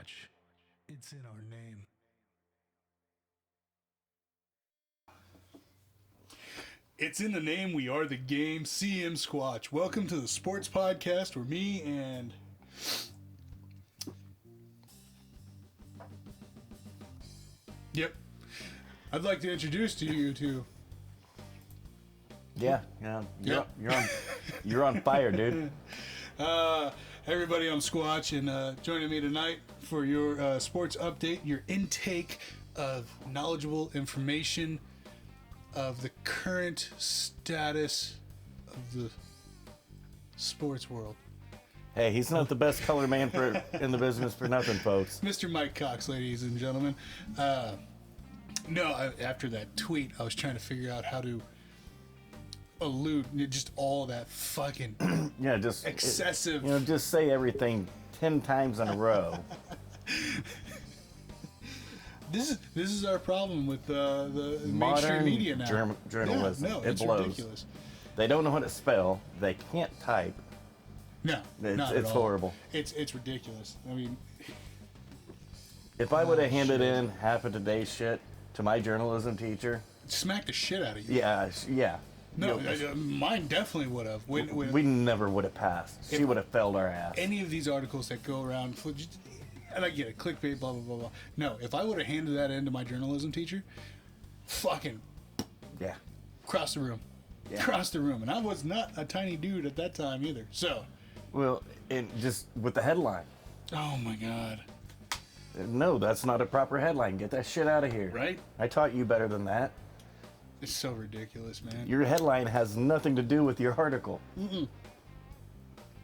Squatch. It's in our name. It's in the name, we are the game, CM Squatch. Welcome to the sports podcast where me and... Yep. I'd like to introduce to you to... Yeah, you're on fire, dude. Everybody, I'm Squatch, and joining me tonight for your sports update, your intake of knowledgeable information of the current status of the sports world. Hey, he's not the best color man in the business for nothing, folks. Mr. Mike Cox, ladies and gentlemen. After that tweet, I was trying to figure out how to allude just all that fucking just excessive. Just say everything 10 times in a row. This is our problem with the Modern mainstream media now. Journalism. Yeah, no, it it's blows. ridiculous. They don't know how to spell. They can't type. No, not it's at all. horrible. It's ridiculous. I mean, if I would have handed in half of today's shit to my journalism teacher, smack the shit out of you. yeah. No, mine definitely would have. We never would have passed. She would have failed our ass. Any of these articles that go around, and I get it, clickbait, blah, blah, blah, blah. No, if I would have handed that in to my journalism teacher, fucking cross the room. Yeah. Cross the room. And I was not a tiny dude at that time either. So. Well, and just with the headline. Oh, my God. No, that's not a proper headline. Get that shit out of here. Right? I taught you better than that. It's so ridiculous, man. Your headline has nothing to do with your article. Mm-mm.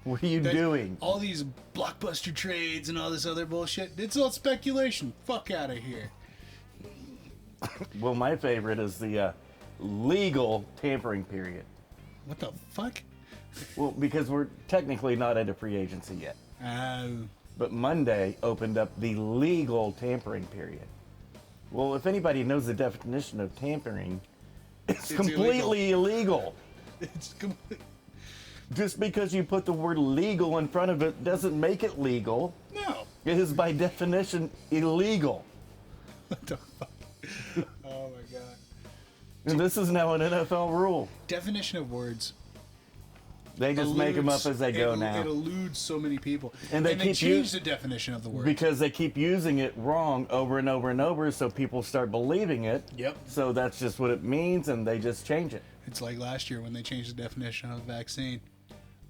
What are you doing? All these blockbuster trades and all this other bullshit, it's all speculation. Fuck out of here. Well, my favorite is the legal tampering period. What the fuck? Well, because we're technically not at a free agency yet. But Monday opened up the legal tampering period. Well, if anybody knows the definition of tampering, it's completely illegal. It's complete. Just because you put the word legal in front of it doesn't make it legal. No. It is by definition illegal. What the fuck? Oh my God. And this is now an NFL rule. Definition of words. They just make them up as they go now. It eludes so many people. And they change the definition of the word. Because they keep using it wrong over and over and over, so people start believing it. Yep. So that's just what it means, and they just change it. It's like last year when they changed the definition of vaccine.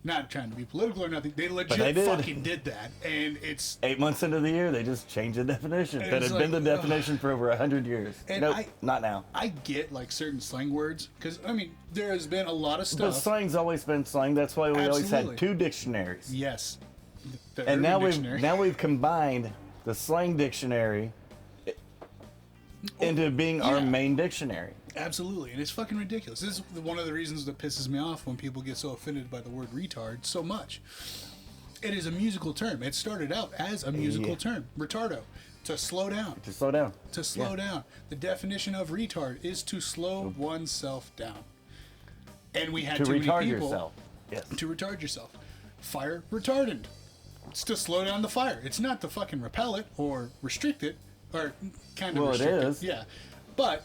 Not trying to be political or nothing. They legit fucking did that. And it's... 8 months into the year, they just changed the definition. That had been the definition for over 100 years. And nope, not now. I get, like, certain slang words. Because, I mean, there has been a lot of stuff. But slang's always been slang. That's why we always had 2 dictionaries. Yes. And now we've combined the slang dictionary into being our main dictionary. Absolutely, and it's fucking ridiculous. This is one of the reasons that pisses me off when people get so offended by the word retard so much. It is a musical term. It started out as a musical term. Retardo. To slow down. To slow down. To slow down. The definition of retard is to slow oneself down. And we had too many people... To retard yourself. Yes. To retard yourself. Fire retardant. It's to slow down the fire. It's not to fucking repel it or restrict it. Or kind of restrict it. Well, it is. Yeah. But...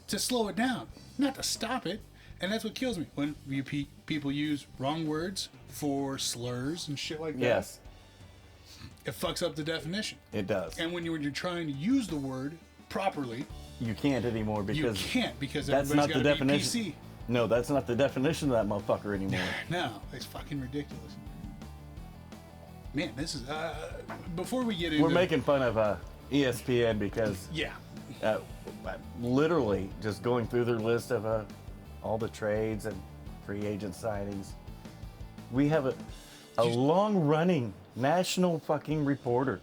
to slow it down, not to stop it. And that's what kills me. When people use wrong words for slurs and shit like that. Yes. It fucks up the definition. It does. And when you're trying to use the word properly... you can't anymore because... you can't because that's not the definition. Be PC. No, that's not the definition of that motherfucker anymore. No, it's fucking ridiculous. Man, this is... before we get into... we're making fun of ESPN because... yeah. Literally just going through their list of all the trades and free agent signings. We have a long-running national fucking reporter.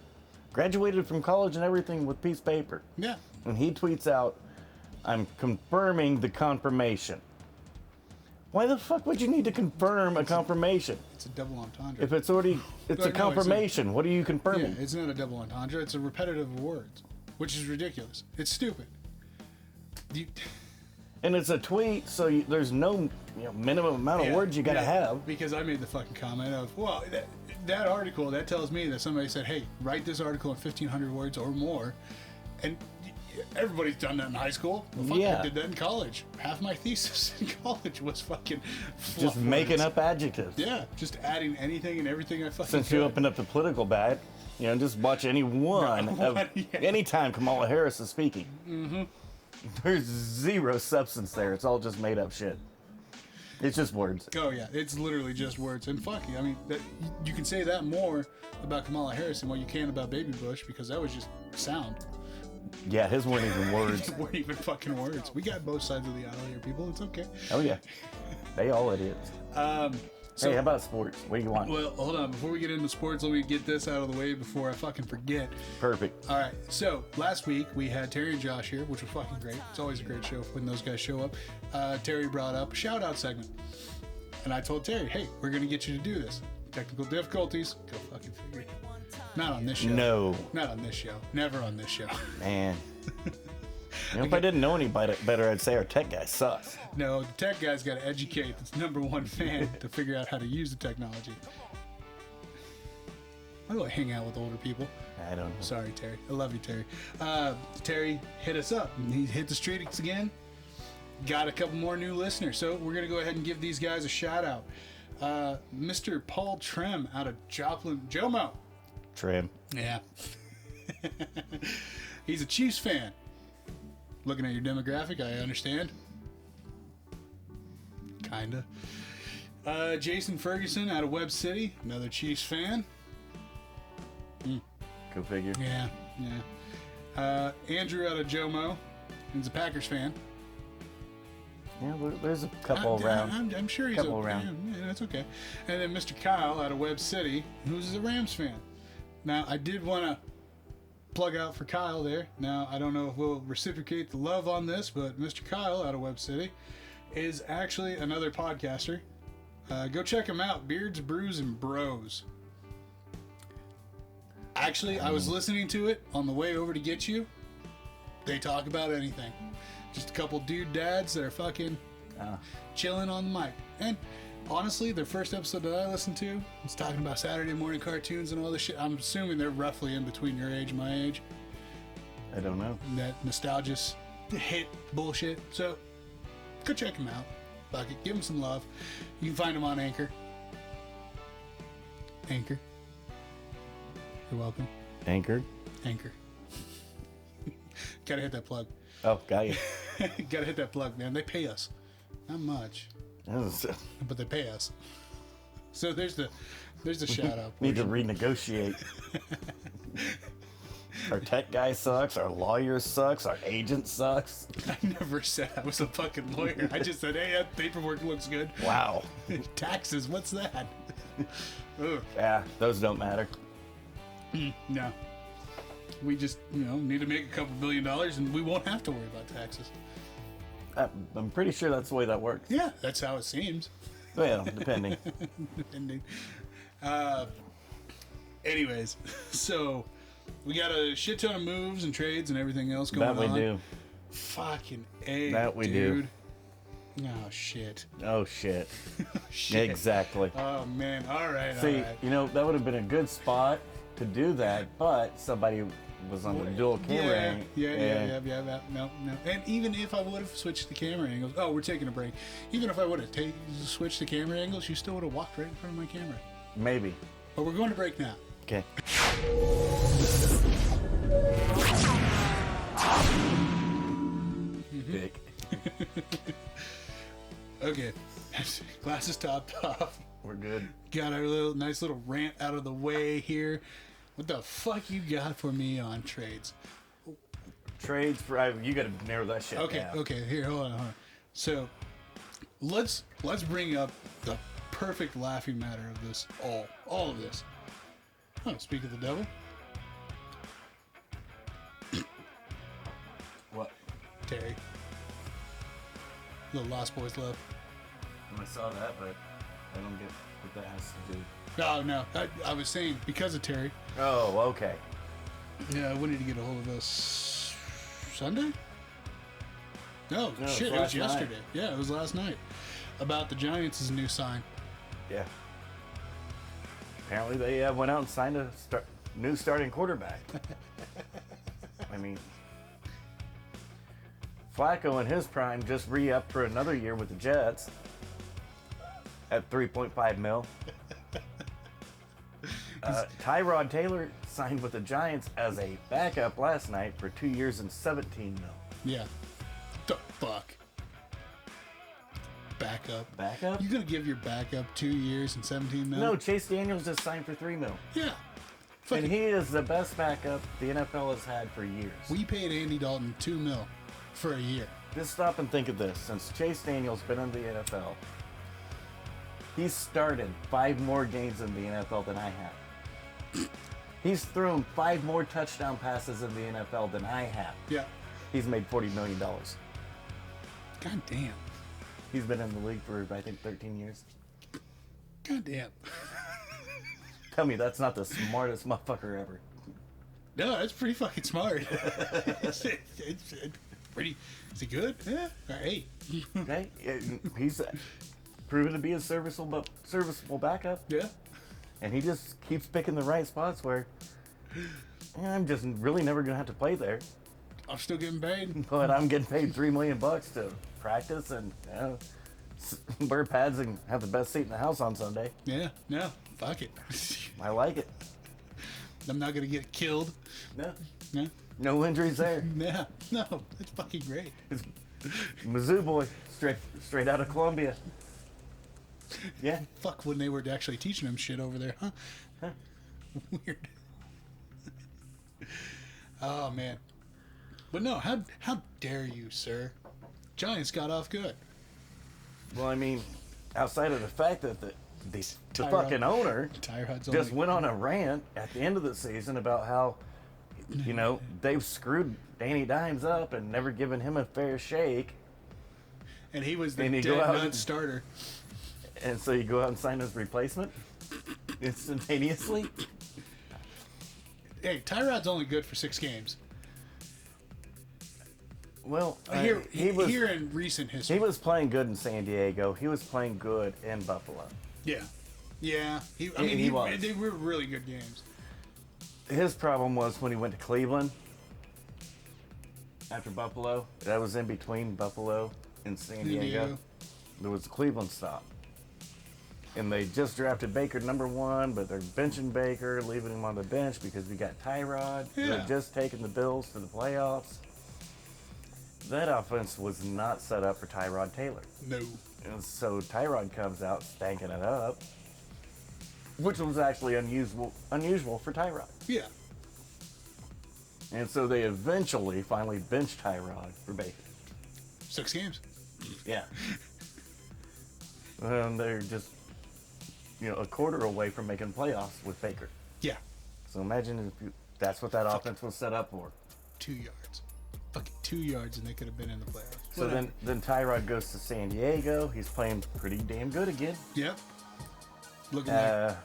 Graduated from college and everything with piece of paper. Yeah. And he tweets out, "I'm confirming the confirmation." Why the fuck would you need to confirm a confirmation? It's a double entendre. If it's already... it's a confirmation. What are you confirming? Yeah, it's not a double entendre. It's a repetitive of words. Which is ridiculous. It's stupid. And it's a tweet, so there's no minimum amount of words you gotta have. Because I made the fucking comment of, well, that article, that tells me that somebody said, hey, write this article in 1,500 words or more. And everybody's done that in high school. Well, fuck, I did that in college. Half my thesis in college was fucking just making up adjectives. Yeah, just adding anything and everything I fucking Since you opened up the political bag, just watch any anytime Kamala Harris is speaking. Mm-hmm. There's zero substance there. It's all just made up shit. It's just words. Oh yeah, it's literally just words. And fuck you. I mean, you can say that more about Kamala Harris than what you can about Baby Bush, because that was just sound. Yeah, his weren't even words. Weren't even fucking words. We got both sides of the aisle here, people. It's okay. Oh yeah, they all idiots. Hey, how about sports? What do you want? Well, hold on. Before we get into sports, let me get this out of the way before I fucking forget. Perfect. All right. So last week we had Terry and Josh here, which was fucking great. It's always a great show when those guys show up. Terry brought up a shout out segment, and I told Terry, "Hey, we're gonna get you to do this. Technical difficulties. Go fucking figure. Not on this show. No. Not on this show. Never on this show. Man." If I didn't know any better, I'd say our tech guy sucks. No, the tech guy's got to educate the #1 fan to figure out how to use the technology. Why do I hang out with older people? I don't know. Sorry, Terry. I love you, Terry. Terry hit us up. He hit the streets again. Got a couple more new listeners. So we're going to go ahead and give these guys a shout out. Mr. Paul Trem out of Joplin. Jomo. Trem. Yeah. He's a Chiefs fan. Looking at your demographic, I understand. Kinda. Jason Ferguson out of Webb City, another Chiefs fan. Go figure. Yeah. Andrew out of Jomo, he's a Packers fan. Yeah, there's a couple around. I'm sure he's a couple around. Yeah, that's okay. And then Mr. Kyle out of Webb City, who's a Rams fan. Now, I did want to plug out for Kyle there. Now, I don't know if we'll reciprocate the love on this, but Mr. Kyle out of Webb City is actually another podcaster. Go check him out, Beards, Brews, and Bros. Actually, I was listening to it on the way over to get you. They talk about anything. Just a couple dude dads that are fucking chilling on the mic. And honestly, their first episode that I listened to was talking about Saturday morning cartoons and all this shit. I'm assuming they're roughly in between your age and my age. I don't know. That nostalgia hit bullshit. So, go check them out. Fuck it. Give them some love. You can find them on Anchor. Anchor. You're welcome. Anchor? Anchor. Gotta hit that plug. Oh, got you. Gotta hit that plug, man. They pay us. Not much. But they pay us. So there's the shout out. Need to renegotiate. Our tech guy sucks, our lawyer sucks, our agent sucks. I never said I was a fucking lawyer. I just said, hey, that paperwork looks good. Wow. Taxes, what's that? Yeah, those don't matter. No. We just, need to make a couple $1 billion and we won't have to worry about taxes. I'm pretty sure that's the way that works. Yeah, that's how it seems. Well, depending. Anyways, so we got a shit ton of moves and trades and everything else going on. That we do. Fucking A, that we dude. Oh, shit. Oh, shit. Shit. Exactly. Oh, man. All right, See, all right. That would have been a good spot to do that, but somebody was on the dual camera. Yeah. No. And even if I would have switched the camera angles, we're taking a break. Even if I would have switched the camera angles, you still would have walked right in front of my camera. Maybe. But we're going to break now. Okay. Dick. Okay. Glasses topped off. We're good. Got our nice little rant out of the way here. What the fuck you got for me on trades? Trades for you got to narrow that shit down. Okay. Here, hold on. So, let's bring up the perfect laughing matter of this all of this. Oh, speak of the devil. What? Terry. The Lost Boys love. I saw that, but I don't get what that has to do. Oh, no. I was saying because of Terry. Oh, okay. Yeah, I wanted to get a hold of us Sunday? No, shit, it was yesterday. Yeah, it was last night. About the Giants' new sign. Yeah. Apparently they went out and signed a new starting quarterback. I mean, Flacco in his prime just re-upped for another year with the Jets at $3.5 million. Tyrod Taylor signed with the Giants as a backup last night for 2 years and $17 million. Yeah. The fuck? Backup? Backup? You gonna give your backup 2 years and $17 million? No, Chase Daniels just signed for $3 million. Yeah. And he is the best backup the NFL has had for years. We paid Andy Dalton $2 million for a year. Just stop and think of this. Since Chase Daniels been in the NFL, he's started 5 more games in the NFL than I have. He's thrown 5 more touchdown passes in the NFL than I have. Yeah. He's made $40 million. God damn. He's been in the league for, I think, 13 years. God damn. Tell me that's not the smartest motherfucker ever. No, that's pretty fucking smart. it's pretty. Is he good? Yeah. Hey. Okay. He's proven to be a serviceable backup. Yeah. And he just keeps picking the right spots where I'm just really never gonna have to play there. I'm still getting paid. But I'm getting paid $3 million to practice and wear pads and have the best seat in the house on Sunday. Yeah. No. Fuck it. I like it. I'm not gonna get killed. No. No. No injuries there. Yeah. No. It's fucking great. It's Mizzou boy, straight out of Columbia. Yeah. Fuck when they were actually teaching him shit over there, huh? Weird. Oh man. But no, how dare you, sir? Giants got off good. Well, I mean, outside of the fact that the fucking owner Tyrod's just went on a rant at the end of the season about how, they've screwed Danny Dimes up and never given him a fair shake. And he was the dead nut starter. And so you go out and sign his replacement instantaneously? Hey, Tyrod's only good for 6 games. Well, here in recent history. He was playing good in San Diego. He was playing good in Buffalo. Yeah. Yeah. He was. They were really good games. His problem was when he went to Cleveland after Buffalo. That was in between Buffalo and San Diego. There was a Cleveland stop. And they just drafted Baker #1, but they're benching Baker, leaving him on the bench because we got Tyrod. Yeah. They're just taking the Bills to the playoffs. That offense was not set up for Tyrod Taylor. No. And so Tyrod comes out stanking it up, which was actually unusual for Tyrod. Yeah. And so they finally benched Tyrod for Baker. 6 games. Yeah. And they're just, a quarter away from making playoffs with Baker. Yeah. So imagine if that's what that offense was set up for. 2 yards. Fucking 2 yards and they could have been in the playoffs. So then Tyrod goes to San Diego. He's playing pretty damn good again. Yep. Look at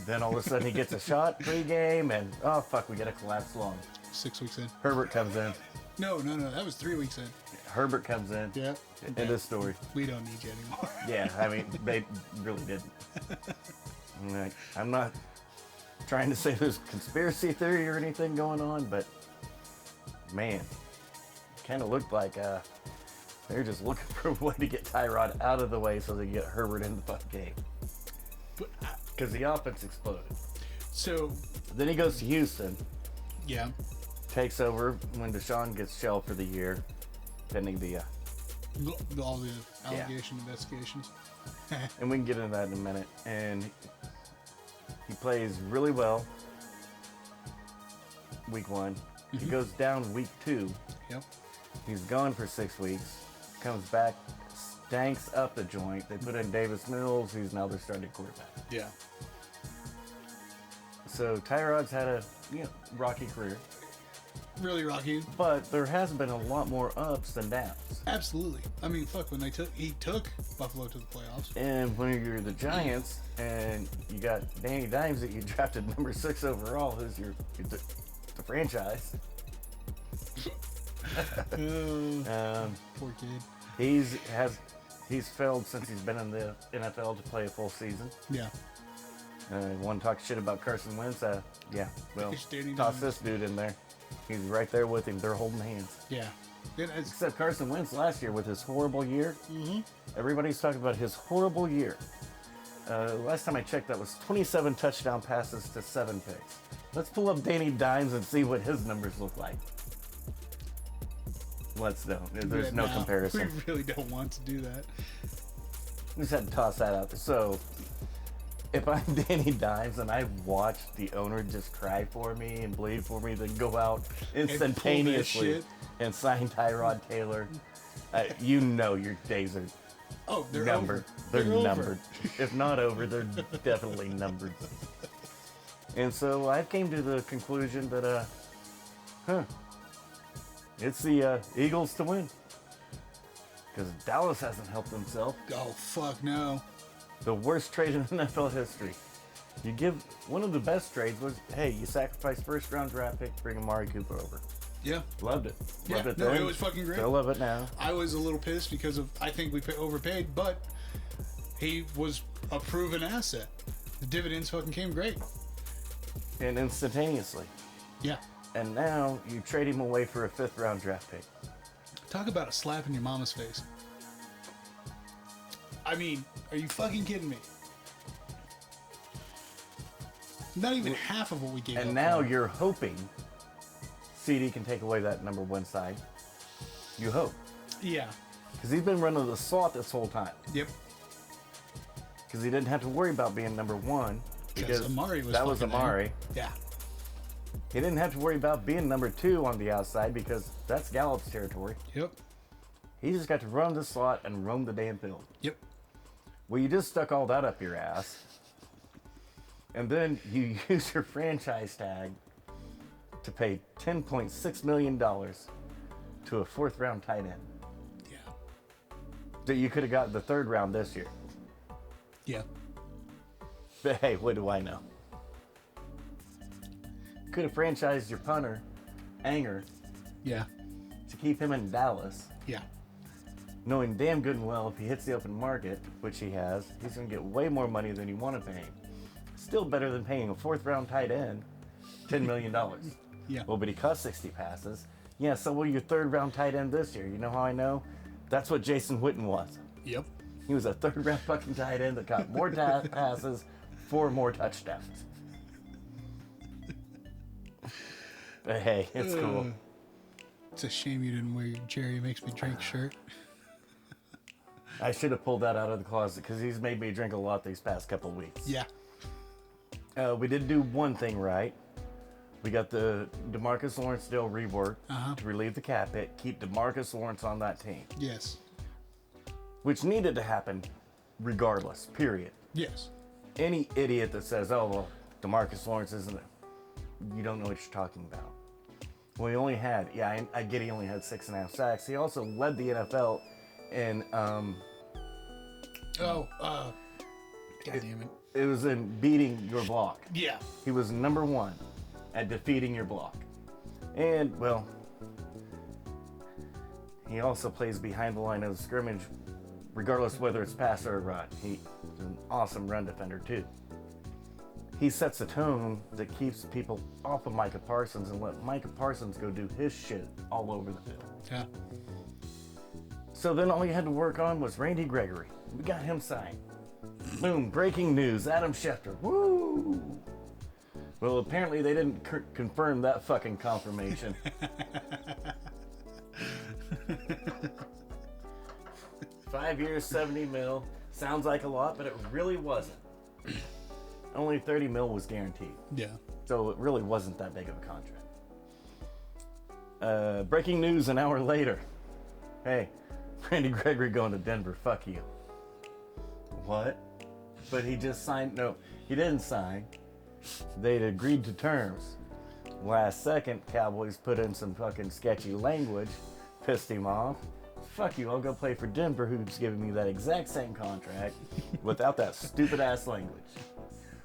Then all of a sudden he gets a shot pregame and, oh fuck, we got to collapse long. 6 weeks in. Herbert comes in. No, that was 3 weeks in. Herbert comes in. Yeah. End of story. We don't need you anymore. Yeah, I mean, they really didn't. I'm not trying to say there's conspiracy theory or anything going on, but man, kind of looked like they're just looking for a way to get Tyrod out of the way so they get Herbert in the fucking game. Because the offense exploded. So then he goes to Houston. Yeah. Takes over when Deshaun gets shelved for the year, pending the all the allegation investigations. And we can get into that in a minute. And he plays really well week 1. He goes down week 2. Yep. He's gone for 6 weeks. Comes back, stanks up the joint. They put in Davis Mills, who's now their starting quarterback. Yeah. So Tyrod's had a rocky career. Really rocky. But there has been a lot more ups than downs. Absolutely. I mean, fuck, when he took Buffalo to the playoffs. And when you're the Giants and you got Danny Dimes that you drafted #6 overall, who's the franchise. Poor kid. He's failed since he's been in the NFL to play a full season. Yeah. Want to talk shit about Carson Wentz? Yeah. Well, Standing toss down. this dude in there. He's right there with him. They're holding hands. Yeah. Except Carson Wentz last year with his horrible year. Mm-hmm. Everybody's talking about his horrible year. Last time I checked, that was 27 touchdown passes to 7 picks. Let's pull up Danny Dimes and see what his numbers look like. Let's don't. There's no comparison. We really don't want to do that. We just had to toss that out there. So, if I'm Danny Dimes and I watch the owner just cry for me and bleed for me, then go out instantaneously and sign Tyrod Taylor, you know your days are they're numbered. Over. They're numbered. If not over, they're definitely numbered. And so I came to the conclusion that, it's the Eagles to win. Because Dallas hasn't helped himself. Oh, fuck no. The worst trade in NFL history. You give one of the best trades was, hey, you sacrifice first round draft pick, bring Amari Cooper over. Yeah. Loved it. Loved it no, then. it was fucking great. Still love it now. I was a little pissed because I think we overpaid, but he was a proven asset. The dividends fucking came great. And instantaneously. Yeah. And now you trade him away for a 5th round draft pick. Talk about a slap in your mama's face. I mean, are you fucking kidding me? Not even half of what we gave up. And now you're hoping CD can take away that number 1 side. You hope. Yeah. Because he's been running the slot this whole time. Yep. Because he didn't have to worry about being number 1. Because Amari was that was Amari. There. Yeah. He didn't have to worry about being number 2 on the outside because that's Gallup's territory. Yep. He just got to run the slot and roam the damn field. Yep. Well, you just stuck all that up your ass. And then you use your franchise tag to pay $10.6 million to a 4th round tight end. Yeah. That you could have got the 3rd round this year. Yeah. But hey, what do I know? Could have franchised your punter, Anger, Yeah. to keep him in Dallas, Yeah. knowing damn good and well if he hits the open market, which he has, he's going to get way more money than you want to pay him. Still better than paying a 4th round tight end $10 million. Yeah. Well, but he caught 60 passes. Yeah, so will your 3rd round tight end this year? You know how I know? That's what Jason Witten was. Yep. He was a 3rd round fucking tight end that caught more passes, 4 more touchdowns. But hey, it's cool. It's a shame you didn't wear your Jerry Makes Me Drink shirt. I should have pulled that out of the closet because he's made me drink a lot these past couple of weeks. Yeah. We did do one thing right. We got the DeMarcus Lawrence deal reworked to relieve the cap hit, keep DeMarcus Lawrence on that team. Yes. Which needed to happen regardless, period. Yes. Any idiot that says, oh, well, DeMarcus Lawrence isn't it, you don't know what you're talking about. Well, he only had, I get he only had 6.5 sacks. He also led the NFL in, God damn it. it was in beating your block. Yeah. He was number 1 at defeating your block. And, well, he also plays behind the line of scrimmage, regardless whether it's pass or run. He's an awesome run defender, too. He sets a tone that keeps people off of Micah Parsons and let Micah Parsons go do his shit all over the field. Yeah. So then all you had to work on was Randy Gregory. We got him signed. Boom, breaking news, Adam Schefter. Woo! Well, apparently they didn't confirm that fucking confirmation. 5 years, 70 mil. Sounds like a lot, but it really wasn't. Only 30 mil was guaranteed. Yeah. So it really wasn't that big of a contract. Breaking news an hour later. Hey, Randy Gregory going to Denver. Fuck you. What? But he just signed. No, he didn't sign. They'd agreed to terms. Last second, Cowboys put in some fucking sketchy language. Pissed him off. Fuck you, I'll go play for Denver, who's giving me that exact same contract without that stupid ass language.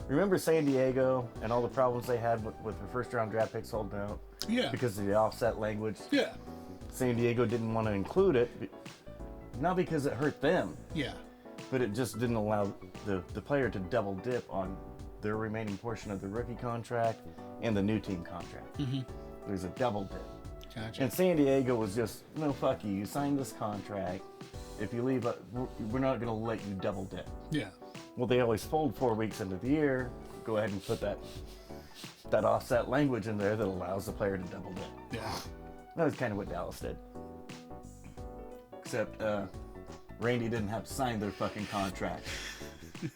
Remember San Diego and all the problems they had with the 1st round draft picks holding out? Yeah. Because of the offset language? Yeah. San Diego didn't want to include it, not because it hurt them. Yeah. But it just didn't allow the player to double dip on their remaining portion of the rookie contract and the new team contract. Mm-hmm. There's a double dip. Gotcha. And San Diego was just, no, fuck you. You signed this contract. If you leave, we're not going to let you double dip. Yeah. Well, they always fold 4 weeks into the year. Go ahead and put that offset language in there that allows the player to double dip. Yeah. That was kind of what Dallas did. Except Randy didn't have to sign their fucking contract. He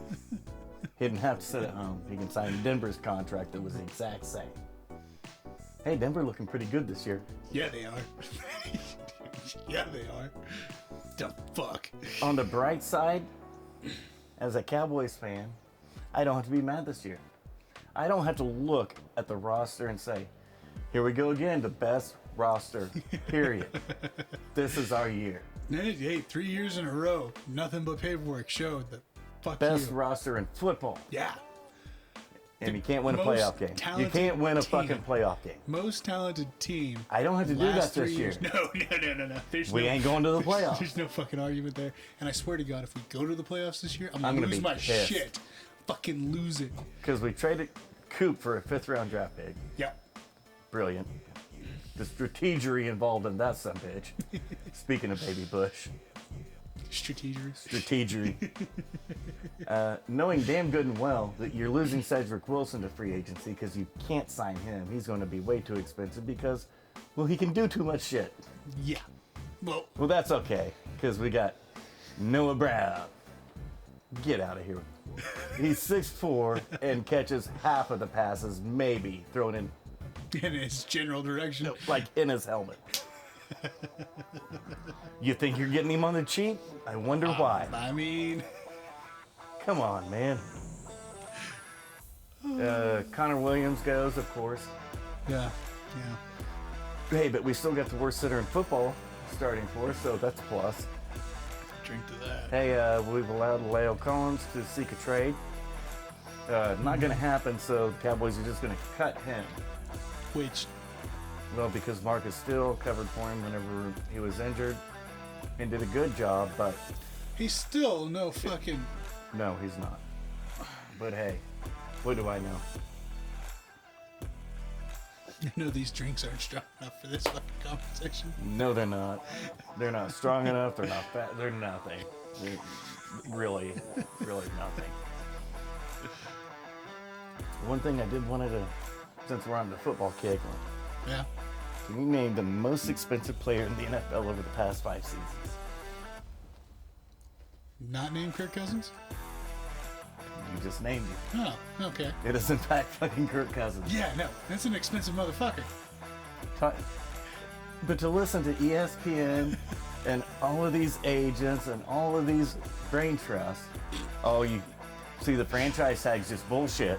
didn't have to sit at home. He can sign Denver's contract that was the exact same. Hey, Denver looking pretty good this year. Yeah, they are. Yeah, they are. The fuck. On the bright side, as a Cowboys fan, I don't have to be mad this year. I don't have to look at the roster and say, here we go again, the best roster, period. This is our year. Hey, 3 years in a row, nothing but paperwork showed that fuck Best you. roster in football. Yeah. And you can't win a playoff game. You can't win a fucking playoff game. Most talented team. I don't have to do that this year. No. We ain't going to the playoffs. There's no fucking argument there. And I swear to God, if we go to the playoffs this year, I'm going to lose my pissed. shit. Fucking lose it. Because we traded Coop for a 5th round draft pick. Yep. Brilliant. The strategery involved in that sumbitch. Speaking of Baby Bush. Strategery. Knowing damn good and well that you're losing Cedric Wilson to free agency because you can't sign him. He's going to be way too expensive because, well, he can do too much shit. Yeah. Well, that's okay because we got Noah Brown. Get out of here. He's 6'4" and catches half of the passes, maybe thrown in his general direction. Like in his helmet. You think you're getting him on the cheap? I wonder why. I mean, come on, man. Connor Williams goes, of course. Yeah. Hey, but we still got the worst center in football starting for us, so that's a plus. Drink to that. Hey, we've allowed Leo Collins to seek a trade. Not going to happen, so the Cowboys are just going to cut him. Which? Well, because Marcus Steele covered for him whenever he was injured and did a good job, but... He's still no fucking... No, he's not. But hey, what do I know? I know these drinks aren't strong enough for this fucking conversation. No, they're not. They're not strong enough. They're not fat. They're nothing. They're really nothing. One thing I did want to, since we're on the football kick, yeah. Can you name the most expensive player in the NFL over the past 5 seasons? Not named Kirk Cousins? You just named it. Oh, okay. It is in fact fucking Kirk Cousins. Yeah, no, that's an expensive motherfucker. But to listen to ESPN and all of these agents and all of these brain trusts, you see the franchise tag's just bullshit.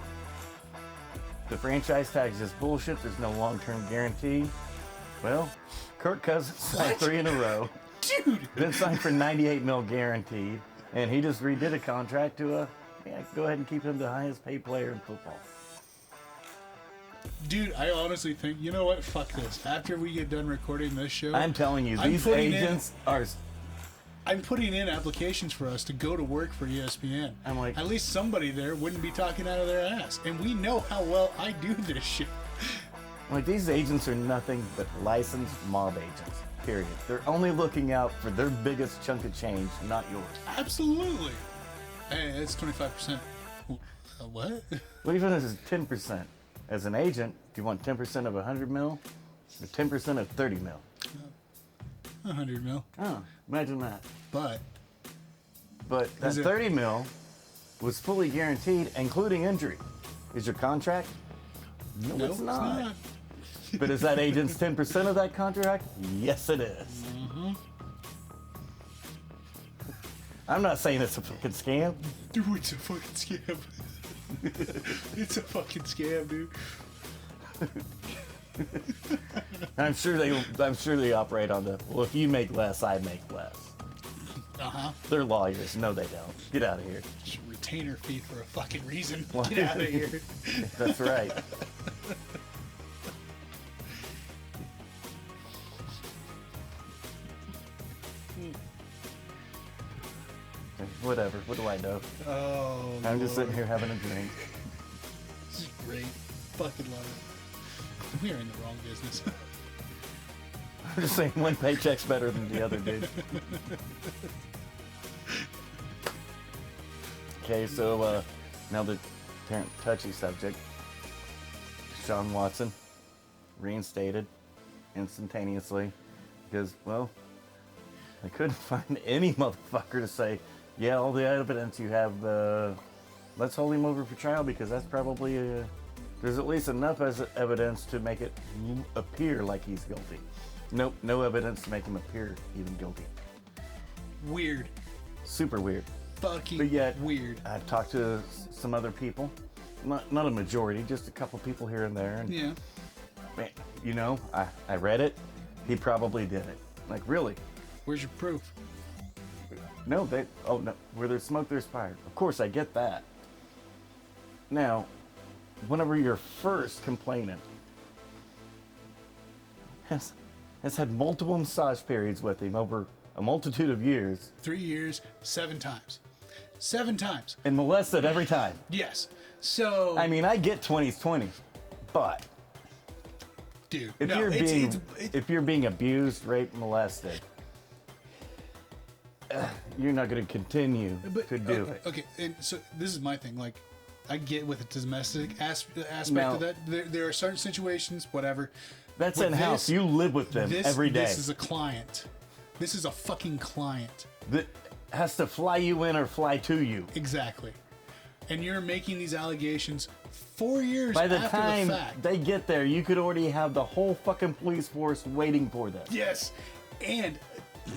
The franchise tag's just bullshit. There's no long-term guarantee. Well, Kirk Cousins signed 3 in a row. Dude! Then signed for $98 million guaranteed. And he just redid a contract to go ahead and keep him the highest paid player in football. Dude, I honestly think, you know what? Fuck this. After we get done recording this show... I'm telling you, these agents are... I'm putting in applications for us to go to work for ESPN. I'm like... At least somebody there wouldn't be talking out of their ass. And we know how well I do this shit. Like, these agents are nothing but licensed mob agents, period. They're only looking out for their biggest chunk of change, not yours. Absolutely. Hey, it's 25%. What? Well, even if it's 10%. As an agent, do you want 10% of 100 mil or 10% of 30 mil? 100 mil. Oh, imagine that. But that 30 mil was fully guaranteed, including injury. Is your contract? No, it's not. But is that agent's 10% of that contract? Yes, it is. Mm-hmm. I'm not saying it's a fucking scam. Dude, it's a fucking scam. It's a fucking scam, dude. I'm sure they operate on the, well, if you make less, I make less. Uh-huh. They're lawyers. No, they don't. Get out of here. Just retainer fee for a fucking reason. Get out of here. That's right. whatever. What do I know? Oh, I'm just sitting here having a drink. This is great. Fucking love it. We are in the wrong business. I'm just saying one paycheck's better than the other, dude. Okay, so now the apparent touchy subject. Sean Watson reinstated instantaneously because, well, I couldn't find any motherfucker to say, yeah, all the evidence you have, let's hold him over for trial because that's probably, there's at least enough as evidence to make it appear like he's guilty. Nope, no evidence to make him appear even guilty. Weird. Super weird. Fucking but yet, weird. I've talked to some other people, not a majority, just a couple people here and there. And, yeah. Man, you know, I read it. He probably did it. Like, really? Where's your proof? No, no, where there's smoke, there's fire. Of course, I get that. Now, whenever your first complainant has had multiple massage periods with him over a multitude of years. 3 years, 7 times. 7 times. And molested every time. Yes. So. I mean, I get 20's 20, but. Dude, if you're being abused, raped, molested, you're not going to continue to do it. Okay, and so this is my thing. Like, I get with the domestic aspect now, of that. There are certain situations, whatever. That's in-house. You live with them every day. This is a client. This is a fucking client. That has to fly you in or fly to you. Exactly. And you're making these allegations 4 years By the after time the fact. they get there, you could already have the whole fucking police force waiting for them. Yes. And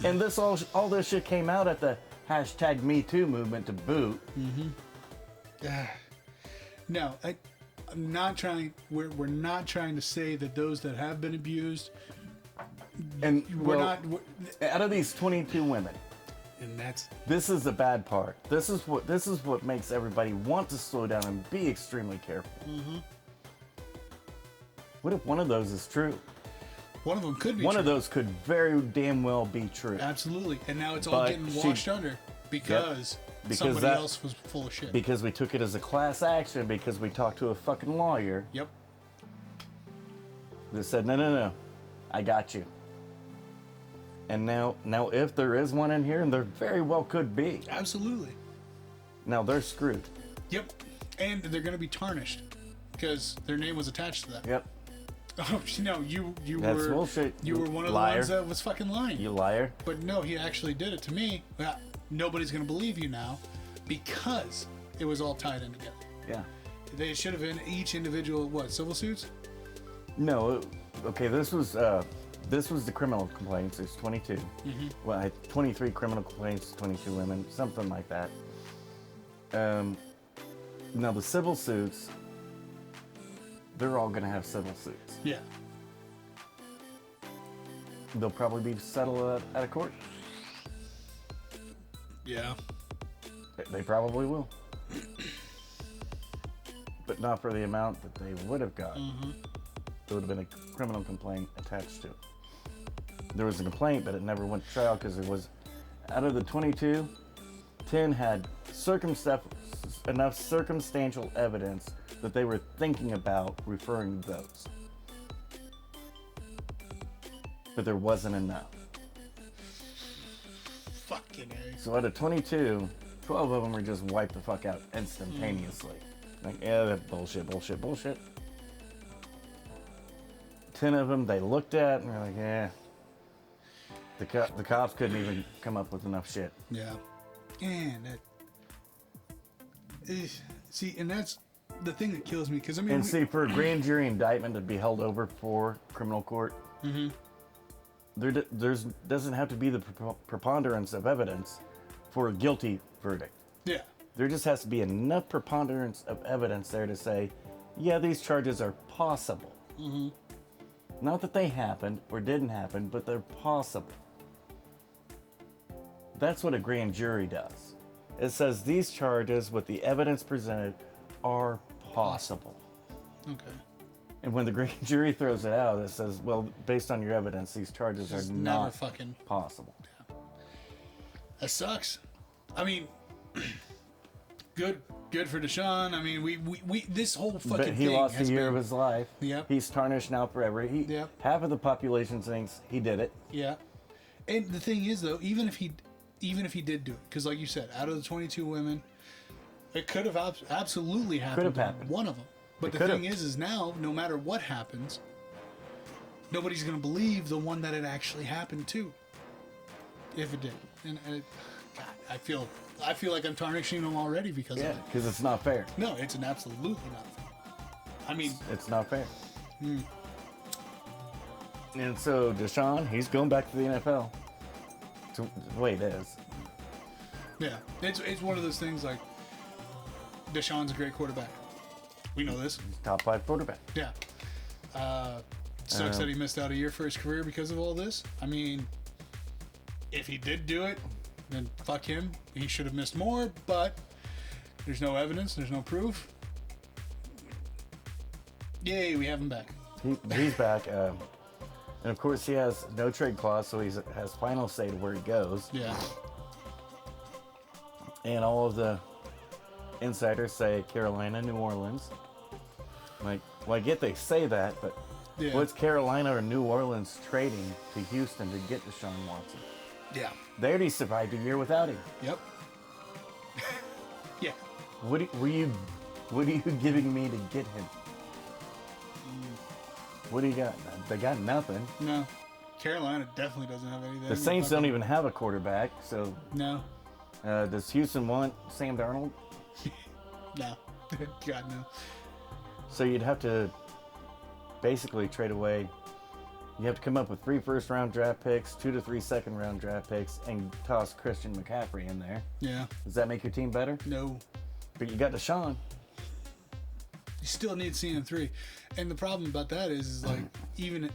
this all this shit came out at the hashtag Me Too movement to boot. Mm-hmm. No, I'm not trying. We're not trying to say that those that have been abused. And we're not. Out of these 22 women, and this is the bad part. This is what makes everybody want to slow down and be extremely careful. Mm-hmm. What if one of those is true? One of them could be. One true. of those could very damn well be true. Absolutely, and now it's all getting washed under because somebody else was full of shit. Because we took it as a class action because we talked to a fucking lawyer. Yep. That said, no, I got you. And now, if there is one in here, and there very well could be. Absolutely. Now they're screwed. Yep. And they're going to be tarnished because their name was attached to that. Yep. Oh no, you That's were bullshit. You were one of liar. the ones that was fucking lying. You liar. But no, he actually did it to me. Well, nobody's going to believe you now because it was all tied in together. Yeah. They should have been each individual civil suits? No. Okay, this was the criminal complaints. There's 22. Mm-hmm. Well, I had 23 criminal complaints, 22 women, something like that. Now the civil suits, they're all going to have civil suits. Yeah. They'll probably be settled at a court. Yeah. They probably will. But not for the amount that they would have got. Mm-hmm. There would have been a criminal complaint attached to it. There was a complaint, but it never went to trial because it was, out of the 22, 10 had enough circumstantial evidence that they were thinking about referring to those. But there wasn't enough. Fucking A. So out of 22, 12 of them were just wiped the fuck out instantaneously. Like, yeah, that bullshit. 10 of them they looked at and were like, yeah. The cops couldn't even come up with enough shit. Yeah. And see, and that's the thing that kills me because I mean. And see, for a grand jury indictment to be held over for criminal court, mm-hmm. there's doesn't have to be the preponderance of evidence for a guilty verdict. Yeah. There just has to be enough preponderance of evidence there to say, yeah, these charges are possible. Mm-hmm. Not that they happened or didn't happen, but they're possible. That's what a grand jury does. It says these charges with the evidence presented are possible. Okay. And when the grand jury throws it out, it says, well, based on your evidence, these charges are not fucking possible. Yeah. That sucks. I mean, Good for Deshaun. I mean, we this whole fucking But he thing lost a has year been, of his life. Yep. He's tarnished now forever. Yep. Half of the population thinks he did it. Yeah. And the thing is, though, even if he did do it, because like you said, out of the 22 women, it could have absolutely happened. Could have happened. One of them. But the thing is now, no matter what happens, nobody's going to believe the one that it actually happened to. If it did. And God, I feel like I'm tarnishing them already because of it. Because it's not fair. No, it's an absolutely not fair. I mean, it's not fair. And so Deshaun, he's going back to the NFL. It's the way it is. Yeah, it's one of those things like Deshaun's a great quarterback. We know this. Top 5 quarterback. Yeah. Sucks that he missed out a year for his career because of all this. I mean, if he did do it, then fuck him. He should have missed more, but there's no evidence. There's no proof. Yay, we have him back. He's back. And of course, he has no trade clause, so he has final say to where he goes. Yeah. And all of the insiders say Carolina, New Orleans. Like, well, I get they say that, but what's Carolina or New Orleans trading to Houston to get Deshaun Watson? Yeah. They already survived a year without him. Yep. Yeah. What are you giving me to get him? What do you got? They got nothing. No. Carolina definitely doesn't have anything. The Saints don't even have a quarterback, so... No. Does Houston want Sam Darnold? No. God, no. So you'd have to basically trade away... You have to come up with 3 first-round draft picks, 2 to 3 second-round draft picks, and toss Christian McCaffrey in there. Yeah. Does that make your team better? No. But you got Deshaun. You still need CM3. And the problem about that is like, even...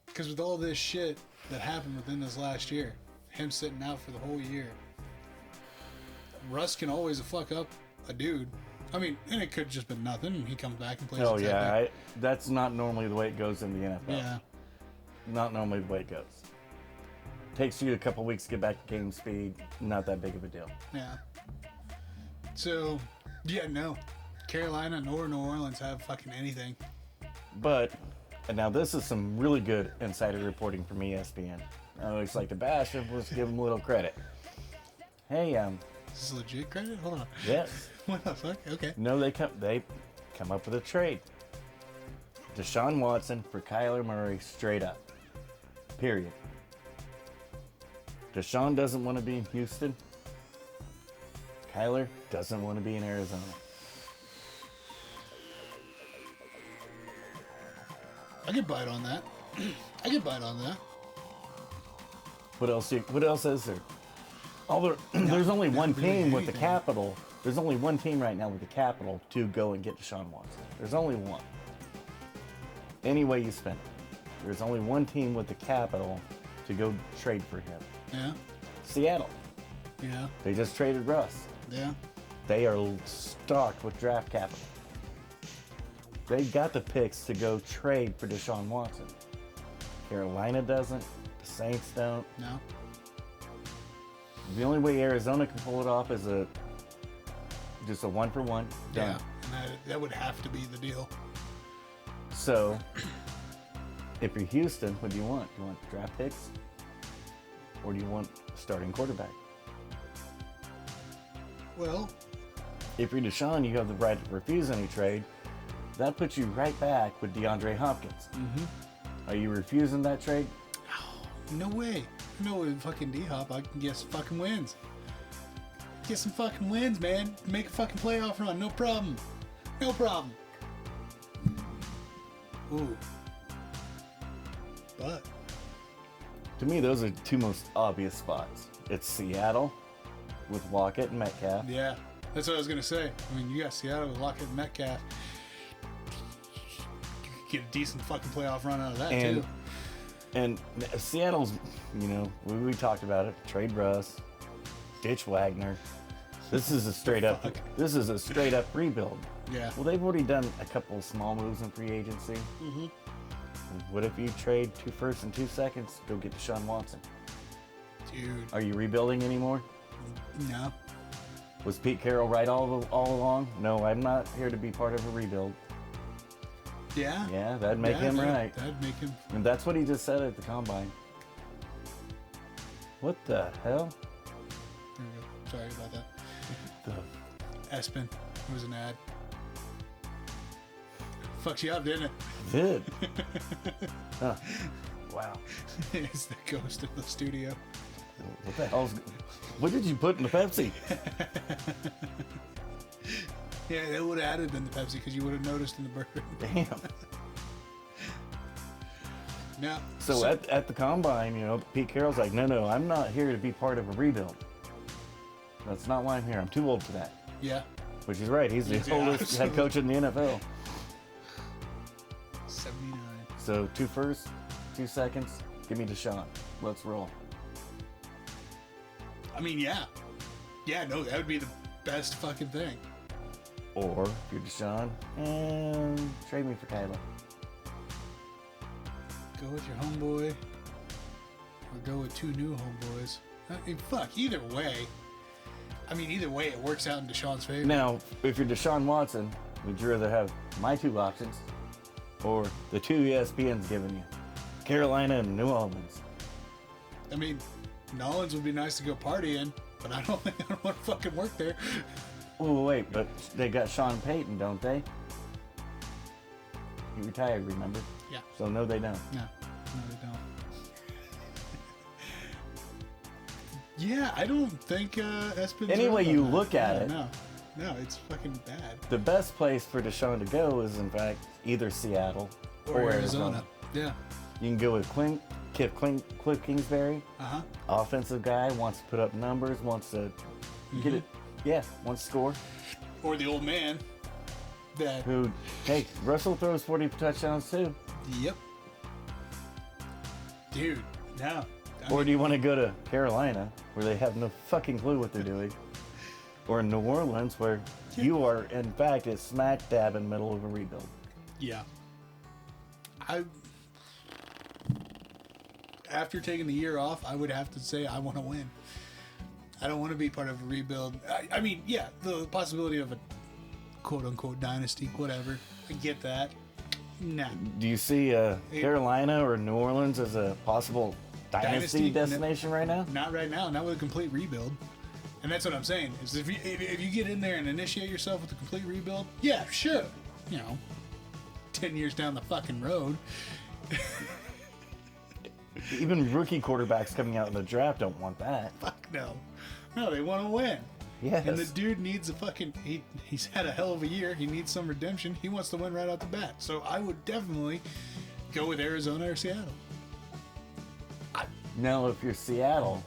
Because with all this shit that happened within this last year, him sitting out for the whole year, Russ can always fuck up a dude. I mean, and it could have just been nothing, and he comes back and plays. Oh, yeah. That's not normally the way it goes in the NFL. Yeah. Not normally the way it goes. Takes you a couple weeks to get back to game speed. Not that big of a deal. Yeah. So, yeah, no. Carolina nor New Orleans have fucking anything. But, and now this is some really good insider reporting from ESPN. I always like to bash him, let's give him a little credit. Hey, Is this legit credit? Hold on. Yes. What the fuck? Okay. No, they come up with a trade. Deshaun Watson for Kyler Murray straight up. Period. Deshaun doesn't want to be in Houston. Kyler doesn't want to be in Arizona. I could bite on that. I could bite on that. What else is there? There's only one team with the capital. There's only one team right now with the capital to go and get Deshaun Watson. There's only one. Any way you spend it. There's only one team with the capital to go trade for him. Yeah. Seattle. Yeah. They just traded Russ. Yeah. They are stocked with draft capital. They got the picks to go trade for Deshaun Watson. Carolina doesn't. The Saints don't. No. The only way Arizona can pull it off is just a 1-for-1. Yeah. And that would have to be the deal. So, if you're Houston, what do you want? Do you want draft picks? Or do you want a starting quarterback? Well, if you're Deshaun, you have the right to refuse any trade. That puts you right back with DeAndre Hopkins. Mm-hmm. Are you refusing that trade? No way. No way, fucking D-Hop. I can get some fucking wins. Get some fucking wins, man. Make a fucking playoff run. No problem. No problem. Ooh. But to me, those are the two most obvious spots. It's Seattle with Lockett and Metcalf. Yeah, that's what I was going to say. I mean, you got Seattle with Lockett and Metcalf. You could get a decent fucking playoff run out of that, too. And Seattle's, we talked about it. Trade Russ, ditch Wagner. This is a straight up rebuild. Yeah. Well, they've already done a couple of small moves in free agency. Mm-hmm. What if you trade 2 firsts and 2 seconds to go get Deshaun Watson? Dude. Are you rebuilding anymore? No. Was Pete Carroll right all along? No, I'm not here to be part of a rebuild. Yeah? Yeah, that'd make him right. That'd make him... And that's what he just said at the Combine. What the hell? There we go. Sorry about that. The... Espen. It was an ad. Fucked you up, didn't it? Did. Huh. Wow. It's the ghost of the studio. What the hell's... What did you put in the Pepsi? Yeah, it would have added in the Pepsi because you would have noticed in the burger. Damn. Now, So at the Combine, you know, Pete Carroll's like, no, I'm not here to be part of a rebuild. That's not why I'm here. I'm too old for that. Yeah. Which is right. He's the oldest head coach in the NFL. 79. So 2 firsts, 2 seconds. Give me Deshaun. Let's roll. I mean, yeah. Yeah, no, that would be the best fucking thing. Or if you're Deshaun, and trade me for Kyler. Go with your homeboy. Or go with 2 new homeboys. I mean, fuck, either way. Either way, it works out in Deshaun's favor. Now, if you're Deshaun Watson, would you rather have my 2 options or the 2 ESPN's giving you? Carolina and New Orleans. I mean, Nolans would be nice to go party in, but I don't think I want to fucking work there. Oh, wait, but they got Sean Payton, don't they? He retired, remember? Yeah. So no, they don't. No, they don't. Yeah, I don't think Espen's... Any way you look at it. No, it's fucking bad. The best place for Deshaun to go is, in fact, either Seattle or Arizona. Yeah. You can go with Cliff Kingsbury. Uh-huh. Offensive guy, wants to put up numbers, wants to get it. Yeah, wants to score. Or the old man that... Who, hey, Russell throws 40 touchdowns too. Yep. Dude, no. Or do you want to go to Carolina, where they have no fucking clue what they're doing? Or in New Orleans, where you are, in fact, at smack dab in the middle of a rebuild. Yeah. After taking the year off, I would have to say I want to win. I don't want to be part of a rebuild. I mean, yeah, the possibility of a quote-unquote dynasty, whatever. I get that. Nah. Do you see Carolina or New Orleans as a possible dynasty destination right now? Not right now. Not with a complete rebuild. And that's what I'm saying. Is if you get in there and initiate yourself with a complete rebuild, yeah, sure. 10 years down the fucking road. Even rookie quarterbacks coming out in the draft don't want that. Fuck no. No, they want to win. Yes. And the dude needs a fucking... He's had a hell of a year. He needs some redemption. He wants to win right out the bat. So I would definitely go with Arizona or Seattle. Now, if you're Seattle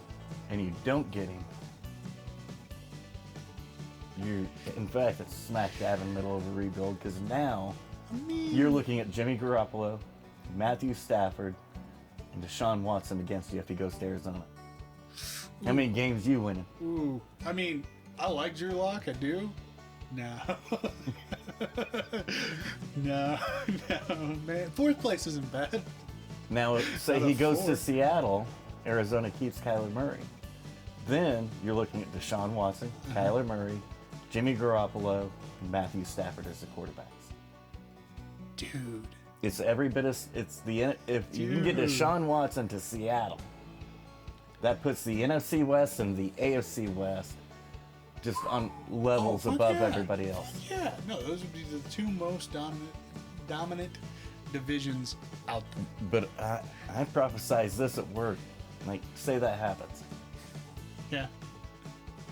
and you don't get him, you're, in fact, it's smack dab in the middle of a rebuild, because now you're looking at Jimmy Garoppolo, Matthew Stafford, and Deshaun Watson against you if he goes to Arizona. How many games you winning? Ooh. I like Drew Lock. I do. No. No, man. 4th place isn't bad. Now, say he goes to Seattle, Arizona keeps Kyler Murray. Then you're looking at Deshaun Watson, Kyler Murray, Jimmy Garoppolo, and Matthew Stafford as the quarterbacks. Dude. It's every bit of... If you can get Deshaun Watson to Seattle, that puts the NFC West and the AFC West just on levels above everybody else. Yeah. No, those would be the 2 most dominant divisions out there. But I prophesize this at work. Like, say that happens. Yeah.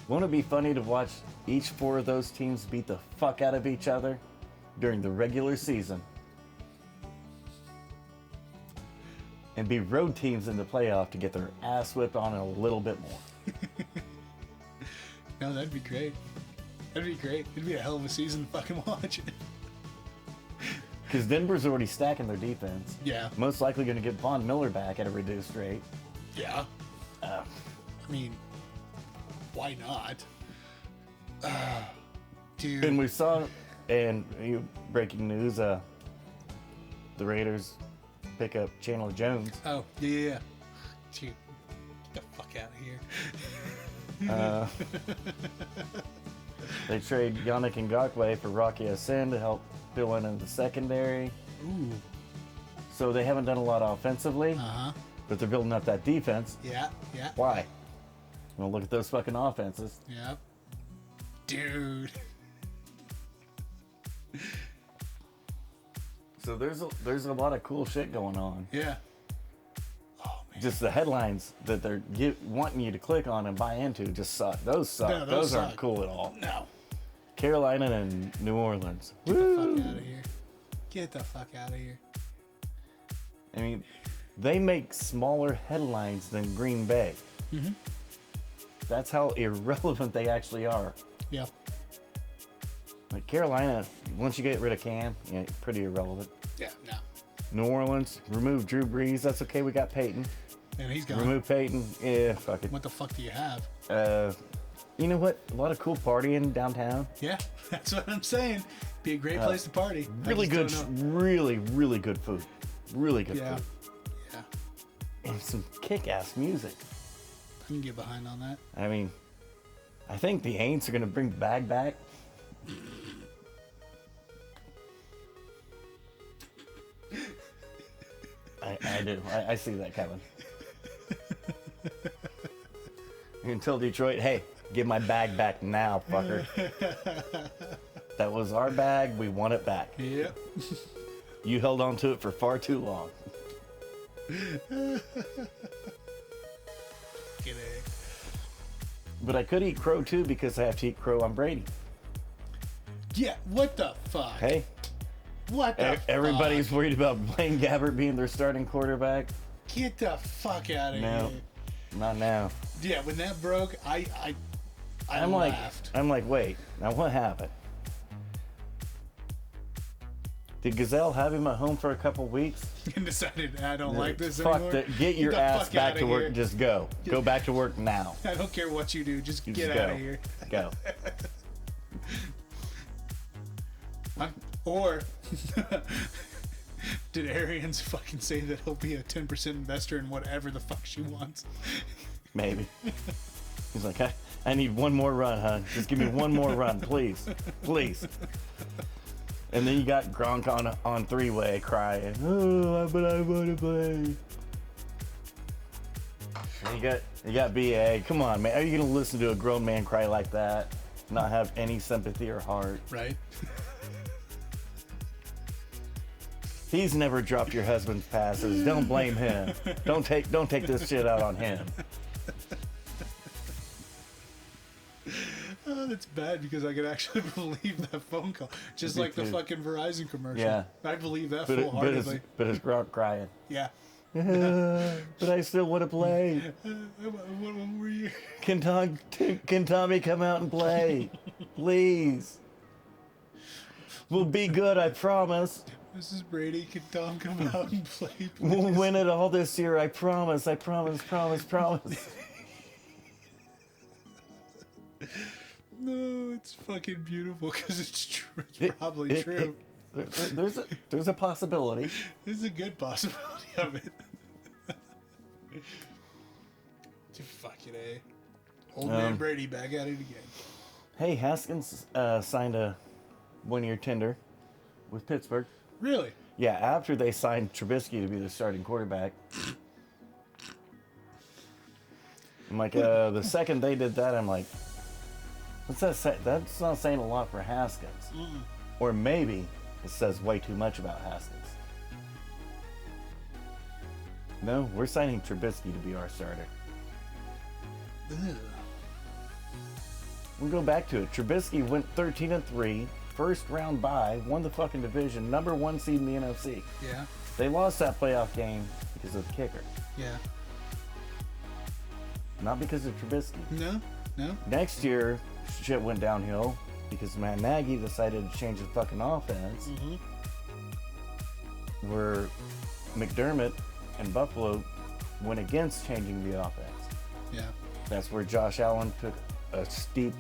Won't it be funny to watch each 4 of those teams beat the fuck out of each other during the regular season? And be road teams in the playoff to get their ass whipped on it a little bit more. No, that'd be great. That'd be great. It'd be a hell of a season to fucking watch. Because Denver's already stacking their defense. Yeah. Most likely going to get Von Miller back at a reduced rate. Yeah. Why not? Dude. And we saw, breaking news, the Raiders pick up Chandler Jones. Oh, yeah. Dude, the fuck out of here. They trade Yannick Ngakoue for Rocky Sin to help fill in the secondary. Ooh. So they haven't done a lot offensively, but they're building up that defense. Yeah, yeah. Why? Well, look at those fucking offenses. Yep. Dude. So there's a lot of cool shit going on. Yeah. Oh, man. Just the headlines that they're wanting you to click on and buy into just suck. Those suck. No, those suck. aren't cool at all. No. Carolina and New Orleans. Get the fuck out of here. Get the fuck out of here. I mean, they make smaller headlines than Green Bay. Mm-hmm. That's how irrelevant they actually are. Yeah. Like Carolina, once you get rid of Cam, yeah, pretty irrelevant. Yeah, no. New Orleans, remove Drew Brees. That's okay. We got Peyton. And he's gone. Remove Peyton. Yeah, fuck it. What the fuck do you have? You know what? A lot of cool partying downtown. Yeah, that's what I'm saying. Be a great place to party. Really good, really good food. Really good food. Yeah. And some kick-ass music. I can get behind on that. I mean, I think the Aints are going to bring the bag back. I do. I see that coming. You can tell Detroit, hey, give my bag back now, fucker. That was our bag. We want it back. Yep. You held on to it for far too long. But I could eat crow too because I have to eat crow on Brady. Yeah, what the fuck? Hey. What the Everybody's fuck? worried about Blaine Gabbert being their starting quarterback. Get the fuck out of No, here. not now. Yeah, when that broke, I laughed. I'm like, wait, now what happened? Did Gazelle have him at home for a couple weeks? And decided, I don't like this Fuck anymore. that. Get your ass back to work. Here. Just go. Go back to work now. I don't care what you do. Just get Just out go. of here. Go. Or did Arians fucking say that he'll be a 10% investor in whatever the fuck she wants? Maybe. He's like, I need one more run, huh? Just give me one more run, please. Please. And then you got Gronk on three-way crying, oh, but I want to play. And you got BA. Come on, man. Are you going to listen to a grown man cry like that? Not have any sympathy or heart? Right. He's never dropped your husband's passes. Don't blame him. Don't take this shit out on him. Oh, that's bad because I could actually believe that phone call. Just like the fucking Verizon commercial. Yeah. I believe that But full-heartedly. it's Gronk crying. Yeah. But I still want to play. What were you? Can Tommy come out and play? Please. We'll be good, I promise. Mrs. Brady, can Tom come out and play, please? We'll win it all this year, I promise. I promise. No, it's fucking beautiful because it's true. It's probably true. There's a possibility. There's a good possibility of it. Fucking A. Old man Brady back at it again. Hey, Haskins signed a one-year tender with Pittsburgh. Really? Yeah, after they signed Trubisky to be the starting quarterback. I'm like, the second they did that, I'm like, what's that say? That's not saying a lot for Haskins. Mm-mm. Or maybe it says way too much about Haskins. No, we're signing Trubisky to be our starter. Ugh. We'll go back to it. Trubisky went 13-3, first round bye, won the fucking division, number 1 seed in the NFC. Yeah. They lost that playoff game because of the kicker, Yeah. not because of Trubisky. No. Next year, shit went downhill because Matt Nagy decided to change the fucking offense. Mm-hmm. Where McDermott and Buffalo went against changing the offense. Yeah. That's where Josh Allen took a steep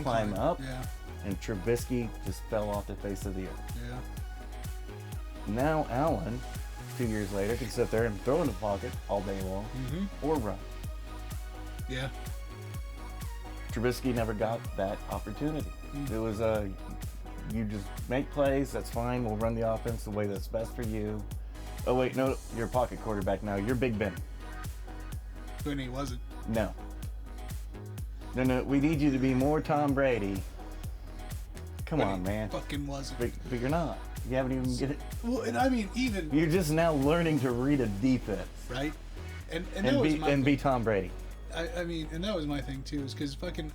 climb up, Yeah. and Trubisky just fell off the face of the earth. Yeah. Now Allen, 2 years later, can sit there and throw in the pocket all day long, Mm-hmm. or run. Yeah. Trubisky never got that opportunity. It was you just make plays, that's fine. We'll run the offense the way that's best for you. Oh wait, no, you're a pocket quarterback now. You're Big Ben. When he wasn't. No. No, we need you to be more Tom Brady. Come But on, he man. fucking wasn't. But you're not. You haven't even get it. Well, and I mean, even You're just now learning to read a defense right, and that was my and be Tom Brady. I mean, and that was my thing too, is because fucking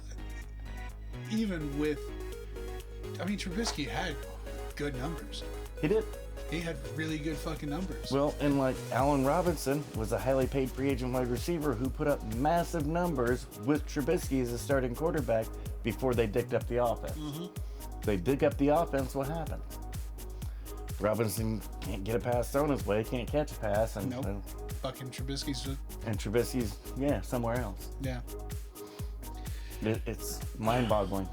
even with, I mean, Trubisky had good numbers. He did. He had really good fucking numbers. Well, and like Allen Robinson was a highly paid free agent wide receiver who put up massive numbers with Trubisky as a starting quarterback before they dicked up the offense. They dig up the offense, what happened? Robinson can't get a pass thrown his way, can't catch a pass, and Nope. Fucking Trubisky's Trubisky's somewhere else. yeah. It's mind-boggling.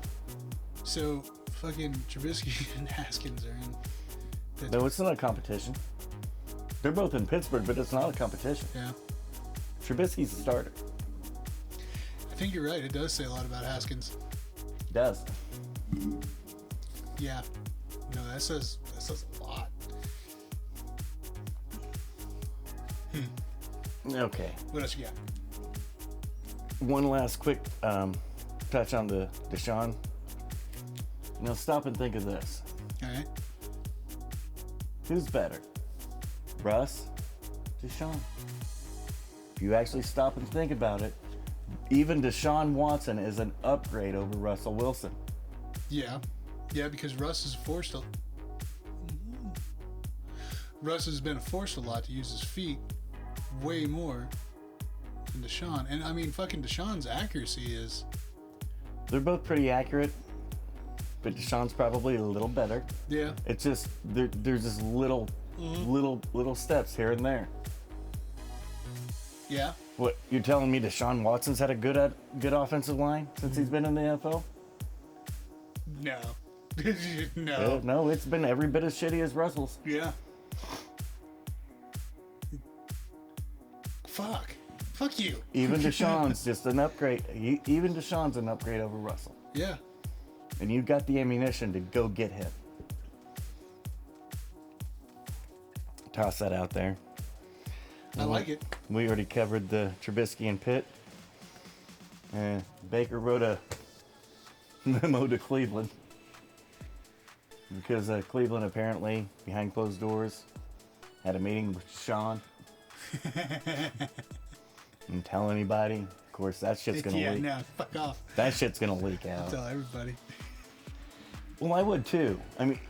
So fucking Trubisky and Haskins are in. No, it's not a competition. They're both in Pittsburgh, but it's not a competition. Yeah. Trubisky's the starter. I think you're right. It does say a lot about Haskins. It does. Yeah. No, that says a lot. Okay. What else you got? One last quick touch on the Deshaun. Now stop and think of this. All right. Who's better? Russ? Deshaun? If you actually stop and think about it, even Deshaun Watson is an upgrade over Russell Wilson. Yeah. Yeah, because Russ has been forced a lot to use his feet way more than Deshaun. And I mean, fucking Deshaun's accuracy is. They're both pretty accurate, but Deshaun's probably a little better. Yeah. It's just there's just little steps here and there. Yeah. What, you're telling me Deshaun Watson's had a good offensive line since he's been in the NFL? No. No. No, it's been every bit as shitty as Russell's. Yeah. Fuck you. Even Deshaun's just an upgrade. Even Deshaun's an upgrade over Russell. Yeah. And you've got the ammunition to go get him. Toss that out there. I like it. We already covered the Trubisky and Pitt. Baker wrote a memo to Cleveland because Cleveland apparently, behind closed doors, had a meeting with Sean. And tell anybody. Of course, that shit's gonna leak. Yeah, no, fuck off. That shit's gonna leak out. Tell everybody. Well, I would too. I mean,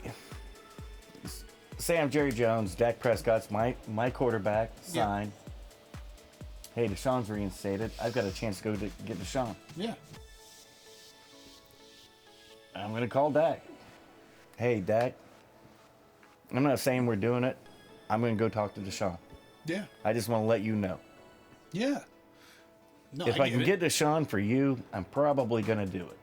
say I'm Jerry Jones, Dak Prescott's my quarterback, signed. Hey, Deshaun's reinstated. I've got a chance to go to get Deshaun. Yeah. I'm going to call Dak. Hey, Dak, I'm not saying we're doing it. I'm going to go talk to Deshaun. Yeah. I just want to let you know. Yeah. No, If I can get Deshaun for you, I'm probably going to do it.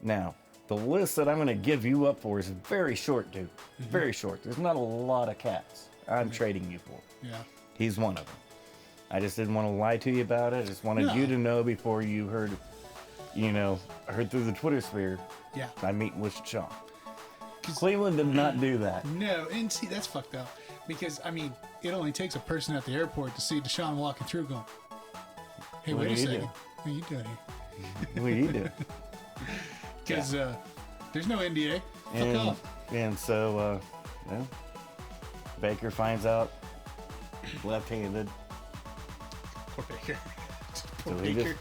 Now, the list that I'm going to give you up for is very short, dude. Very short. There's not a lot of cats I'm trading you for. Yeah. He's one of them. I just didn't want to lie to you about it. I just wanted you to know before you heard through the Twitter sphere. Yeah. I'm meeting with Sean. Cleveland did not do that. No, and see, that's fucked up. Because, I mean, it only takes a person at the airport to see Deshaun walking through going, hey, What wait a do you second. do? What are you doing here? What do you do? Because there's no NDA. Fuck off. And so, Baker finds out left-handed. Poor Baker. Poor So he Baker. just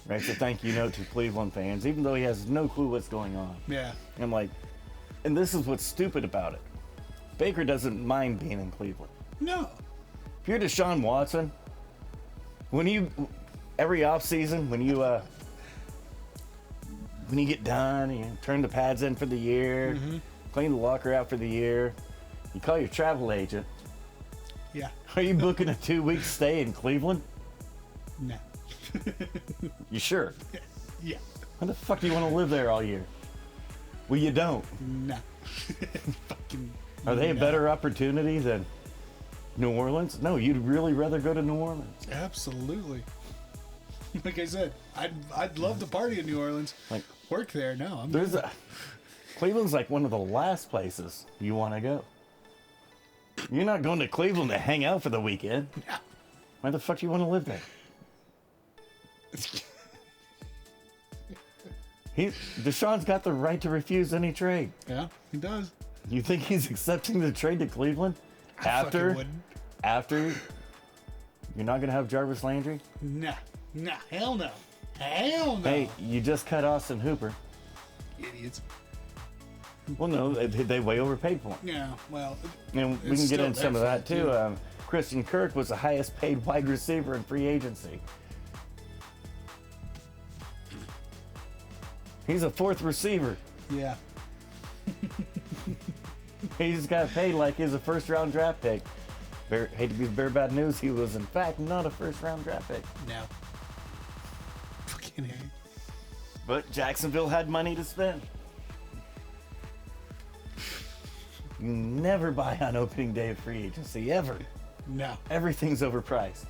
writes a thank you note to Cleveland fans, even though he has no clue what's going on. Yeah. I'm like, and this is what's stupid about it. Baker doesn't mind being in Cleveland. No. If you're Deshaun Watson, every offseason, when you get done, you turn the pads in for the year, clean the locker out for the year, you call your travel agent. Yeah. Are you booking a 2-week stay in Cleveland? No. You sure? Yeah. Why the fuck do you want to live there all year? Well, you don't. No. Fucking. Are they a better opportunity than New Orleans? No, you'd really rather go to New Orleans. Absolutely. Like I said, I'd love to party in New Orleans. Like, work there. No, Cleveland's like one of the last places you want to go. You're not going to Cleveland to hang out for the weekend. No. Why the fuck do you want to live there? Deshaun's got the right to refuse any trade. Yeah, he does. You think he's accepting the trade to Cleveland after you're not gonna have Jarvis Landry? Nah, hell no. Hey, you just cut Austin Hooper. Idiots. Well, no, they way overpaid for him. Yeah, well, and we can get into some of that too. Christian Kirk was the highest paid wide receiver in free agency. He's a fourth receiver. Yeah. He just got paid like he's a first-round draft pick. Hate to be the bearer of bad news, he was in fact not a first-round draft pick. No. Fucking hate. But Jacksonville had money to spend. You never buy on opening day of free agency, ever. No. Everything's overpriced.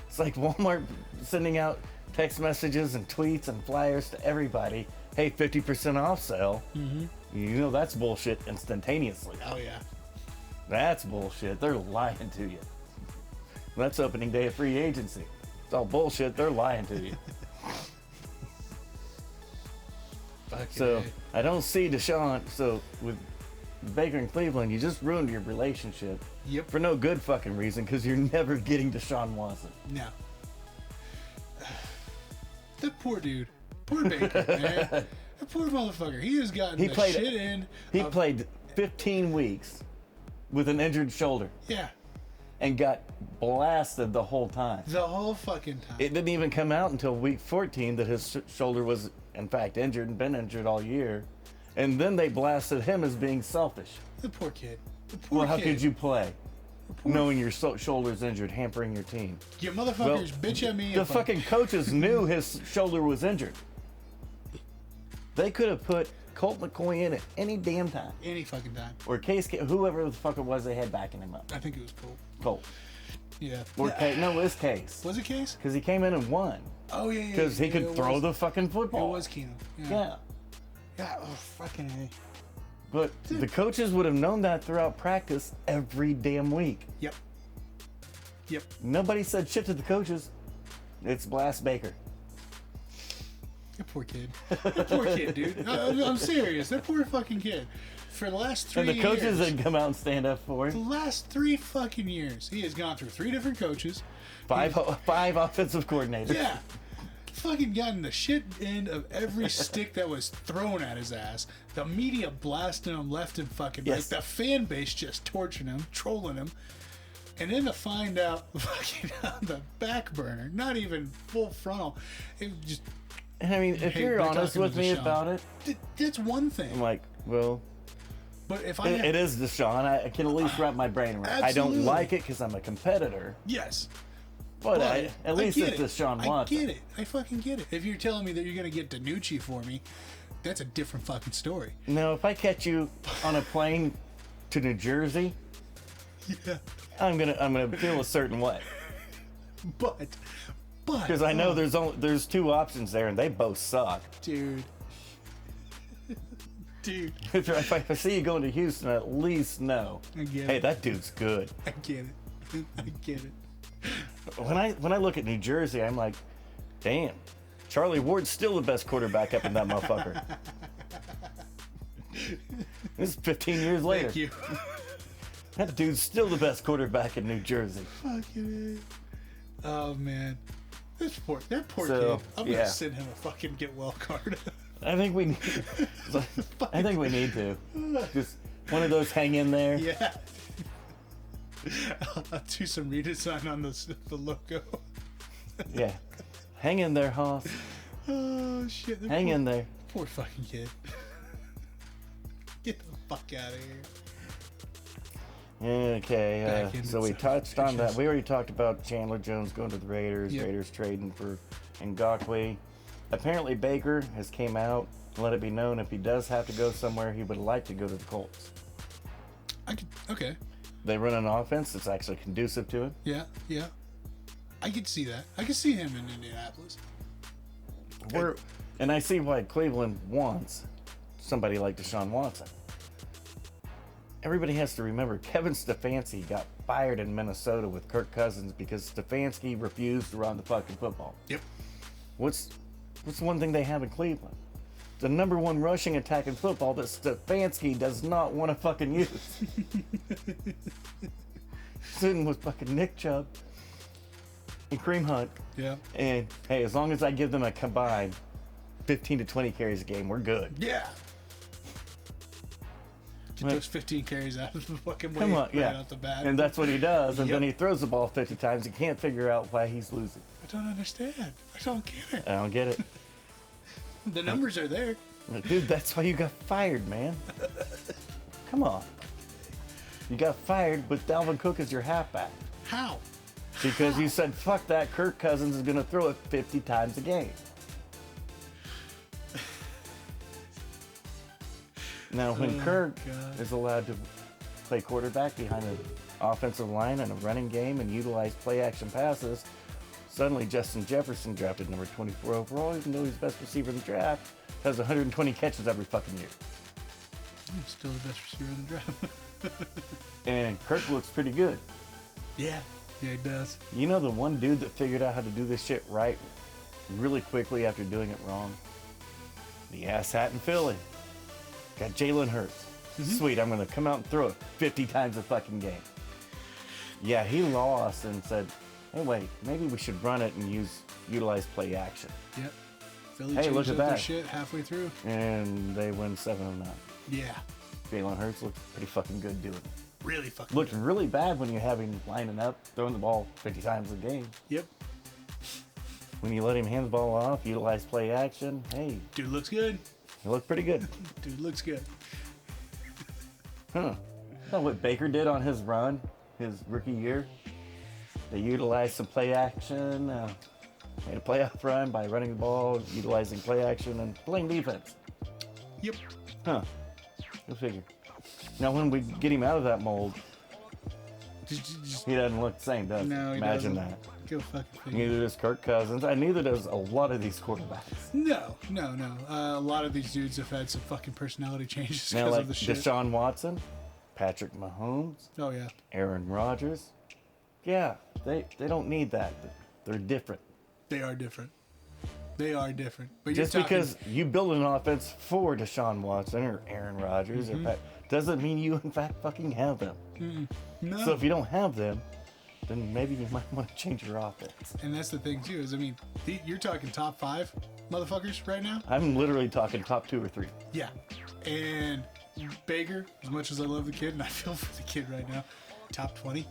It's like Walmart sending out text messages and tweets and flyers to everybody. Hey, 50% off sale. Mm-hmm. You know that's bullshit instantaneously. Oh, yeah. That's bullshit. They're lying to you. That's opening day of free agency. It's all bullshit. They're lying to you. So, I don't see Deshaun. So, with Baker and Cleveland, you just ruined your relationship. Yep. For no good fucking reason, because you're never getting Deshaun Watson. No. That poor dude. Poor Baker, man. That poor motherfucker. He has gotten shit in. He played 15 weeks with an injured shoulder. Yeah. And got blasted the whole time. The whole fucking time. It didn't even come out until week 14 that his shoulder was, in fact, injured and been injured all year. And then they blasted him as being selfish. The poor kid. The poor well, how kid. could you play knowing your shoulder's injured, hampering your team? You motherfuckers bitch at me. The fucking coaches knew his shoulder was injured. They could have put Colt McCoy in at any damn time. Any fucking time. Or whoever the fuck it was they had backing him up. I think it was Colt. Colt. Yeah. Or no, it was Case. Was it Case? Because he came in and won. Oh, yeah. Because he could throw the fucking football. It was Keenum. Yeah. Yeah, oh, fucking A. But the coaches would have known that throughout practice every damn week. Yep. Nobody said shit to the coaches. It's Blast Baker. That poor kid. That poor kid, dude. I'm serious. That poor fucking kid. For the last 3 years. And the coaches didn't come out and stand up for him. The last 3 fucking years, he has gone through 3 different coaches. Five offensive coordinators. Yeah. Fucking gotten the shit end of every stick that was thrown at his ass. The media blasting him left and fucking right. The fan base just torturing him, trolling him. And then to find out fucking on the back burner, not even full frontal, it just... I mean, if you're honest with me about it... That's one thing. I'm like, well... But if it is Deshaun. I can at least wrap my brain around it. I don't like it because I'm a competitor. Yes. But at least it's Deshaun Watson. I get it. I fucking get it. If you're telling me that you're going to get DiNucci for me, that's a different fucking story. No, if I catch you on a plane to New Jersey, I'm gonna feel a certain way. But because I know there's 2 options there, and they both suck. Dude. If I see you going to Houston, I at least know. Hey, that dude's good. I get it. When I look at New Jersey, I'm like, damn, Charlie Ward's still the best quarterback up in that motherfucker. This is 15 years later. Thank you. That dude's still the best quarterback in New Jersey. Fucking oh man, that poor kid. I'm gonna send him a fucking get well card. I think we need to. Just one of those hang in there. Yeah. I'll do some redesign on the logo. Yeah. Hang in there, Hoss. Oh, shit. Hang in there. Poor fucking kid. Get the fuck out of here. Okay, so we touched on that. We already talked about Chandler Jones going to the Raiders, Raiders trading for Ngakoue. Apparently Baker has came out and let it be known if he does have to go somewhere, he would like to go to the Colts. Okay. They run an offense that's actually conducive to it. Yeah. I could see that. I could see him in Indianapolis. And I see why Cleveland wants somebody like Deshaun Watson. Everybody has to remember Kevin Stefanski got fired in Minnesota with Kirk Cousins because Stefanski refused to run the fucking football. Yep. What's one thing they have in Cleveland? The number one rushing attack in football that Stefanski does not want to fucking use. Sitting with fucking Nick Chubb and Kareem Hunt. Yeah. And hey, as long as I give them a combined 15 to 20 carries a game, we're good. Yeah. Get those 15 carries out of the fucking way. Come on, right out the bat. And that's what he does. And then he throws the ball 50 times. He can't figure out why he's losing. I don't understand. I don't get it. I don't get it. The numbers are there. Dude, that's why you got fired, man. Come on. You got fired with Dalvin Cook as your halfback. How? Because you said, fuck that, Kirk Cousins is going to throw it 50 times a game. Now, when Kirk is allowed to play quarterback behind an offensive line and a running game and utilize play-action passes, suddenly Justin Jefferson, drafted number 24 overall, even though he's the best receiver in the draft, has 120 catches every fucking year. He's still the best receiver in the draft. And Kirk looks pretty good. Yeah, he does. You know the one dude that figured out how to do this shit right really quickly after doing it wrong? The asshat in Philly. Got Jalen Hurts. Sweet, I'm going to come out and throw it 50 times a fucking game. Yeah, he lost and said, hey, wait, maybe we should run it and utilize play action. Yep. Philly hey, changed look at up that. their shit halfway through. And they win 7-9. Yeah. Jalen Hurts looked pretty fucking good doing it. Really fucking Looked good. really bad when you have him lining up, throwing the ball 50 times a game. Yep. When you let him hand the ball off, utilize play action, hey. Dude looks good. He looked pretty good. Dude looks good. Huh. Know what Baker did on his run, his rookie year? They utilized some play action, made a playoff run by running the ball, utilizing play action, and playing defense. Yep. Huh. Go figure. Now, when we get him out of that mold, he doesn't look the same, does he? No, he Imagine doesn't. that. Go fucking figure. Neither does Kirk Cousins, and neither does a lot of these quarterbacks. No. A lot of these dudes have had some fucking personality changes Now, because like of the shit. Deshaun Watson, Patrick Mahomes, Oh, yeah. Aaron Rodgers. Yeah, they don't need that. They're different. They are different. But Just you're talking, because you build an offense for Deshaun Watson or Aaron Rodgers or Pat, doesn't mean you in fact fucking have them. No. So if you don't have them, then maybe you might want to change your offense. And that's the thing, too, is, I mean, you're talking top 5 motherfuckers right now? I'm literally talking top 2 or 3. Yeah. And Baker, as much as I love the kid, and I feel for the kid right now, top 20.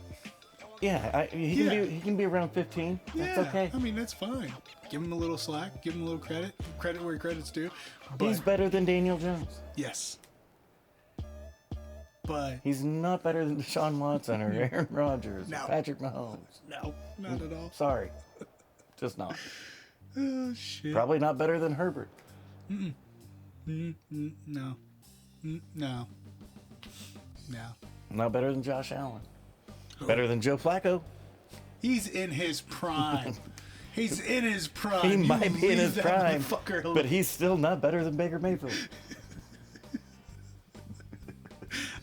Yeah, he can be around 15. That's okay. I mean, that's fine. Give him a little slack. Give him a little credit. Credit where credit's due. But, He's better than Daniel Jones. yes. But He's not better than Deshaun Watson or Aaron Rodgers No. or Patrick Mahomes. no, not at all. Sorry. Just not. Oh, shit. Probably not better than Herbert. No. No. No. Not better than Josh Allen. Better than Joe Flacco. He's in his prime. He's in his prime. He You might be in leave his that prime, motherfucker alone. but he's still not better than Baker Mayfield.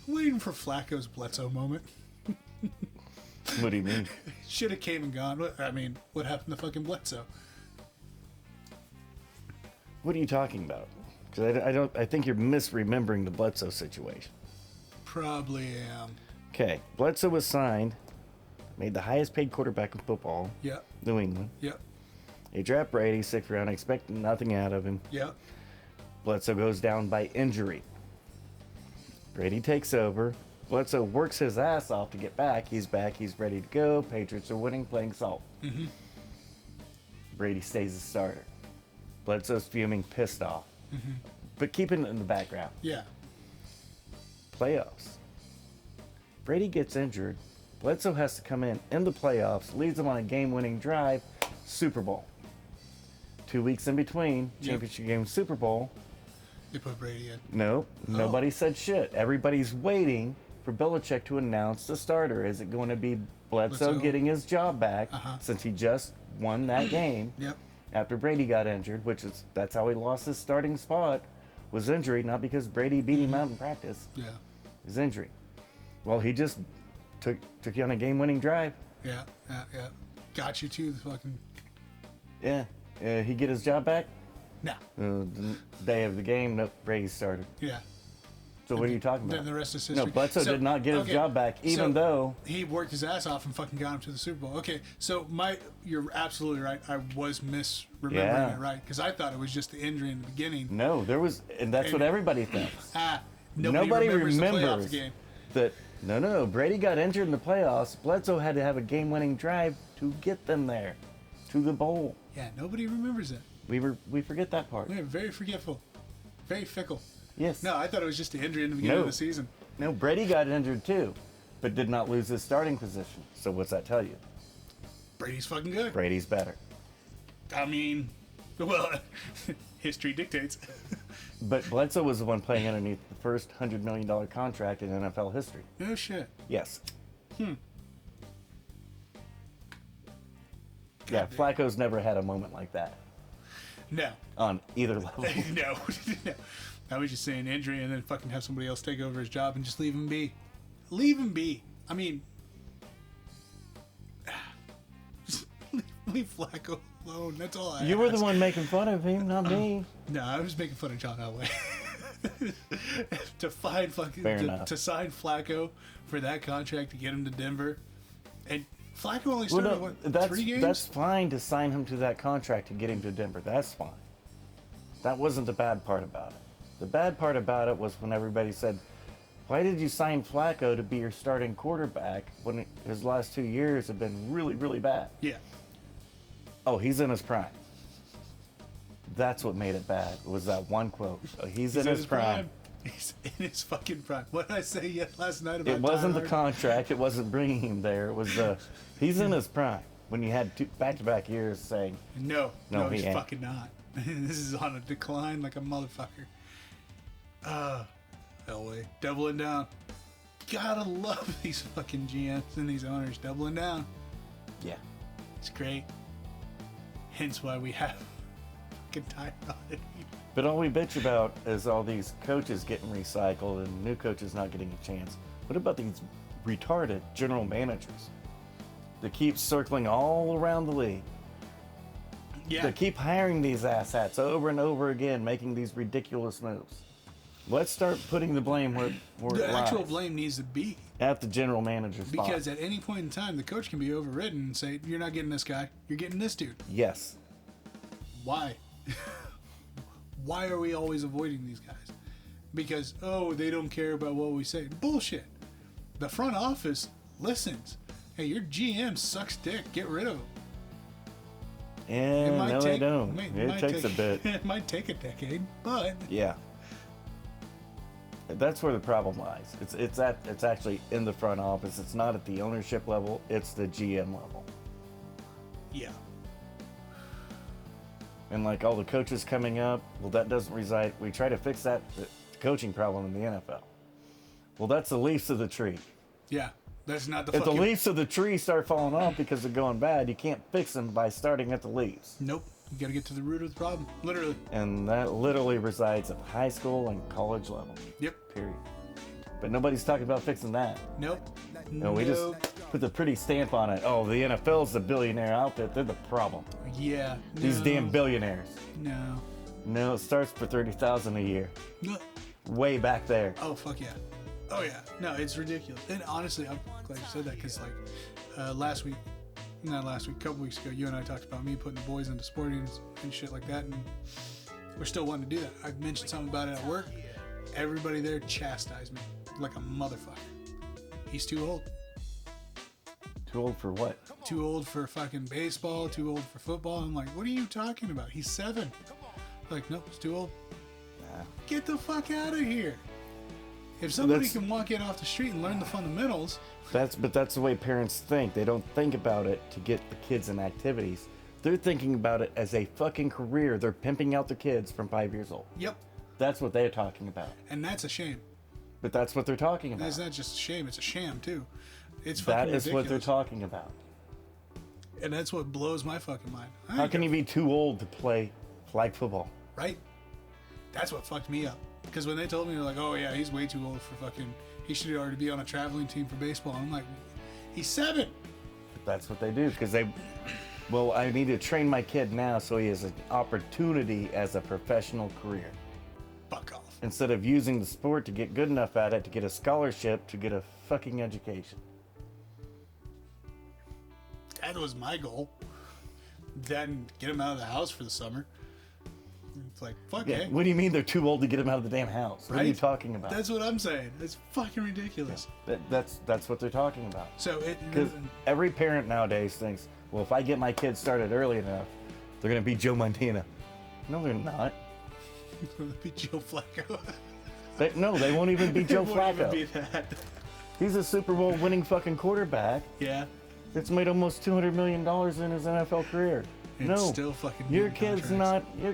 I'm waiting for Flacco's Bledsoe moment. What do you mean? Should have came and gone. I mean, what happened to fucking Bledsoe? What are you talking about? Because I think you're misremembering the Bledsoe situation. Probably am. Okay, Bledsoe was signed, made the highest paid quarterback in football, Yep. New England. Yep. They draft Brady, 6th round, expecting nothing out of him. Yep. Bledsoe goes down by injury. Brady takes over. Bledsoe works his ass off to get back. He's back. He's ready to go. Patriots are winning, playing salt. Brady stays the starter. Bledsoe's fuming, pissed off. But keep it in the background. Yeah. Playoffs. Brady gets injured. Bledsoe has to come in the playoffs, leads them on a game-winning drive, Super Bowl. 2 weeks in between, championship game, Super Bowl. They put Brady in. No, nobody said shit. Everybody's waiting for Belichick to announce the starter. Is it going to be Bledsoe getting his job back since he just won that game after Brady got injured, that's how he lost his starting spot, was injury, not because Brady beat him out in practice. Yeah. His injury. Well, he just took you on a game-winning drive. Yeah. Got you too, the fucking... Yeah. He get his job back? No. The day of the game, nope, Brady started. Yeah. So what are you talking about? Then the rest is history. No, Bledsoe did not get his job back, even though... He worked his ass off and fucking got him to the Super Bowl. Okay, so you're absolutely right. I was misremembering it, right? Because I thought it was just the injury in the beginning. No, there was... And that's what everybody thinks. Nobody remembers the playoff game. That... No. Brady got injured in the playoffs. Bledsoe had to have a game-winning drive to get them there, to the bowl. Yeah, nobody remembers it. We forget that part. We're very forgetful. Very fickle. Yes. No, I thought it was just the injury in the beginning of the season. No, Brady got injured too, but did not lose his starting position. So what's that tell you? Brady's fucking good. Brady's better. I mean, well, history dictates. But Bledsoe was the one playing underneath the first $100 million contract in NFL history. No shit. Yes. Yeah, Flacco's never had a moment like that. No. On either level. No. I was just saying injury and then fucking have somebody else take over his job and just leave him be. Leave him be. I mean, just leave Flacco alone. That's all I You were the one making fun of him, not me. No, I was making fun of John Elway. to sign Flacco for that contract to get him to Denver. And Flacco only started, 3 games? That's fine to sign him to that contract to get him to Denver. That's fine. That wasn't the bad part about it. The bad part about it was when everybody said, why did you sign Flacco to be your starting quarterback when his last 2 years have been really, really bad? Yeah. Oh, he's in his prime. That's what made it bad, was that one quote. He's in his prime. He's in his fucking prime. What did I say last night about it? Wasn't the contract. It wasn't bringing him there. It was he's in his prime. When you had 2 back-to-back years saying... No, he's fucking not. This is on a decline like a motherfucker. Elway, doubling down. Gotta love these fucking GMs and these owners doubling down. Yeah. It's great. Hence why we have fucking time on it. But all we bitch about is all these coaches getting recycled and new coaches not getting a chance. What about these retarded general managers that keep circling all around the league? Yeah. That keep hiring these asshats over and over again, making these ridiculous moves. Let's start putting the blame where the it lies. actual blame needs to be at the general manager's spot. Because at any point in time, the coach can be overridden and say, you're not getting this guy, you're getting this dude. Yes. Why? Why are we always avoiding these guys? Because, they don't care about what we say. Bullshit. The front office listens. Hey, your GM sucks dick. Get rid of him. Yeah, no, they don't. It takes a bit. It might take a decade, but... Yeah. That's where the problem lies. It's actually in the front office. It's not at the ownership level. It's the GM level. Yeah. And like all the coaches coming up, well, that doesn't reside. We try to fix that coaching problem in the NFL. Well, that's the leaves of the tree. Yeah, that's not the. If the leaves of the tree start falling off because they're going bad, you can't fix them by starting at the leaves. Nope. You got to get to the root of the problem, literally. And that literally resides at high school and college level. Yep. Period. But nobody's talking about fixing that. Nope. No, we just put the pretty stamp on it. Oh, the NFL's the billionaire outfit. They're the problem. Yeah. These damn billionaires. No. No, it starts for $30,000 a year. No. Way back there. Oh, fuck yeah. Oh, yeah. No, it's ridiculous. And honestly, I'm glad you said that because, like, a couple weeks ago, you and I talked about me putting the boys into sporting and shit like that, and we're still wanting to do that. I mentioned something about it at work. Everybody there chastised me like a motherfucker. He's too old. Too old for what? Too old for fucking baseball, too old for football. I'm like, what are you talking about? He's 7. Like, nope, it's too old. Nah. Get the fuck out of here. If somebody can walk in off the street and learn the fundamentals... That's the way parents think. They don't think about it to get the kids in activities. They're thinking about it as a fucking career. They're pimping out their kids from 5 years old. Yep. That's what they're talking about. And that's a shame. But that's what they're talking about. And it's not just a shame; it's a sham too. It's that fucking is ridiculous. what they're talking about. And that's what blows my fucking mind. How can you be too old to play flag football? Right? That's what fucked me up. Because when they told me, they're like, oh yeah, he's way too old for fucking... He should already be on a traveling team for baseball. I'm like, he's 7. That's what they do. Because they... Well, I need to train my kid now so he has an opportunity as a professional career. Fuck off. Instead of using the sport to get good enough at it, to get a scholarship, to get a fucking education. That was my goal. Then get him out of the house for the summer. It's like, fuck Yeah. it. What do you mean they're too old to get him out of the damn house? What are you talking about? That's what I'm saying. It's fucking ridiculous. That's what they're talking about. So Because every parent nowadays thinks, well, if I get my kids started early enough, they're going to be Joe Montana. No, they're not. It'll be Joe Flacco. They won't even be Joe It won't Flacco. even be that. He's a Super Bowl winning fucking quarterback. Yeah. It's made almost $200 million in his NFL career. It's still fucking your getting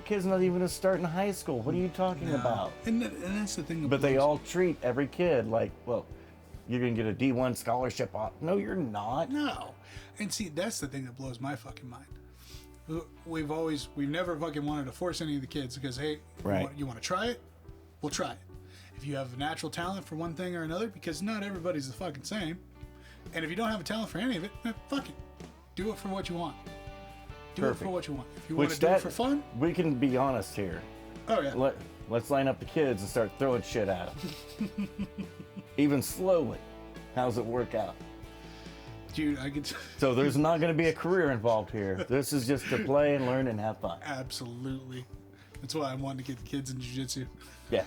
kid's not even a start in high school. What are you talking about? And that's the thing. But they all treat every kid like, well, you're gonna get a D1 scholarship off. No, you're not. No. And see, that's the thing that blows my fucking mind. We've never fucking wanted to force any of the kids because, hey, Right. you want to try it? We'll try it. If you have a natural talent for one thing or another, because not everybody's the fucking same. And if you don't have a talent for any of it, then fuck it. Do it for what you want. Do it for what you want. If you want to do it for fun, we can be honest here. oh yeah. Let's line up the kids and start throwing shit at them. Even slowly. How's it work out? Dude, I could. So there's not going to be a career involved here. This is just to play and learn and have fun. Absolutely. That's why I wanted to get the kids in jiu-jitsu. Yeah.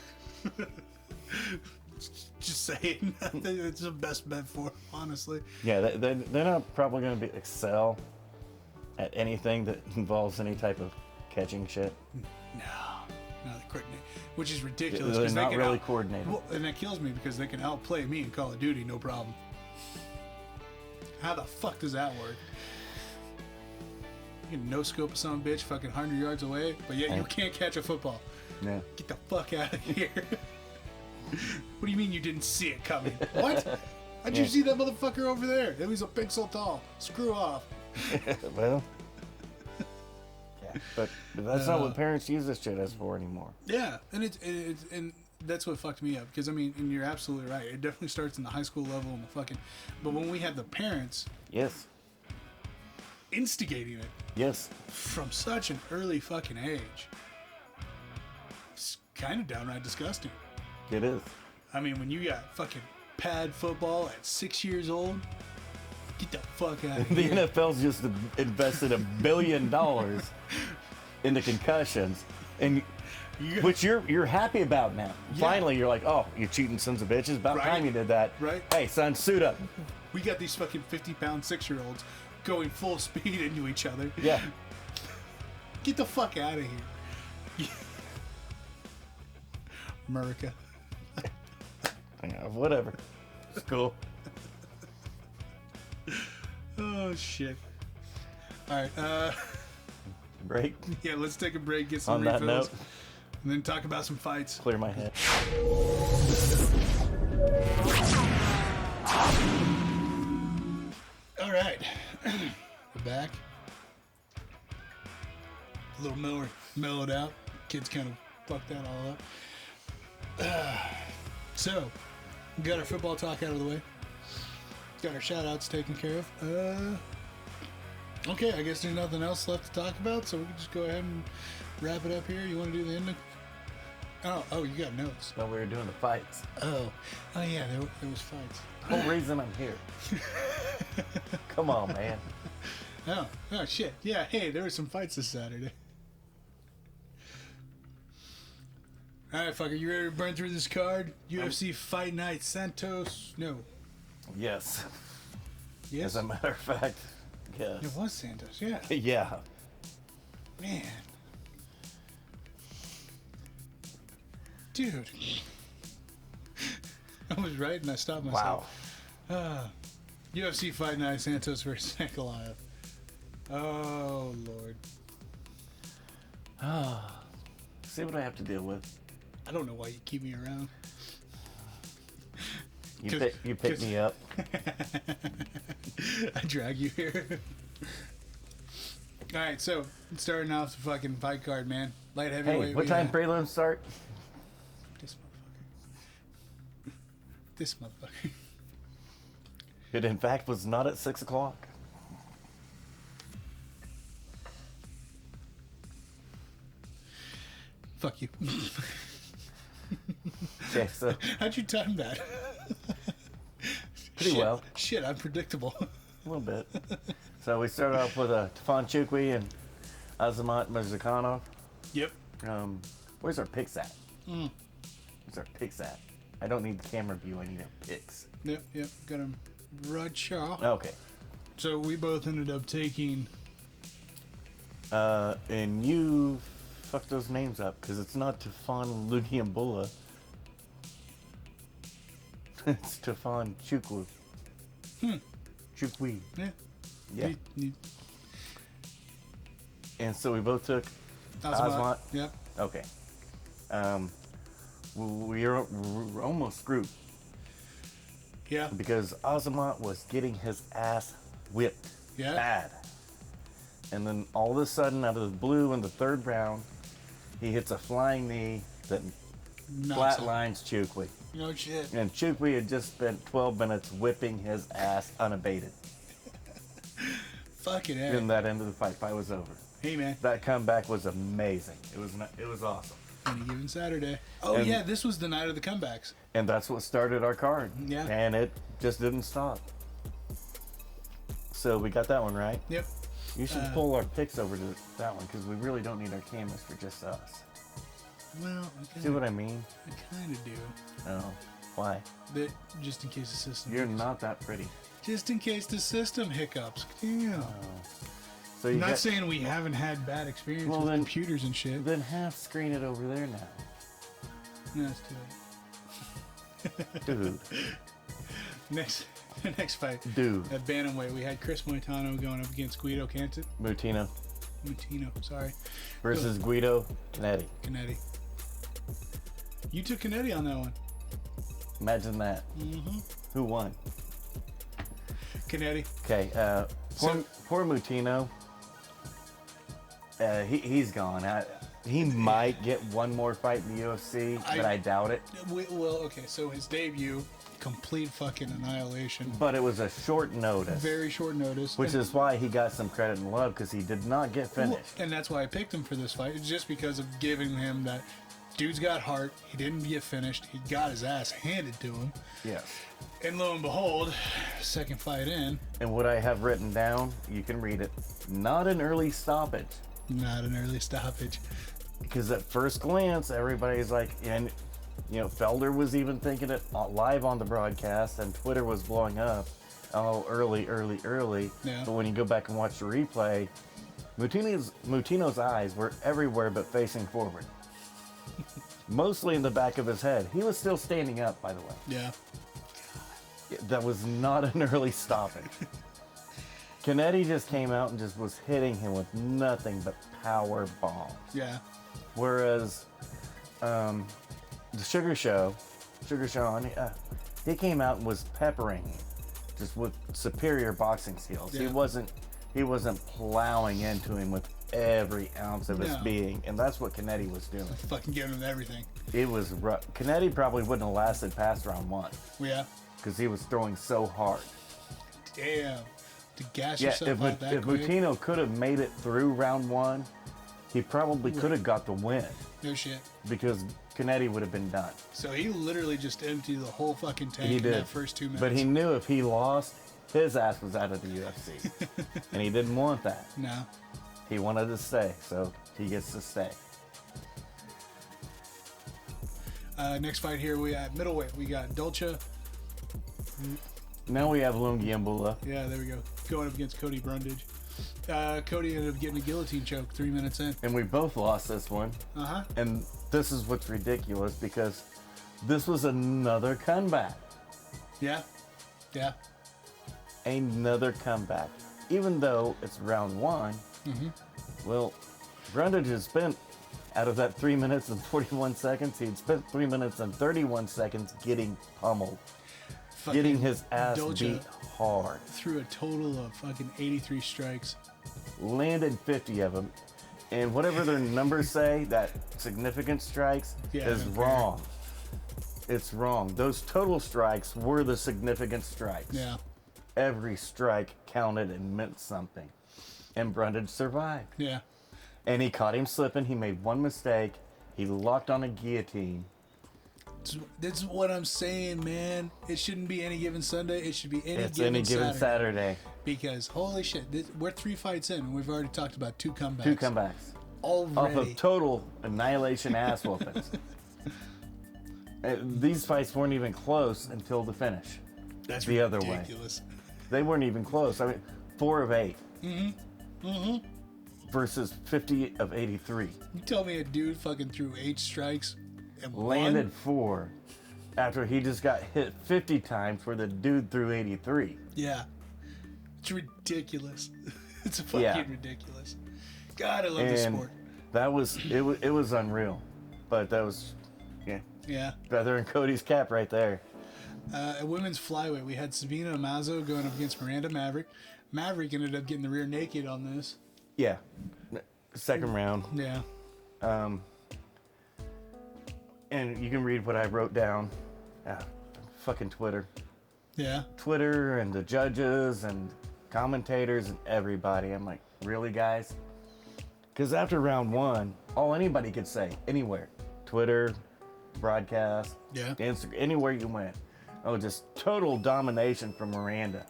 Just saying. I think it's the best bet for them, honestly. Yeah, they're not probably going to excel at anything that involves any type of catching shit. No, they coordinate, which is ridiculous. They're 'cause not they can really coordinated. Well, and that kills me because they can outplay me in Call of Duty, no problem. How the fuck does that work? You can no-scope some bitch fucking 100 yards away, but yet you can't catch a football. Yeah. Get the fuck out of here. What do you mean you didn't see it coming? What? How'd you see that motherfucker over there? It was a pixel tall. Screw off. Well, yeah, but that's not what parents use this shit as for anymore. Yeah, and that's what fucked me up because I mean, and you're absolutely right. It definitely starts in the high school level and the fucking. But when we have the parents, Yes. instigating it, Yes. from such an early fucking age, it's kind of downright disgusting. It is. I mean, when you got fucking pad football at 6 years old, get the fuck out of The here. NFL's just invested $1 billion into concussions, and which you're happy about now. Yeah. Finally, you're like, oh, you cheating sons of bitches. About Right. time you did that. Right. Hey, son, suit up. We got these fucking 50-pound 6-year-olds going full speed into each other. Yeah. Get the fuck out of here. America. Yeah, whatever. It's cool. Oh, shit. All right. Break. Yeah, let's take a break, get some On that refills, note, and then talk about some fights. clear my head. All right. We're back. A little mellowed out. Kids kind of fucked that all up. So, we got our football talk out of the way. Got our shout-outs taken care of. Okay, I guess there's nothing else left to talk about, so we can just go ahead and wrap it up here. You want to do the ending? Oh, you got notes. No, we were doing the fights. Oh yeah, there was fights. The whole reason I'm here. Come on, man. Oh shit. Yeah, hey, there were some fights this Saturday. Alright, fucker, you ready to burn through this card? UFC Fight Night Santos. No. Yes. Yes? As a matter of fact, yes. It was Santos, yeah. Yeah. Man. Dude. I was right and I stopped myself. Wow. UFC Fight Night Santos versus Ankalaev. Oh, Lord. See what I have to deal with. I don't know why you keep me around. You pick me up. I drag you here. All right, so starting off the fucking fight card, man. Light heavyweight. Hey, what time prelims start? This motherfucker. It in fact was not at 6 o'clock. Fuck you. Okay, so how'd you time that? Pretty well. Shit, unpredictable. A little bit. So we started off with Tefan Chukwi and Azamat Mrzakhanov. Yep. Where's our picks at? Where's our picks at? I don't need the camera view. I need our picks. Yep. Got him right shaw. Okay. So we both ended up taking. And you fucked those names up because it's not Tefan Lugiambula. It's Tefan Chukwu. Chukwi. Yeah. And so we both took Azamat. Yep. Okay. We're almost screwed. Yeah. Because Azamat was getting his ass whipped. Yeah. Bad. And then all of a sudden, out of the blue in the third round, he hits a flying knee that flatlines Chukwi. No shit. And Chukwi had just spent 12 minutes whipping his ass unabated. Fucking A. And that end of the fight was over. Hey, man. That comeback was amazing. It was awesome. Any given Saturday. Oh, and, yeah, this was the night of the comebacks. And that's what started our card. Yeah. And it just didn't stop. So we got that one right. Yep. You should pull our picks over to that one because we really don't need our cameras for just us. Well, see what I mean? I kind of do. Oh, why? But just in case the system. You're not that pretty. Just in case the system hiccups. Damn. Oh. So I'm not saying we haven't had bad experiences with computers and shit. Then half screen it over there now. No, that's too late. Dude. Next fight. Dude. At bantamweight, we had Chris Moitano going up against Guido Canton. Mutino, sorry. versus Guido Canetti. You took Canetti on that one. Imagine that. Who won? Canetti. Okay. Poor Mutino. He's gone. He might get one more fight in the UFC, but I doubt it. Well, okay, so his debut, complete fucking annihilation. But it was a short notice. Very short notice. Which is why he got some credit and love, because he did not get finished. And that's why I picked him for this fight, just because of giving him that. Dude's got heart. He didn't get finished. He got his ass handed to him. Yes. And lo and behold, second fight in. And what I have written down, you can read it. Not an early stoppage. Not an early stoppage. Because at first glance, everybody's like, and Felder was even thinking it live on the broadcast, and Twitter was blowing up. Oh, early. Yeah. But when you go back and watch the replay, Mutino's eyes were everywhere but facing forward. Mostly in the back of his head. He was still standing up, by the way. Yeah. That was not an early stoppage. Canetti just came out and just was hitting him with nothing but power bombs. Yeah. Whereas the Sugar Sean, he came out and was peppering him just with superior boxing skills. Yeah. He wasn't plowing into him with every ounce of his being, and that's what Canetti was doing. Fucking giving him everything. It was rough. Canetti probably wouldn't have lasted past round 1. Yeah. Because he was throwing so hard. Damn. To gas yourself out that if quick. Mutino could have made it through round 1, he probably could have got the win. No shit. Because Canetti would have been done. So he literally just emptied the whole fucking tank in that first 2 minutes. But he knew if he lost, his ass was out of the UFC. And he didn't want that. No. He wanted to stay, so he gets to stay. Next fight here, we at middleweight. We got Dolce. Now we have Lungiambula. Yeah, there we go. Going up against Cody Brundage. Cody ended up getting a guillotine choke 3 minutes in. And we both lost this one. Uh-huh. And this is what's ridiculous, because this was another comeback. Yeah. Yeah. Another comeback. Even though it's round 1, well, Brundage has spent, out of that 3 minutes and 41 seconds, he'd spent 3 minutes and 31 seconds getting pummeled. getting his ass Dolce beat hard. threw a total of fucking 83 strikes. Landed 50 of them. And whatever their numbers say, that significant strikes is wrong. It's wrong. Those total strikes were the significant strikes. Yeah. Every strike counted and meant something. And Brundage survived. Yeah. And he caught him slipping. He made one mistake. He locked on a guillotine. That's what I'm saying, man. It shouldn't be any given Sunday. It should be any given Saturday. Because, holy shit, we're 3 fights in, and we've already talked about 2 comebacks. 2 comebacks. Already. Off of total annihilation ass whoopings. These fights weren't even close until the finish. That's the ridiculous. Other way. They weren't even close. I mean, 4 of 8. Versus 50 of 83. You tell me a dude fucking threw 8 strikes and landed won? 4 after he just got hit 50 times where the dude threw 83. Yeah. It's ridiculous. It's fucking ridiculous. God, I love this sport. That was it was unreal. But that was feather in Cody's cap right there. At women's flyweight, we had Sabina Amazo going up against Miranda Maverick. Maverick ended up getting the rear naked on this. Yeah. Second round. Yeah. And you can read what I wrote down. Fucking Twitter. Yeah. Twitter and the judges and commentators and everybody. I'm like, really, guys? Because after round 1, all anybody could say, anywhere, Twitter, broadcast, Instagram, anywhere you went, just total domination from Miranda.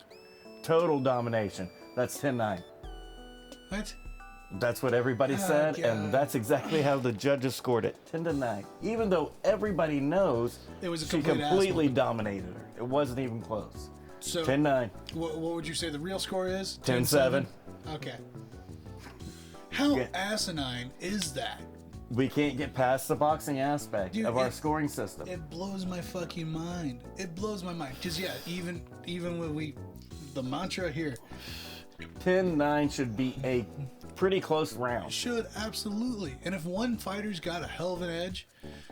Total domination. That's 10-9. What? That's what everybody said, and that's exactly how the judges scored it, 10-9. Even though everybody knows it was she completely dominated her. It wasn't even close. So 10-9. What would you say the real score is? 10-7. Okay. How asinine is that? We can't get past the boxing aspect of our scoring system. It blows my fucking mind. It blows my mind. Because, even when the mantra here. 10-9 should be a pretty close round. Should, absolutely. And if one fighter's got a hell of an edge,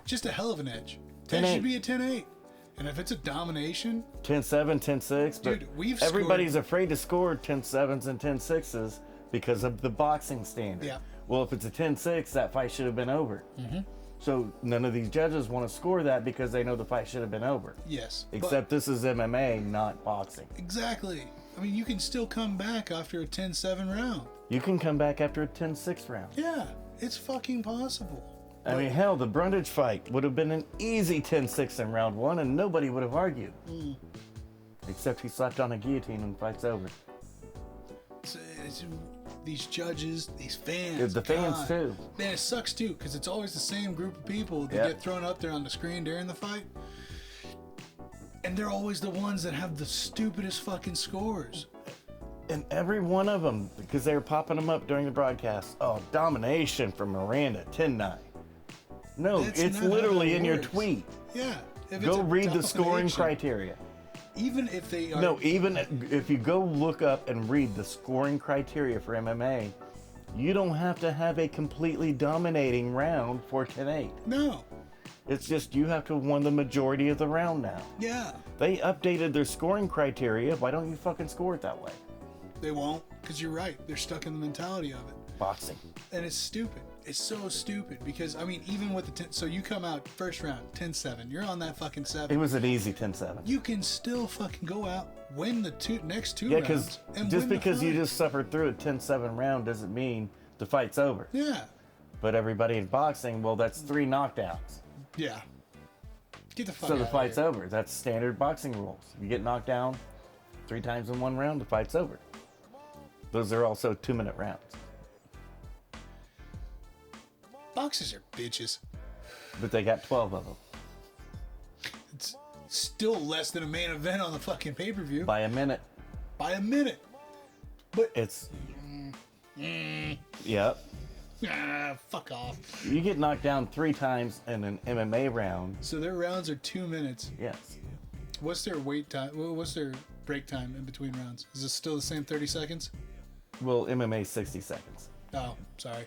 just a hell of an edge, 10-8. It should be a 10-8. And if it's a domination... 10-7, 10-6. Dude, everybody's afraid to score 10-7s and 10-6s because of the boxing standard. Yeah. Well, if it's a 10-6, that fight should have been over. Mm-hmm. So none of these judges want to score that because they know the fight should have been over. Yes. Except this is MMA, not boxing. Exactly. I mean, you can still come back after a 10-7 round. You can come back after a 10-6 round. Yeah, it's fucking possible. I mean, hell, the Brundage fight would have been an easy 10-6 in round 1 and nobody would have argued. Except he slapped on a guillotine and the fight's over. It's these judges, these fans. The fans, too. Man, it sucks, too, because it's always the same group of people that get thrown up there on the screen during the fight. And they're always the ones that have the stupidest fucking scores. And every one of them, because they were popping them up during the broadcast. Oh, domination from Miranda, 10-9. No, it's literally in your tweet. Yeah. Go read the scoring criteria. Even if they are... No, even if you go look up and read the scoring criteria for MMA, you don't have to have a completely dominating round for 10-8. No. It's just you have to have won the majority of the round now. Yeah. They updated their scoring criteria. Why don't you fucking score it that way? They won't, because you're right. They're stuck in the mentality of it. Boxing. And it's stupid. It's so stupid because, I mean, even with the so you come out first round, 10-7. You're on that fucking 7. It was an easy 10-7. You can still fucking go out, win the next two rounds. Yeah, because just because you just suffered through a 10-7 round doesn't mean the fight's over. Yeah. But everybody in boxing, well, that's 3 knockdowns. Yeah. Get the fuck So out the of fight's here. over. That's standard boxing rules. You get knocked down 3 times in one round, the fight's over. Those are also 2-minute rounds. Boxers are bitches. But they got 12 of them. It's still less than a main event on the fucking pay-per-view. By a minute. By a minute. But it's... Yep. Fuck off. You get knocked down 3 times in an MMA round. So their rounds are 2 minutes. Yes. What's their wait time? What's their break time in between rounds? Is it still the same 30 seconds? Well, MMA 60 seconds. Oh, sorry.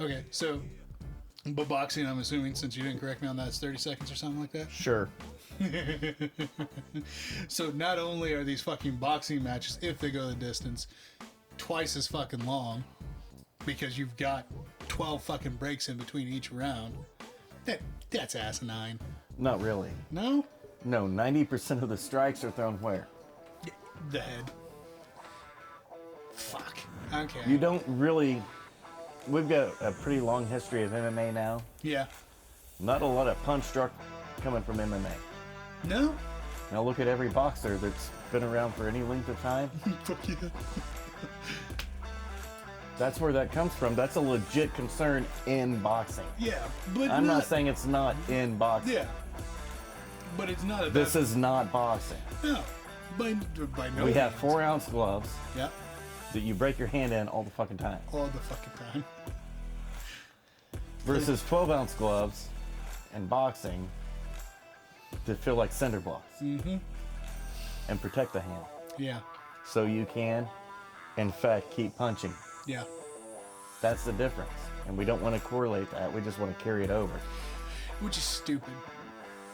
Okay, so... But boxing, I'm assuming, since you didn't correct me on that, it's 30 seconds or something like that? Sure. So not only are these fucking boxing matches, if they go the distance, twice as fucking long, because you've got 12 fucking breaks in between each round. That's asinine. Not really. No? No, 90% of the strikes are thrown where? The head. Fuck. Okay. You don't really... We've got a pretty long history of MMA now. Yeah. Not a lot of punch struck coming from MMA. No? Now look at every boxer that's been around for any length of time. Fuck yeah. That's where that comes from. That's a legit concern in boxing. Yeah, but I'm not saying it's not in boxing. Yeah. But it's not a... This is not boxing. No. By no We have means. 4-ounce gloves Yeah. that you break your hand in all the fucking time. All the fucking time. Versus 12-ounce gloves in boxing that feel like cinder blocks. Mm-hmm. And protect the hand. Yeah. So you can, in fact, keep punching. Yeah. That's the difference. And we don't want to correlate that. We just want to carry it over. Which is stupid.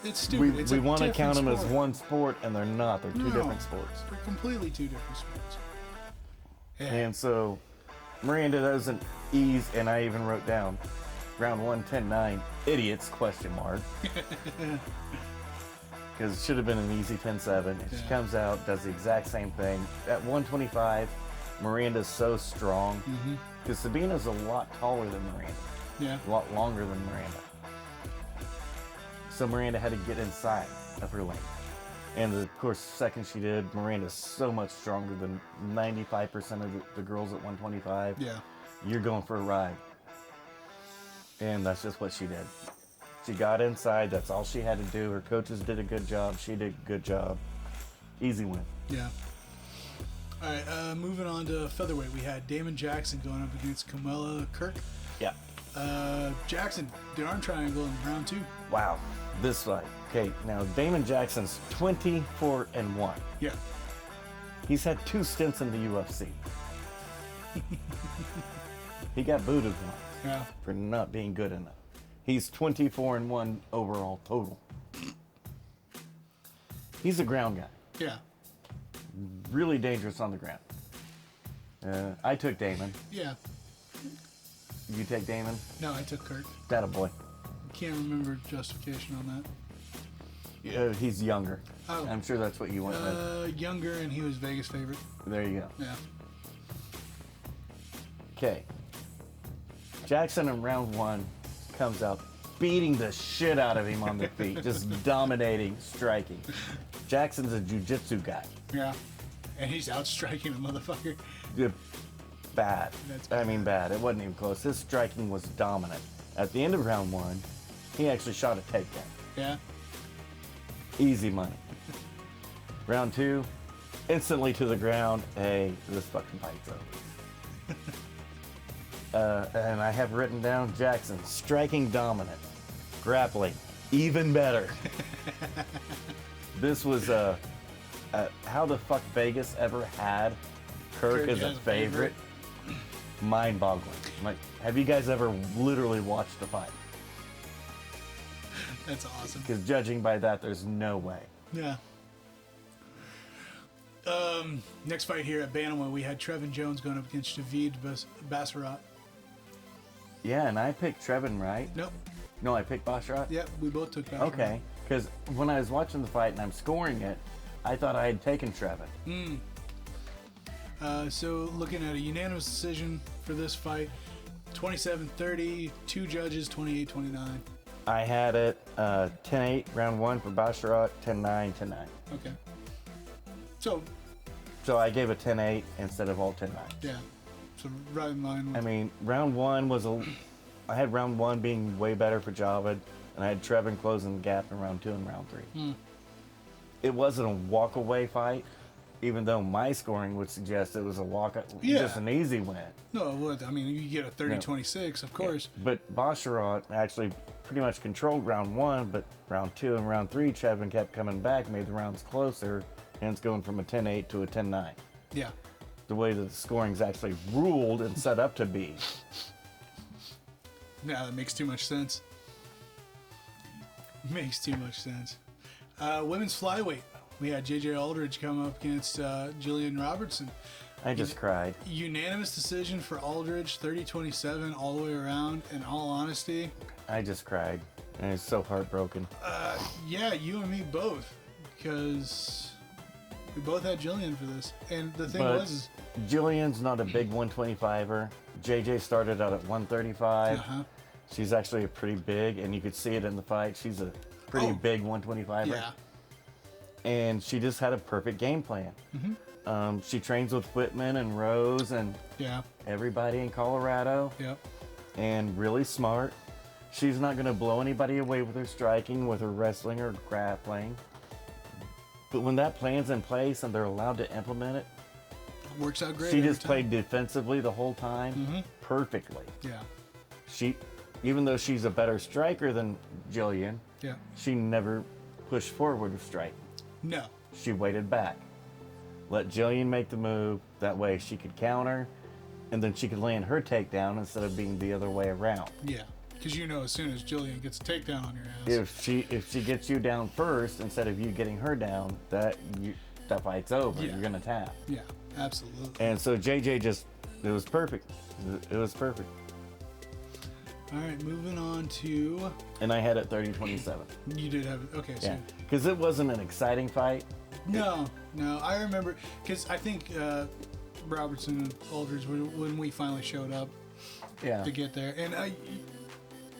It's stupid. We It's a want to count them as sport. one sport, and they're not. They're two No. different sports. They're completely two different sports. Yeah. And so Miranda doesn't ease, and I even wrote down round 1, 10-9, idiots, question mark. Because it should have been an easy 10-7. And she Yeah. comes out, does the exact same thing. At 125, Miranda's so strong. Because Sabina's a lot taller than Miranda. Yeah. A lot longer than Miranda. So Miranda had to get inside of her lane. And of course, the second she did, Miranda's so much stronger than 95% of the girls at 125. Yeah. You're going for a ride. And that's just what she did. She got inside. That's all she had to do. Her coaches did a good job. She did a good job. Easy win. Yeah. All right. Moving on to featherweight, we had Damon Jackson going up against Kamala Kirk. Yeah. Jackson, the arm triangle in round 2. Wow. This fight. Okay, now Damon Jackson's 24-1. Yeah. He's had 2 stints in the UFC. He got booted once Yeah. for not being good enough. He's 24-1 overall total. He's a ground guy. Yeah. Really dangerous on the ground. I took Damon. Yeah. You take Damon? No, I took Kirk. That a boy. Can't remember justification on that. He's younger. Oh. I'm sure that's what you went with. Younger, and he was Vegas favorite. There you go. Yeah. Okay. Jackson in round 1 comes out beating the shit out of him on the feet, just dominating, striking. Jackson's a jiu-jitsu guy. Yeah. And he's outstriking a motherfucker. Bad. That's I mean bad. It wasn't even close. His striking was dominant. At the end of round 1, he actually shot a takedown. Yeah. Easy money. Round 2, instantly to the ground. Hey, this fucking fight's over. And I have written down Jackson, striking dominant, grappling, even better. This was how the fuck Vegas ever had Kirk as a favorite. Mind-boggling. Like, have you guys ever literally watched the fight? That's awesome. Because judging by that, there's no way. Yeah. Next fight here at Bantamweight, we had Trevin Jones going up against Javid Basharat. Yeah, and I picked Trevin, right? Nope. No, I picked Basharat? Yep, we both took Basharat. Okay, because when I was watching the fight and I'm scoring it, I thought I had taken Trevin. So looking at a unanimous decision for this fight, 27-30, 2 judges, 28-29. I had it 10-8, round 1 for Basharat, 10-9, 10-9. Okay. So, I gave it 10-8 instead of all 10-9. yeah. So right in line with... I mean, round 1 was I had round 1 being way better for Javid, and I had Trevin closing the gap in round 2 and round 3. It wasn't a walk-away fight, even though my scoring would suggest it was a just an easy win. No, what? I mean, you get a 30-26, of course. But Basharat actually pretty much controlled round 1, but round 2 and round 3, Trevin kept coming back, made the rounds closer, and it's going from a 10-8 to a 10-9. Yeah. The way that the scoring's actually ruled and set up to be. Yeah, that makes too much sense. Makes too much sense. Women's flyweight. We had J.J. Aldridge come up against Jillian Robertson. I just cried. Unanimous decision for Aldridge, 30-27 all the way around. In all honesty, I just cried. And it's so heartbroken. Yeah, you and me both, because we both had Jillian for this. And the thing was, Jillian's not a big 125er. JJ started out at 135. Uh-huh. She's actually a pretty big, and you could see it in the fight. She's a pretty big 125er. Yeah. And she just had a perfect game plan. Mm-hmm. She trains with Whitman and Rose and everybody in Colorado. Yep. And really smart. She's not going to blow anybody away with her striking, with her wrestling or grappling. But when that plan's in place and they're allowed to implement it, works out great. she just played defensively the whole time perfectly. Yeah. Even though she's a better striker than Jillian, Yeah. she never pushed forward with striking. No. She waited back. Let Jillian make the move. That way she could counter, and then she could land her takedown instead of being the other way around. Yeah. Because as soon as Jillian gets a takedown on your ass. If she gets you down first instead of you getting her down, that fight's over. Yeah. You're gonna tap. Yeah, absolutely. And so JJ it was perfect. It was perfect. All right, moving on to. And I had it 30-27. You did have it. Okay, so. Yeah, because it wasn't an exciting fight. No. I remember because I think Robertson and Aldridge when we finally showed up. Yeah. To get there, and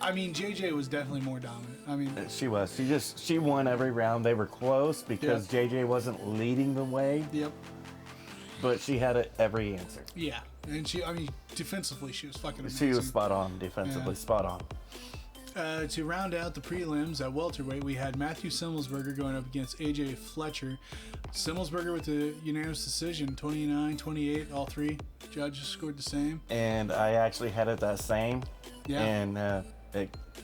I mean, JJ was definitely more dominant. I mean, she was. She won every round. They were close because JJ wasn't leading the way. Yep. But she had every answer. Yeah, and defensively, she was fucking amazing. She was spot on defensively, spot on. To round out the prelims at welterweight, we had Matthew Simmelsberger going up against AJ Fletcher. Simmelsberger with the unanimous decision, 29-28. All three judges scored the same. And I actually had it that same. Yeah. And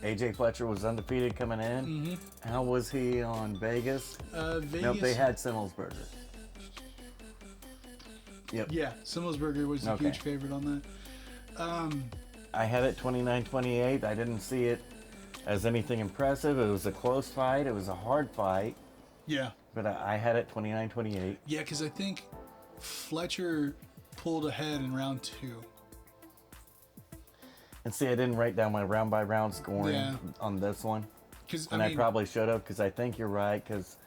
AJ Fletcher was undefeated coming in. Mm-hmm. How was he on Vegas? Vegas. Nope, they had Simmelsberger. Yep. Yeah, Simmelsberger was a huge favorite on that. I had it 29-28. I didn't see it as anything impressive. It was a close fight. It was a hard fight. Yeah. But I had it 29-28. Yeah, because I think Fletcher pulled ahead in round 2. And see, I didn't write down my round by round scoring on this one. I probably should have, because I think you're right. Because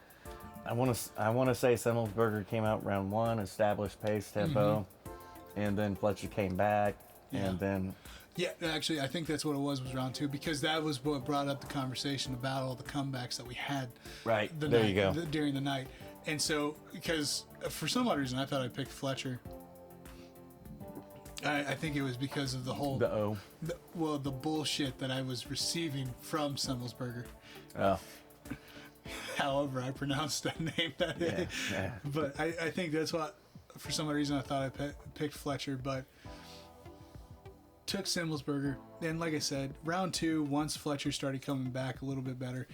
I want to say Simmelsberger came out round 1, established pace, tempo, and then Fletcher came back, and then. Yeah, actually, I think that's what it was round 2, because that was what brought up the conversation about all the comebacks that we had. Right, there you go. During the night. And so, because for some odd reason, I thought I picked Fletcher. I think it was because of the whole... the bullshit that I was receiving from Simmelsberger. Oh. However I pronounced that name that day. Yeah. But I think that's what, for some odd reason, I thought I picked Fletcher, but... Took Simmelsberger, and like I said, round 2, once Fletcher started coming back a little bit better,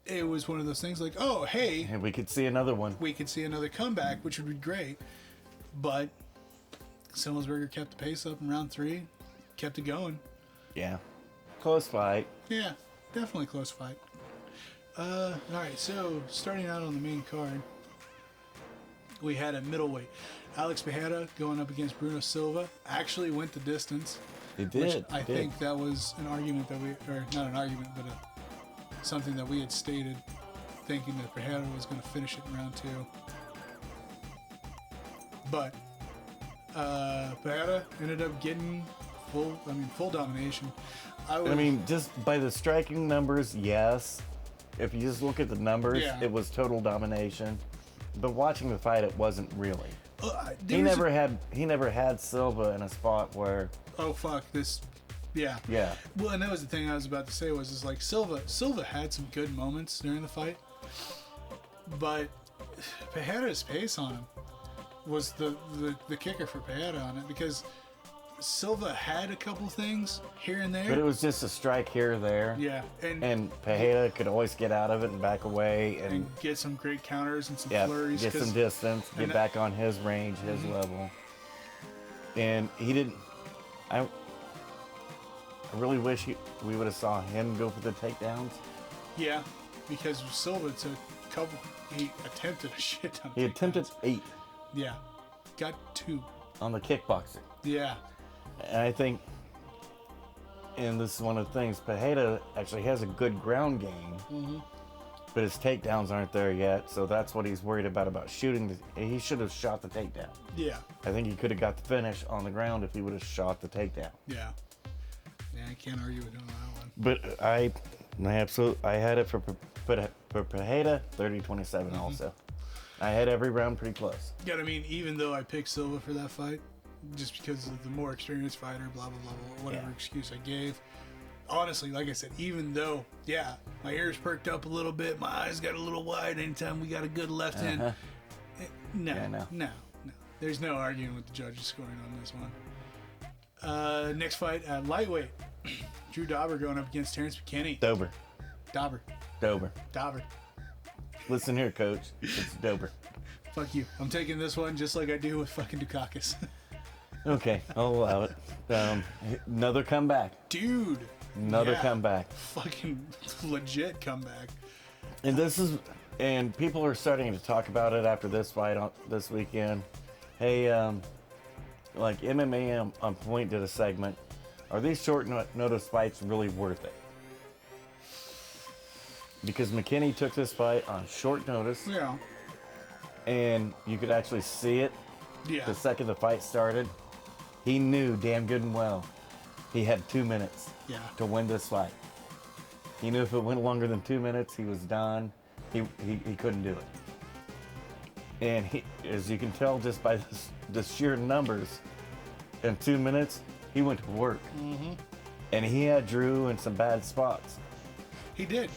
it was one of those things like, oh, hey, and we could see another one. We could see another comeback, which would be great. But Simmelsberger kept the pace up in round 3, kept it going. Yeah, close fight. Yeah, definitely close fight. All right, so starting out on the main card, we had at middleweight, Alex Pereira going up against Bruno Silva. Actually went the distance. He did. Which I think that was an argument that or not an argument, but something that we had stated, thinking that Pereira was going to finish it in round 2. But Pereira ended up getting full domination. Just by the striking numbers, yes. If you just look at the numbers, it was total domination. But watching the fight, it wasn't really. He never had Silva in a spot where. Oh fuck this, yeah. Yeah. Well, and that was the thing I was about to say is like Silva had some good moments during the fight, but Pereira's pace on him was the kicker for Pereira on it, because Silva had a couple things here and there, but it was just a strike here or there. Yeah, and Pereira could always get out of it and back away and get some great counters and some flurries. Get some distance, get back on his range, his level. And he didn't. I really wish we would have saw him go for the takedowns. Yeah, because Silva took He attempted a shit ton. He attempted 8. Yeah, got 2 on the kickboxing. Yeah, and I think, and this is one of the things, Pereira actually has a good ground game, but his takedowns aren't there yet, so that's what he's worried about shooting. He should have shot the takedown. Yeah, I think he could have got the finish on the ground if he would have shot the takedown. Yeah, I can't argue with him on that one. But I had it for Pereira 30-27 also. I had every round pretty close. Yeah, I mean, even though I picked Silva for that fight, just because of the more experienced fighter, blah, blah, blah, blah, whatever excuse I gave. Honestly, like I said, even though, my ears perked up a little bit, my eyes got a little wide anytime we got a good left hand. No. There's no arguing with the judges scoring on this one. Next fight, lightweight. Drew Dauber going up against Terrence Mccann. Dauber. Listen here, coach. It's Dober. Fuck you. I'm taking this one just like I do with fucking Dukakis. Okay, I'll allow it. Another comeback. Dude. Another comeback. Fucking legit comeback. And people are starting to talk about it after this fight this weekend. Hey, like MMA on Point did a segment. Are these short notice fights really worth it? Because McKinney took this fight on short notice. Yeah. And you could actually see it the second the fight started. He knew damn good and well he had 2 minutes to win this fight. He knew if it went longer than 2 minutes, he was done. He couldn't do it. And he, as you can tell just by the sheer numbers, in 2 minutes, he went to work. And he had Drew in some bad spots. He did.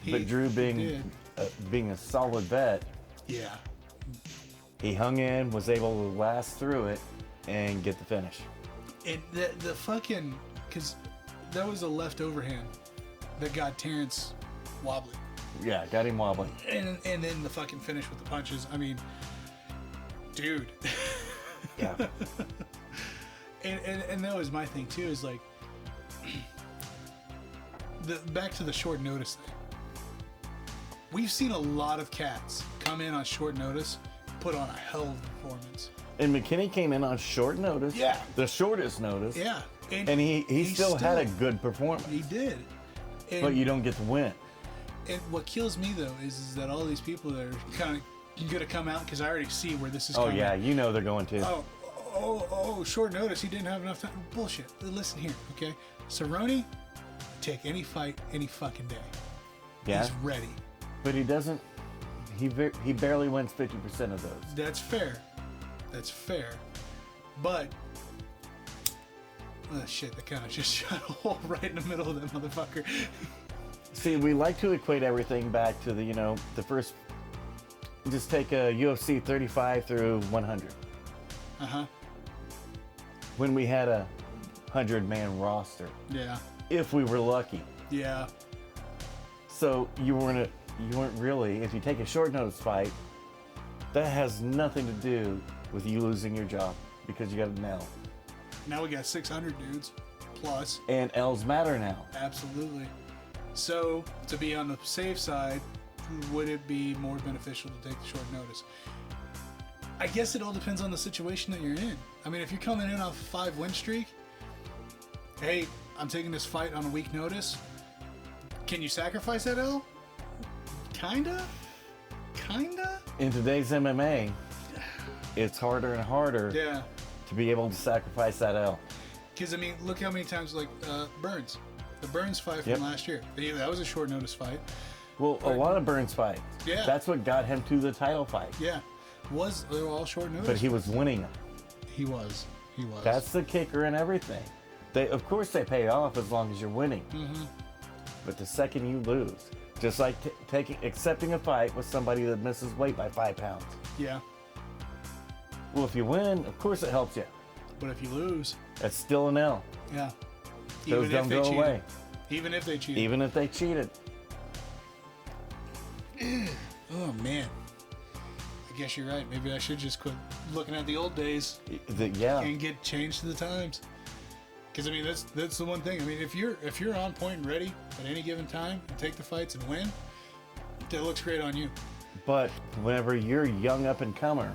But Drew being a solid vet, he hung in, was able to last through it, and get the finish. And the fucking, because that was a left overhand that got Terrence wobbly. Yeah, got him wobbly. And then the fucking finish with the punches. I mean, dude. Yeah. and that was my thing too. Is like, back to the short notice thing. We've seen a lot of cats come in on short notice, put on a hell of a performance. And McKinney came in on short notice. Yeah. The shortest notice. Yeah. And he still had a good performance. He did. But you don't get to win. And what kills me though is that all these people that are kind of going to come out, because I already see where this is coming. Oh yeah, you know they're going to. Oh, short notice. He didn't have enough time. Bullshit. Listen here, okay? Cerrone, take any fight, any fucking day. Yeah. He's ready. But he doesn't. He barely wins 50% of those. That's fair. But shit, that kind of just shot a hole right in the middle of that motherfucker. See, we like to equate everything back to the first. Just take a UFC 35 through 100. When we had a 100-man roster. Yeah. If we were lucky. Yeah. So you weren't really. If you take a short notice fight, that has nothing to do with you losing your job because you got an L. Now we got 600 dudes plus. And L's matter now. Absolutely. So to be on the safe side, would it be more beneficial to take the short notice? I guess it all depends on the situation that you're in. I mean, if you're coming in off a 5-win streak, hey, I'm taking this fight on a week notice. Can you sacrifice that L? Kinda. In today's MMA, it's harder and harder to be able to sacrifice that L. Because, I mean, look how many times, like, Burns. The Burns fight from last year. That was a short notice fight. Well, a lot of Burns fights. Yeah. That's what got him to the title fight. Yeah. They were all short notice. But he was winning them. He was. That's the kicker and everything. Of course they pay off as long as you're winning. But the second you lose, just like accepting a fight with somebody that misses weight by 5 pounds. Yeah. Well, if you win, of course it helps you. But if you lose, that's still an L. Yeah. Those don't go away. Even if they cheated. Even if they cheated. Oh, man. I guess you're right. Maybe I should just quit looking at the old days. And get changed to the times. Because I mean, that's the one thing. I mean, if you're on point and ready at any given time and take the fights and win, that looks great on you. But whenever you're young up and comer,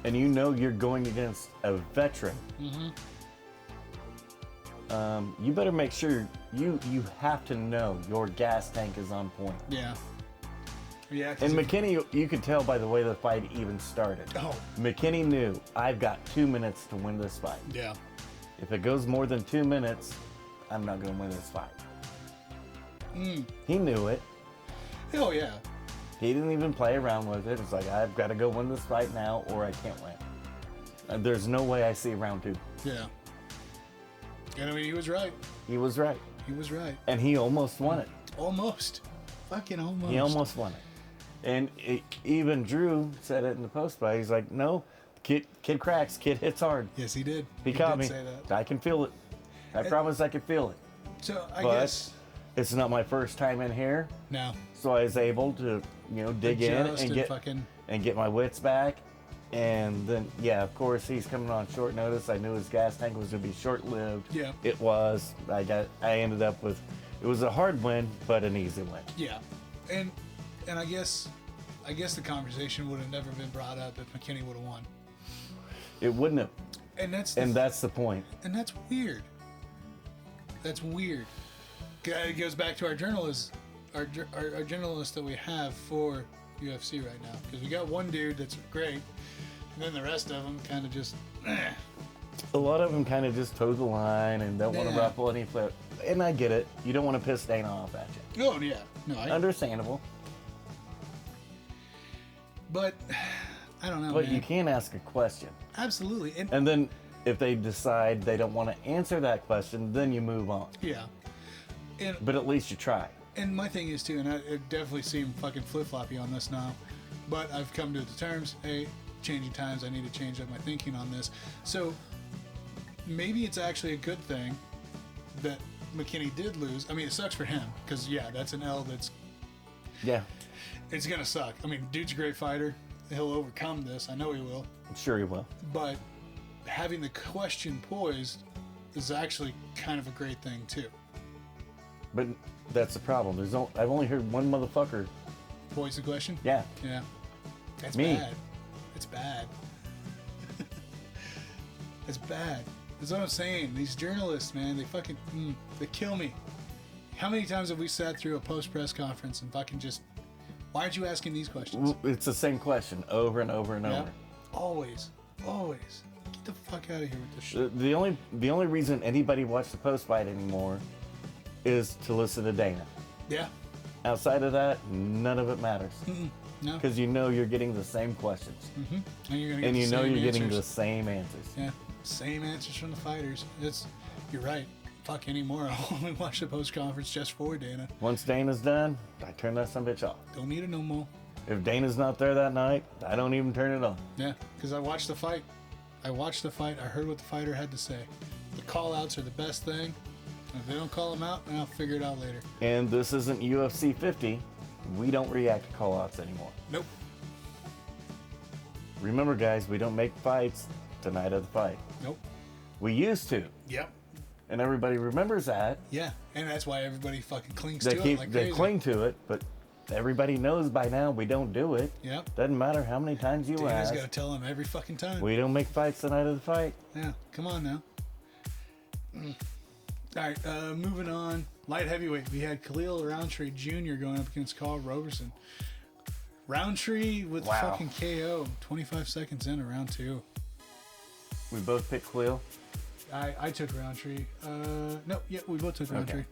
and you know you're going against a veteran, you better make sure you have to know your gas tank is on point. Yeah. Yeah. And McKinney, you could tell by the way the fight even started. Oh. McKinney knew, I've got 2 minutes to win this fight. Yeah. If it goes more than 2 minutes, I'm not going to win this fight. He knew it. Oh, yeah. He didn't even play around with it. It's like, I've got to go win this fight now or I can't win. There's no way I see round 2. Yeah. And I mean, he was right. He was right. He was right. And he almost won it. Almost. Fucking almost. He almost won it. And even Drew said it in the post-fight. He's like, no, kid cracks, kid hits hard. Yes, he did. He caught did me. Say that. I can feel it. I promise I can feel it. So I But guess it's not my first time in here. no. So I was able to, dig in and get my wits back. And then, yeah, of course, he's coming on short notice. I knew his gas tank was going to be short-lived. Yeah. It was. I ended up with, it was a hard win, but an easy win. Yeah. And I guess the conversation would have never been brought up if McKinney would have won. It wouldn't have. And that's the point. And that's weird. That's weird. It goes back to our journalists, our journalists that we have for UFC right now. Because we got one dude that's great, and then the rest of them kind of just. A lot of them kind of just toe the line and don't want to ruffle any flip. And I get it. You don't want to piss Dana off at you. Oh yeah, no, understandable. But I don't know. But man. you can ask a question. Absolutely. And then if they decide they don't want to answer that question, then you move on. Yeah. But at least you try. And my thing is too, and it definitely seemed fucking flip-floppy on this now, but I've come to the terms, hey, changing times, I need to change up my thinking on this. So maybe it's actually a good thing that McKinney did lose. I mean, it sucks for him, because yeah, that's an L that's... Yeah. It's gonna suck. I mean, dude's a great fighter. He'll overcome this. I know he will. I'm sure he will. But having the question poised is actually kind of a great thing too. But that's the problem. I've only heard one motherfucker Poise the question? Yeah. Yeah. That's Me. bad. It's bad. It's bad. That's what I'm saying. These journalists, man, they fucking they kill me. How many times have we sat through a post-press conference and fucking just, why aren't you asking these questions? It's the same question over and over and over. Always. Always. Get the fuck out of here with this shit. The only reason anybody watches the post fight anymore is to listen to Dana. Yeah. Outside of that, none of it matters. No. Because you know you're getting the same questions. And you're gonna get And the you know same you're getting answers. the same answers. Yeah. Same answers from the fighters. You're right. Fuck anymore. I'll only watch the post conference just for Dana. Once Dana's done, I turn that son of a bitch off. Don't need it no more. If Dana's not there that night, I don't even turn it on. Yeah, because I watched the fight. I heard what the fighter had to say. The call outs are the best thing. If they don't call them out, then I'll figure it out later. And this isn't UFC 50. We don't react to call-outs anymore. Nope. Remember, guys, we don't make fights the night of the fight. Nope. We used to. Yep. And everybody remembers that. Yeah, and that's why everybody fucking clings to it like They crazy. cling to it, but everybody knows by now we don't do it. Yep. Doesn't matter how many times you Dana's ask. got to tell them every fucking time. We don't make fights the night of the fight. Yeah, come on now. All right, moving on. Light heavyweight. We had Khalil Roundtree Jr. going up against Carl Roberson. Roundtree with fucking KO. 25 seconds in of round 2. We both picked Khalil. I took Roundtree. No, yeah, we both took Roundtree.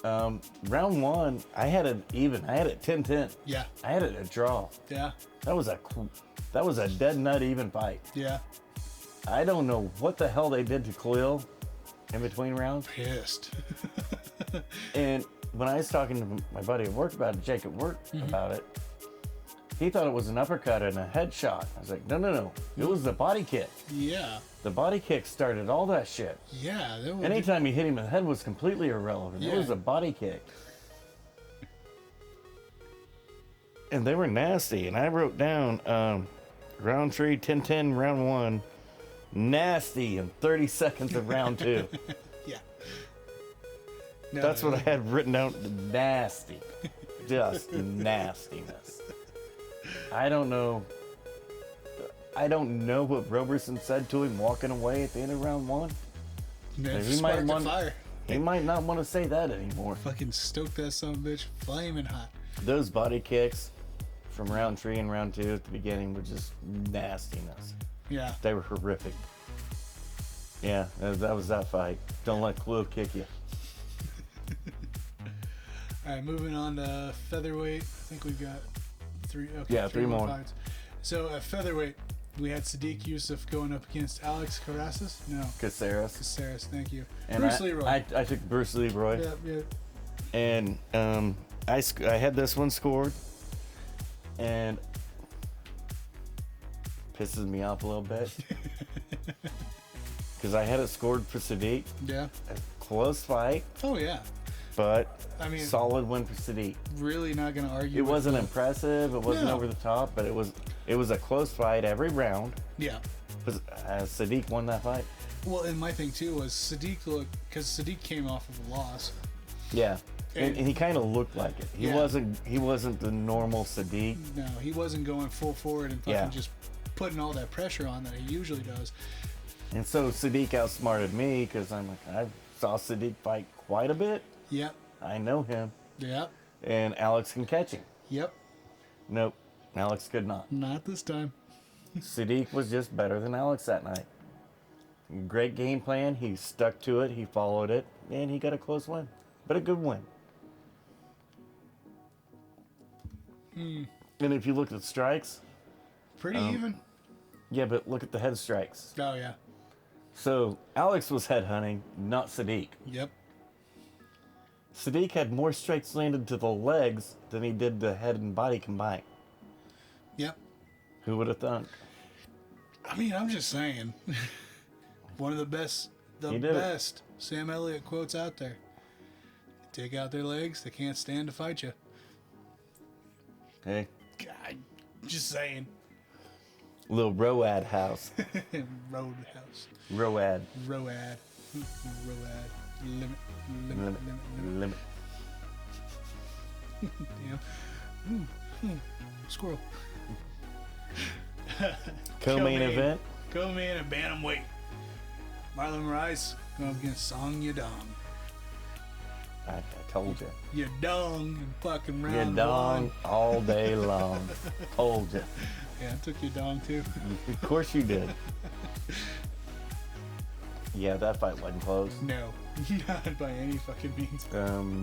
Round 1, I had it even. I had it 10-10. Yeah. I had it a draw. Yeah. That was a dead nut even fight. Yeah. I don't know what the hell they did to Khalil in between rounds. Pissed. And when I was talking to my buddy at work about it, Jake at work about it, he thought it was an uppercut and a headshot. I was like, no. It was the body kick. Yeah. The body kick started all that shit. Yeah. Anytime he hit him in the head was completely irrelevant. Yeah. It was a body kick. And they were nasty. And I wrote down Roundtree 10-10 round 1. Nasty in 30 seconds of round 2. Yeah. No, That's what I had written down. Nasty. just nastiness. I don't know what Roberson said to him walking away at the end of round one. Man, he might want fire. He might not want to say that anymore. Fucking stoke that son of a bitch, flaming hot. Those body kicks from round 3 and round 2 at the beginning were just nastiness. Yeah. They were horrific. Yeah, that was that fight. Don't let Clue kick you. All right, moving on to featherweight. I think we've got three. Okay, yeah, three more fights. So at featherweight, we had Sadiq Yusuf going up against Alex Caceres. No. Caceres, thank you. And Bruce Leroy. I took Bruce Leroy. Yeah. And I had this one scored, and pisses me off a little bit because I had it scored for Sadiq. Yeah. A close fight. Oh yeah. But I mean, solid win for Sadiq. Really not going to argue. It wasn't impressive. It wasn't over the top, but it was a close fight every round. Yeah. Sadiq won that fight. Well, and my thing too was Sadiq because Sadiq came off of a loss. Yeah. And he kind of looked like it. He wasn't the normal Sadiq. No, he wasn't going full forward and fucking just putting all that pressure on that he usually does. And so Sadiq outsmarted me because I'm like, I saw Sadiq fight quite a bit. Yep. I know him. Yep. And Alex can catch him. Yep. Nope. Alex could not. Not this time. Sadiq was just better than Alex that night. Great game plan. He stuck to it. He followed it. And he got a close win. But a good win. And if you look at the strikes. Pretty even. Yeah, but look at the head strikes. Oh, yeah. So Alex was headhunting, not Sadiq. Yep. Sadiq had more strikes landed to the legs than he did the head and body combined. Yep. Who would have thunk? I mean, I'm just saying. One of the best Sam Elliott quotes out there. Take out their legs, they can't stand to fight you. Hey. God, just saying. Little Road house. Roadhouse. Road. Limit. Yeah. Squirrel. Co-main event. Co-main and bantamweight. Marlon Moraes going up against Song Yadong. I told you. Yadong and fucking round Yadong one. all day long. Told you. Yeah, I took Yadong too. Of course you did. Yeah, that fight wasn't close. No, not by any fucking means.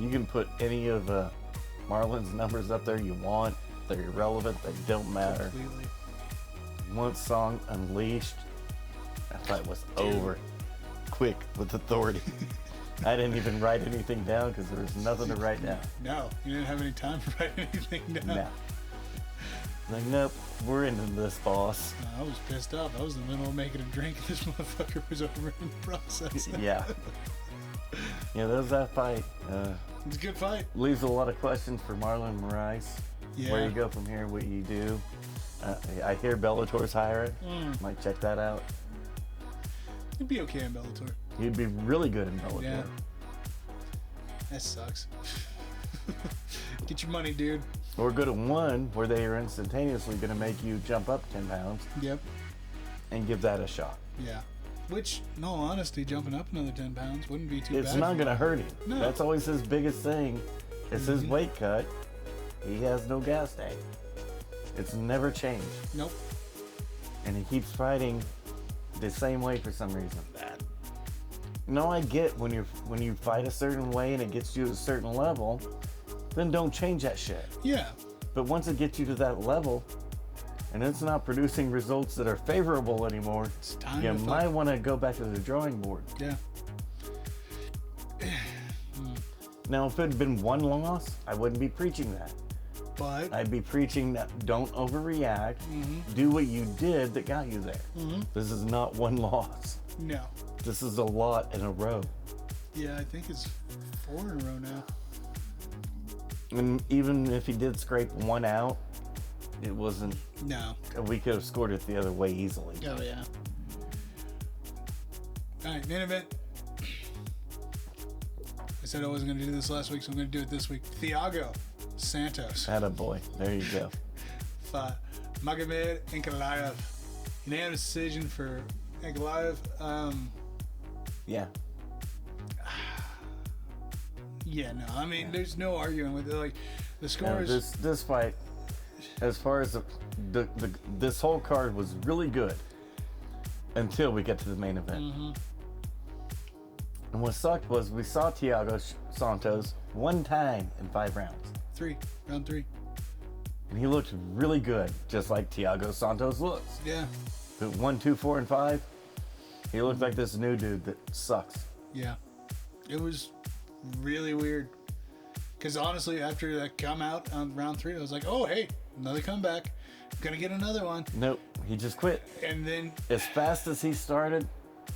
You can put any of Marlon's numbers up there you want. They're irrelevant. They don't matter. Completely. Once Song unleashed, that fight was over. Quick, with authority. I didn't even write anything down because there was nothing to write down. No, you didn't have any time to write anything down. No. Like, nope, we're into this, boss. I was pissed off. I was in the middle of making a drink and this motherfucker was over in the process. Yeah. Yeah, that was that fight. It's a good fight. Leaves a lot of questions for Marlon Moraes. Yeah. Where you go from here, what you do. I hear Bellator's hiring. Might check that out. He'd be okay in Bellator. He'd be really good in Bellator. Yeah. That sucks. Get your money, dude. Or go to one where they are instantaneously going to make you jump up 10 pounds. Yep. And give that a shot. Yeah. Which, in all honesty, jumping up another 10 pounds wouldn't be too bad. It's not going to hurt him. No. That's always his biggest thing. It's his weight cut. He has no gas tank. It's never changed. Nope. And he keeps fighting the same way for some reason. No, I get when you fight a certain way and it gets you to a certain level, then don't change that shit. Yeah. But once it gets you to that level, and it's not producing results that are favorable anymore, It's time you to might want to go back to the drawing board. Yeah. Now, if it had been one loss, I wouldn't be preaching that. But I'd be preaching that don't overreact. Do what you did that got you there. This is not one loss. no. This is a lot in a row. Yeah, I think it's 4 in a row now. And even if he did scrape one out, it wasn't. No. We could have scored it the other way easily. Oh, yeah. All right, main event. I said I wasn't going to do this last week, so I'm going to do it this week. Thiago Santos. Attaboy. There you go. Magomed Ankalaev. Unanimous decision for Ankalaev. Yeah. Yeah, no. I mean, there's no arguing with it. Like, the scores. This fight, as far as this whole card was really good until we get to the main event. Mm-hmm. And what sucked was we saw Thiago Santos one time in 5 rounds. Round 3. And he looked really good, just like Thiago Santos looks. Yeah. But 1, 2, 4, and 5, he looked like this new dude that sucks. Yeah. It was really weird. Because honestly, after that come out on round 3, I was like, oh, hey, another comeback. Gonna get another one. Nope, he just quit. And then, As fast as he started,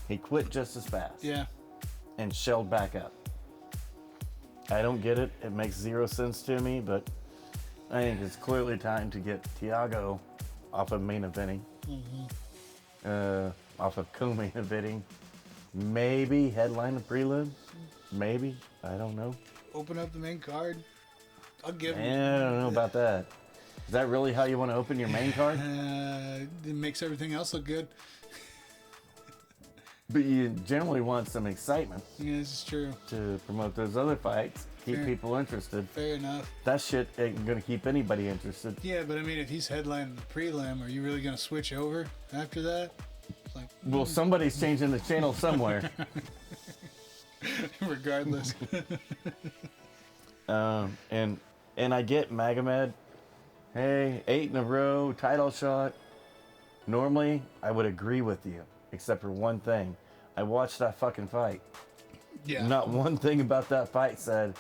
he quit just as fast. yeah. And shelled back up. I don't get it. It makes 0 sense to me, but I think it's clearly time to get Thiago off of main eventing. Off of co-main eventing. Maybe headline the prelim. Maybe. I don't know. Open up the main card. I'll give him. I don't know about that. Is that really how you want to open your main card? It makes everything else look good. But you generally want some excitement Yeah, this is true. to promote those other fights, keep Fair. people interested. Fair enough. That shit ain't gonna keep anybody interested. Yeah, but I mean, if he's headlining the prelim, are you really going to switch over after that? It's like, Well, somebody's changing the channel somewhere. regardless. And I get Magomed. Hey, 8 in a row, title shot. Normally, I would agree with you, except for one thing. I watched that fucking fight. Yeah. Not one thing about that fight said,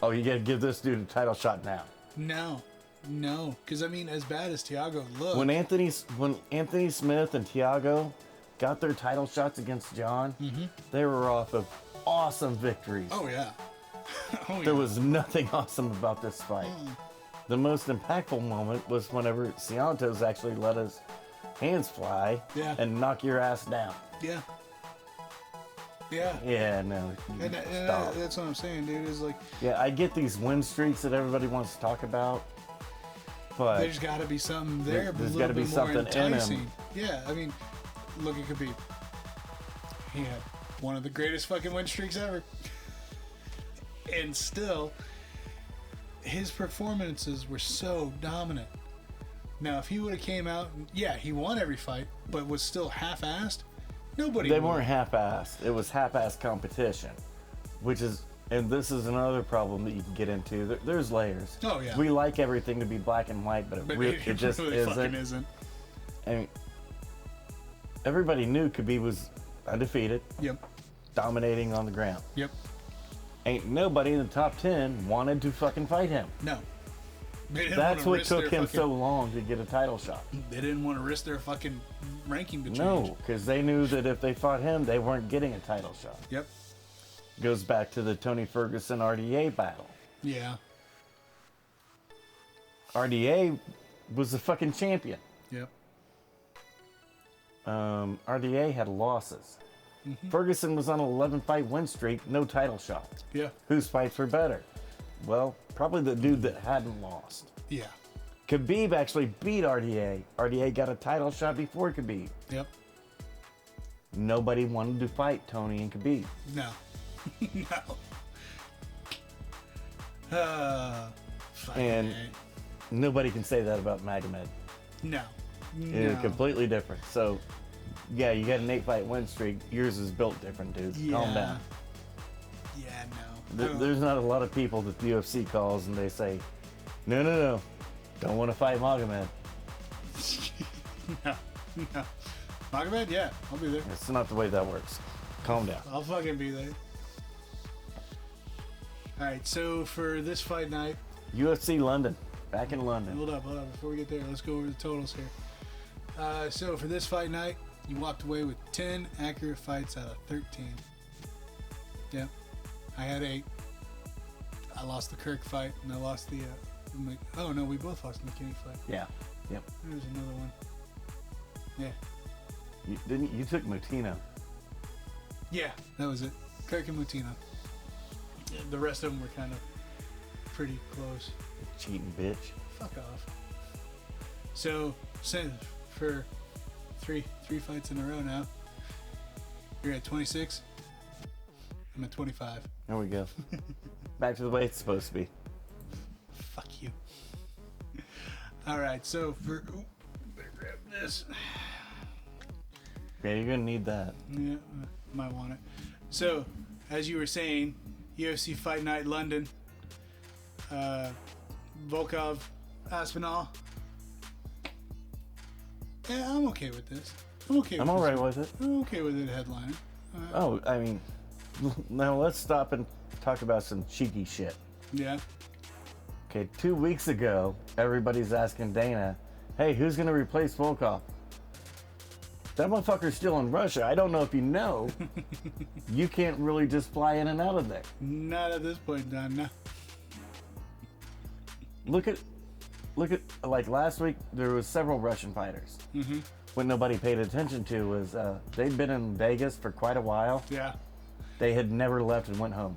oh, you gotta give this dude a title shot now. No. Because, I mean, as bad as Thiago looked. When Anthony Smith and Thiago got their title shots against John, they were off of awesome victories. Oh, yeah. There was nothing awesome about this fight. The most impactful moment was whenever Santos actually let his hands fly and knock your ass down. Yeah. Yeah, no. And Stop. that's what I'm saying, dude. Is like, Yeah, I get these win streaks that everybody wants to talk about, but there's got to be something there. There's got to be something in him. Yeah, I mean, look at Khabib. He had one of the greatest fucking win streaks ever. And still, his performances were so dominant. Now, if he would have came out, he won every fight, but was still half-assed, nobody they would. weren't half-assed. It was half-assed competition, which is, and this is another problem that you can get into. There's layers. Oh, yeah. We like everything to be black and white, but it just really fucking isn't. I mean, everybody knew Khabib was undefeated, Yep. dominating on the ground. Yep. Ain't nobody in the top 10 wanted to fucking fight him. No. That's what took him so long to get a title shot. They didn't want to risk their fucking ranking to change. No, because they knew that if they fought him, they weren't getting a title shot. Yep. Goes back to the Tony Ferguson RDA battle. Yeah. RDA was the fucking champion. Yep. RDA had losses. Ferguson was on an 11-fight win streak, no title shots. Yeah. Whose fights were better? Well, probably the dude that hadn't lost. Yeah. Khabib actually beat RDA. RDA got a title shot before Khabib. Yep. Nobody wanted to fight Tony and Khabib. No. And nobody can say that about Magomed. No. It's completely different. So, yeah, you got an 8-fight win streak. Yours is built different, dude. Calm down. Yeah, no. There's not a lot of people that the UFC calls and they say, no, don't want to fight Magomed. No. Magomed, yeah, I'll be there. It's not the way that works. Calm down. I'll fucking be there. Alright, so for this fight night, UFC London. Back in London. hold up. Before we get there, let's go over the totals here. So for this fight night, you walked away with 10 accurate fights out of 13. Yeah. I had 8. I lost the Kirk fight, and I lost the... oh, no, we both lost the McCann fight. Yeah. Yep. There's another one. Yeah. You took Mutino. Yeah, that was it. Kirk and Mutino. The rest of them were kind of pretty close. cheating bitch. Fuck off. So for three fights in a row now. You're at 26. I'm at 25. There we go. Back to the way it's supposed to be. Fuck you. All right, so better grab this. Yeah, you're gonna need that. Yeah, might want it. So, as you were saying, UFC Fight Night London. Volkov, Aspinall. Yeah, I'm okay with this. I'm all right with it. I'm okay with it headline. Oh, I mean, now let's stop and talk about some cheeky shit. Yeah. Okay, 2 weeks ago, everybody's asking Dana, hey, who's going to replace Volkov? That motherfucker's still in Russia. I don't know if you know. You can't really just fly in and out of there. Not at this point in time, no. Look at, like last week, there was several Russian fighters. Mm-hmm. What nobody paid attention to was they'd been in Vegas for quite a while. Yeah. They had never left and went home.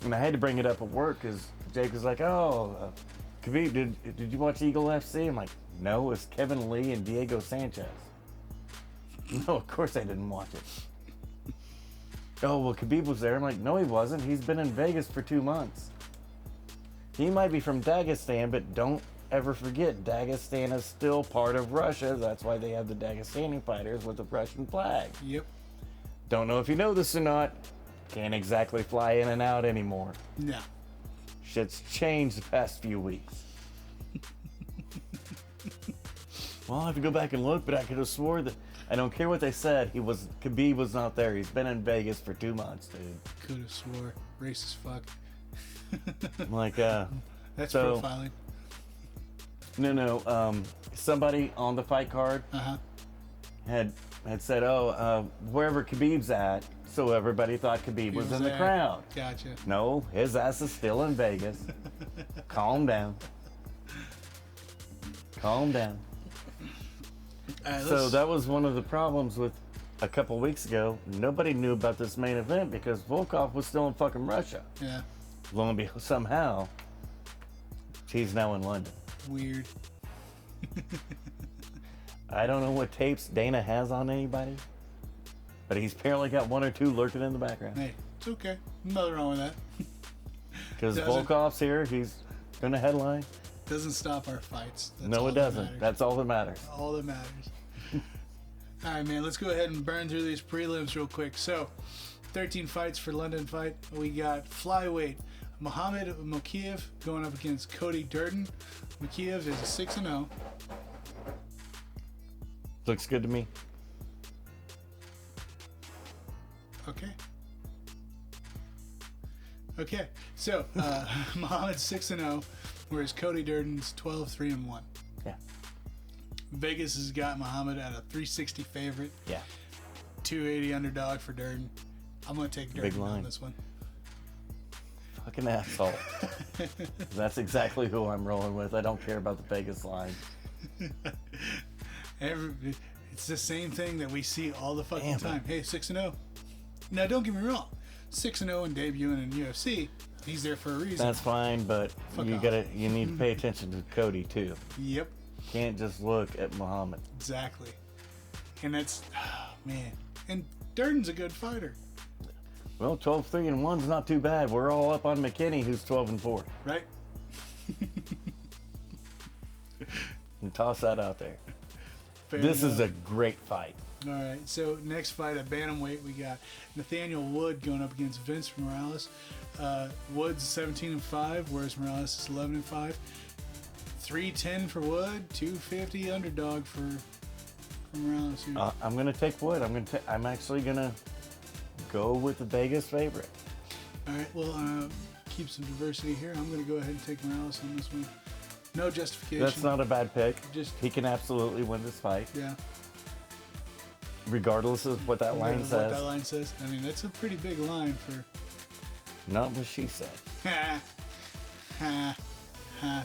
And I had to bring it up at work because Jake was like, oh, Khabib, did you watch Eagle FC? I'm like, no, it's Kevin Lee and Diego Sanchez. No, of course I didn't watch it. Oh, well, Khabib was there. I'm like, no, he wasn't. He's been in Vegas for 2 months. He might be from Dagestan, but don't ever forget, Dagestan is still part of Russia. That's why they have the Dagestani fighters with the Russian flag. Yep. Don't know if you know this or not. Can't exactly fly in and out anymore. No. Shit's changed the past few weeks. Well, I'll have to go back and look, but I could have swore that I don't care what they said. Khabib was not there. He's been in Vegas for 2 months, dude. Could have swore. Racist fuck. I'm like, That's so, profiling. No. Somebody on the fight card had said, wherever Khabib's at, so everybody thought Khabib was in the crowd. Gotcha. No, his ass is still in Vegas. Calm down. Calm down. So that was one of the problems with a couple weeks ago. Nobody knew about this main event because Volkov was still in fucking Russia. Yeah. Lo and behold, somehow, he's now in London. Weird. I don't know what tapes Dana has on anybody, but he's apparently got 1 or 2 lurking in the background. Hey, it's okay. Nothing wrong with that. Because Volkov's here, he's going to headline. Doesn't stop our fights. That's no, it doesn't. That's all that matters. All that matters. All right, man. Let's go ahead and burn through these prelims real quick. So, 13 fights for London fight. We got flyweight Mohamed Mokiev going up against Cody Durden. Mokiev is a 6-0. Looks good to me. Okay. So, Mohamed's 6-0, whereas Cody Durden's 12-3-1. Yeah. Vegas has got Mohamed at a 360 favorite. Yeah. 280 underdog for Durden. I'm going to take Durden on this one. Fucking asshole. That's exactly who I'm rolling with. I don't care about the Vegas line. It's the same thing that we see all the fucking time. Hey, 6-0. Now, don't get me wrong. 6-0 and debuting in UFC. He's there for a reason. That's fine, but you need to pay attention to Cody too. Yep. Can't just look at Muhammad. Exactly. And that's, man. And Durden's a good fighter. Well, 12-3-1's not too bad. We're all up on McKinney, who's 12-4. Right. And toss that out there. This is a great fight. All right. So next fight at bantamweight, we got Nathaniel Wood going up against Vince Morales. Wood's 17-5, whereas Morales is 11-5. 310 for Wood, 250 underdog for Morales. Here. I'm gonna take Wood. I'm actually gonna go with the Vegas favorite. All right. Well, keep some diversity here. I'm gonna go ahead and take Morales on this one. No justification. That's not a bad pick. He can absolutely win this fight. Yeah. Regardless of what that line says. What that line says. I mean, that's a pretty big line for. Not what she said.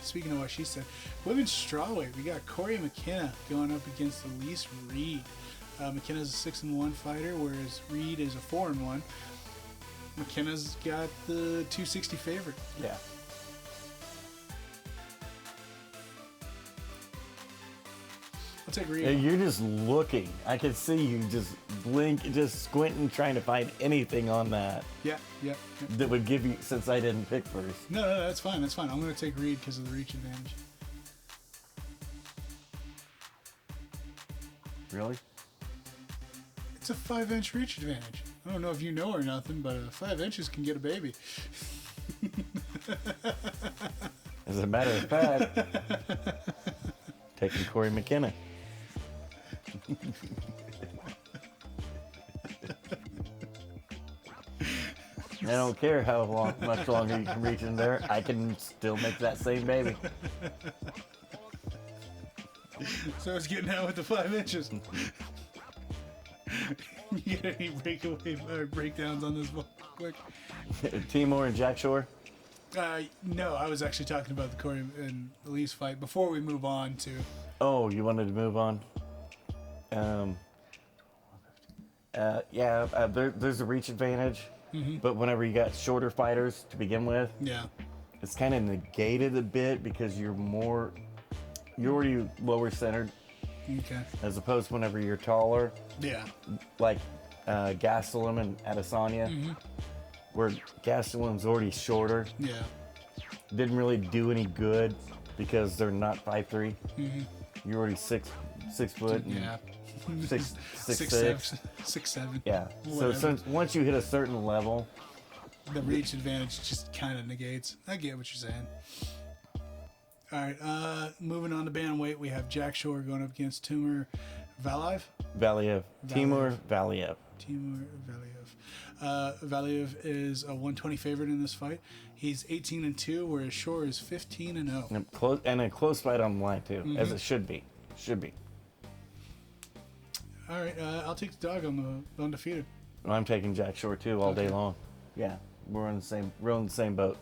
Speaking of what she said, women's strawweight, we got Corey McKenna going up against Elise Reed. McKenna's a 6-1 fighter, whereas Reed is a 4-1. McKenna's got the 260 favorite. Yeah. take Reed. You're just looking. I can see you just just squinting, trying to find anything on that. Yeah. That would give you, since I didn't pick first. No, that's fine. I'm going to take Reed because of the reach advantage. Really? It's a 5-inch reach advantage. I don't know if you know or nothing, but 5 inches can get a baby. As a matter of fact, taking Corey McKenna. I don't care how much longer you can reach in there. I can still make that same baby. So it's getting out with the 5 inches. You got any breakdowns on this one quick? Timur and Jack Shore? No, I was actually talking about the Corey and Elise fight before we move on to... Oh, you wanted to move on? There's a reach advantage, but whenever you got shorter fighters to begin with, it's kind of negated a bit because you're already lower centered. Okay. As opposed to whenever you're taller. Yeah. Like Gastelum and Adesanya, where Gastelum's already shorter. Yeah. Didn't really do any good because they're not 5'3". You're already 6 foot. Yeah. 6'6". 6'7". Yeah. Whatever. So once you hit a certain level, the reach advantage just kind of negates. I get what you're saying. All right, moving on to bantamweight, we have Jack Shore going up against Timur Valiev. Timur Valiev. Valiev is a 120 favorite in this fight. He's 18-2, whereas Shore is 15-0. And a close fight on the line too, as it should be. All right, I'll take the dog on the undefeated. Well, I'm taking Jack Shore too all day long. Yeah, we're on the same boat.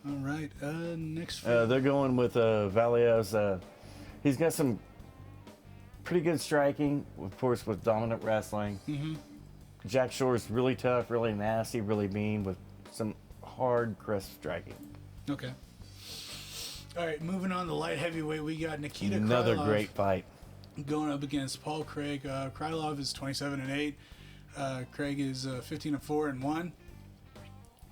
All right, next fight. They're going with Valiev's. He's got some pretty good striking, of course, with dominant wrestling. Jack Shore's really tough, really nasty, really mean, with some hard, crisp striking. Okay. All right, moving on to light heavyweight, we got Nikita Another Krylov great fight. Going up against Paul Craig. Krylov is 27-8. Craig is 15-4-1.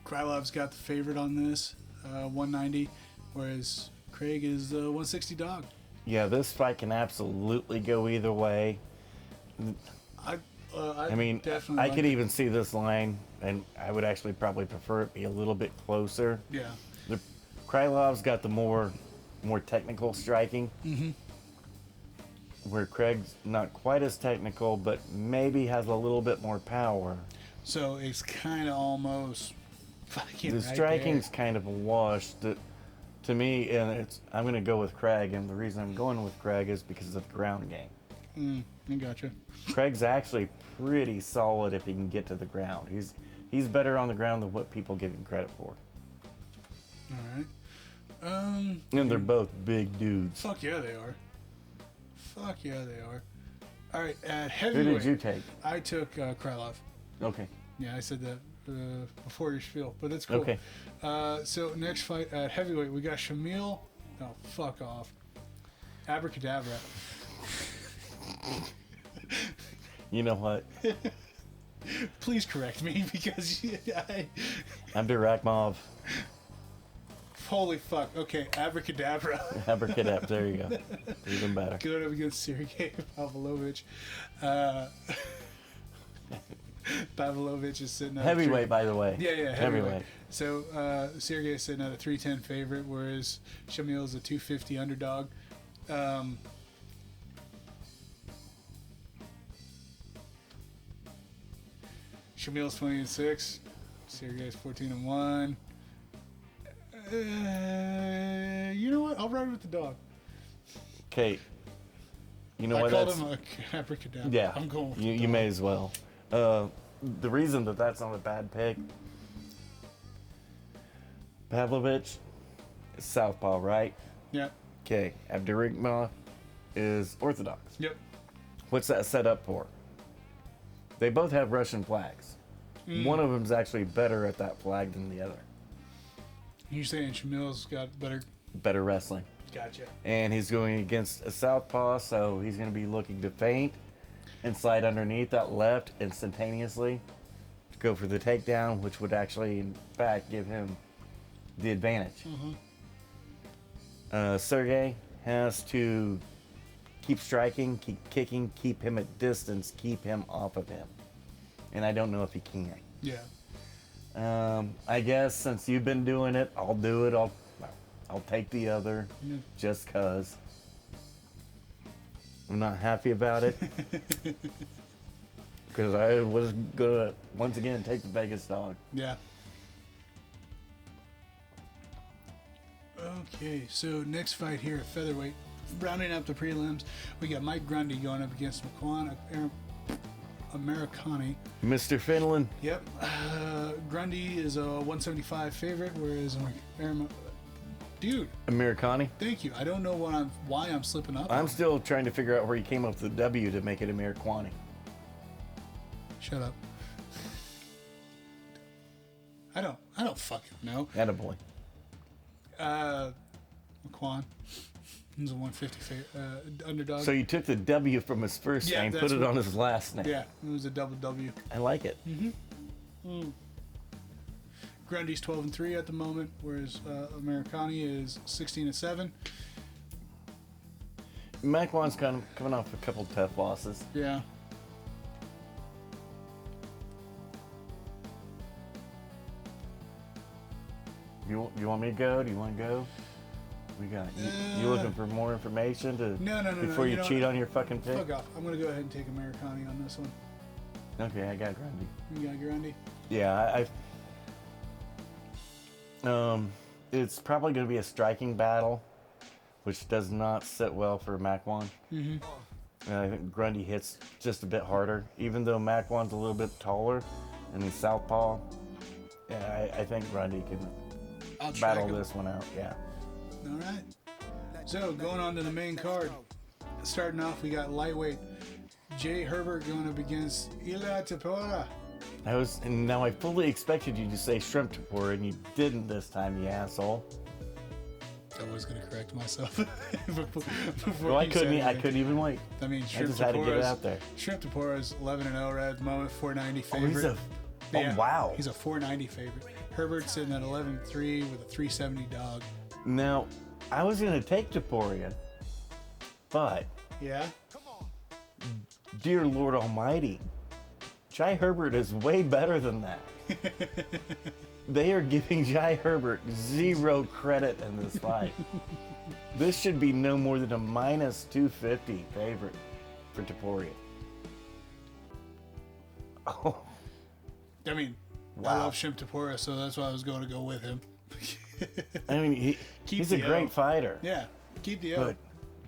Krylov's got the favorite on this, 190, whereas Craig is 160 dog. Yeah, this fight can absolutely go either way. I mean, definitely I could even see this line, and I would actually probably prefer it be a little bit closer. Yeah. Krylov's got the more technical striking, where Craig's not quite as technical, but maybe has a little bit more power. So it's kind of almost fucking the striking's kind of a wash to me, and I'm going to go with Craig, and the reason I'm going with Craig is because of the ground game. I gotcha. Craig's actually pretty solid if he can get to the ground. He's better on the ground than what people give him credit for. All right. And they're both big dudes. Fuck yeah, they are. All right, at heavyweight. Who did you take? I took Krylov. Okay. Yeah, I said that before your spiel, but that's cool. Okay. So next fight at heavyweight, we got Shamil. Oh, fuck off. Abracadabra. You know what? Please correct me because Abdurakhimov. Holy fuck. Okay, Abracadabra. Abracadabra. There you go. Even better. Going up against Sergey Pavlovich. Pavlovich is sitting at heavyweight, by the way. Yeah, heavyweight. So Sergey is sitting at a 310 favorite, whereas Shamil is a 250 underdog. Shamil's 20-6. Sergey's 14-1. You know what? I'll ride with the dog. Okay. You know I what? called him a abracadabra. Yeah. I'm going with you may as well. The reason that's not a bad pick, Pavlovich is southpaw, right? Yep. Okay. Abdurakhimov is orthodox. Yep. What's that set up for? They both have Russian flags. One of them's actually better at that flag than the other. You're saying Shamil's got better wrestling. Gotcha. And he's going against a southpaw, so he's going to be looking to feint and slide underneath that left instantaneously to go for the takedown, which would actually, in fact, give him the advantage. Sergey has to keep striking, keep kicking, keep him at distance, keep him off of him. And I don't know if he can. Yeah. I guess since you've been doing it, I'll do it. I'll take the other just because I'm not happy about it. Because I was going to, once again, take the Vegas dog. Yeah. Okay, so next fight here at Featherweight. Rounding up the prelims, we got Mike Grundy going up against Mccann, Americani. Mr. Finland. Yep. Grundy is a 175 favorite, whereas dude. Americani. Thank you. I don't know why I'm slipping up. I'm still trying to figure out where you came up with the W to make it Americani. Shut up. I don't fucking know. Attaboy. Mccann. He's a 150 underdog. So you took the W from his first name, put it on his last name. Yeah, it was a double W. I like it. Grundy's 12-3 at the moment, whereas Americani is 16-7. Mcann's kind of coming off a couple tough losses. Yeah. You want me to go? Do you want to go? We got you looking for more information before you cheat on your fucking pick? Fuck off. I'm gonna go ahead and take Americani on this one. Okay, I got Grundy. You got Grundy? Yeah, it's probably going to be a striking battle, which does not sit well for Mccann. I think Grundy hits just a bit harder, even though Mccan's a little bit taller and he's southpaw. Yeah, I think Grundy can battle this one out. Yeah. All right. So going on to the main card. Starting off, we got lightweight Jay Herbert going up against Ila Tapora. Now I fully expected you to say shrimp tapor, and you didn't this time, you asshole. I was going to correct myself. Well, I couldn't even wait. I mean, I just had to get it out there. Shrimp Tapora is 11-0 right at the moment, 490 favorite. Wow. He's a 490 favorite. Herbert's sitting at 11-3 with a 370 dog. Now, I was going to take Taporian, but yeah, dear Lord Almighty, Jai Herbert is way better than that. They are giving Jai Herbert zero credit in this fight. This should be no more than a minus 250 favorite for Taporian. Oh. I mean, wow. I love Shrimp Tapora, so that's why I was going to go with him. I mean, he's a great fighter. Yeah, keep the O. But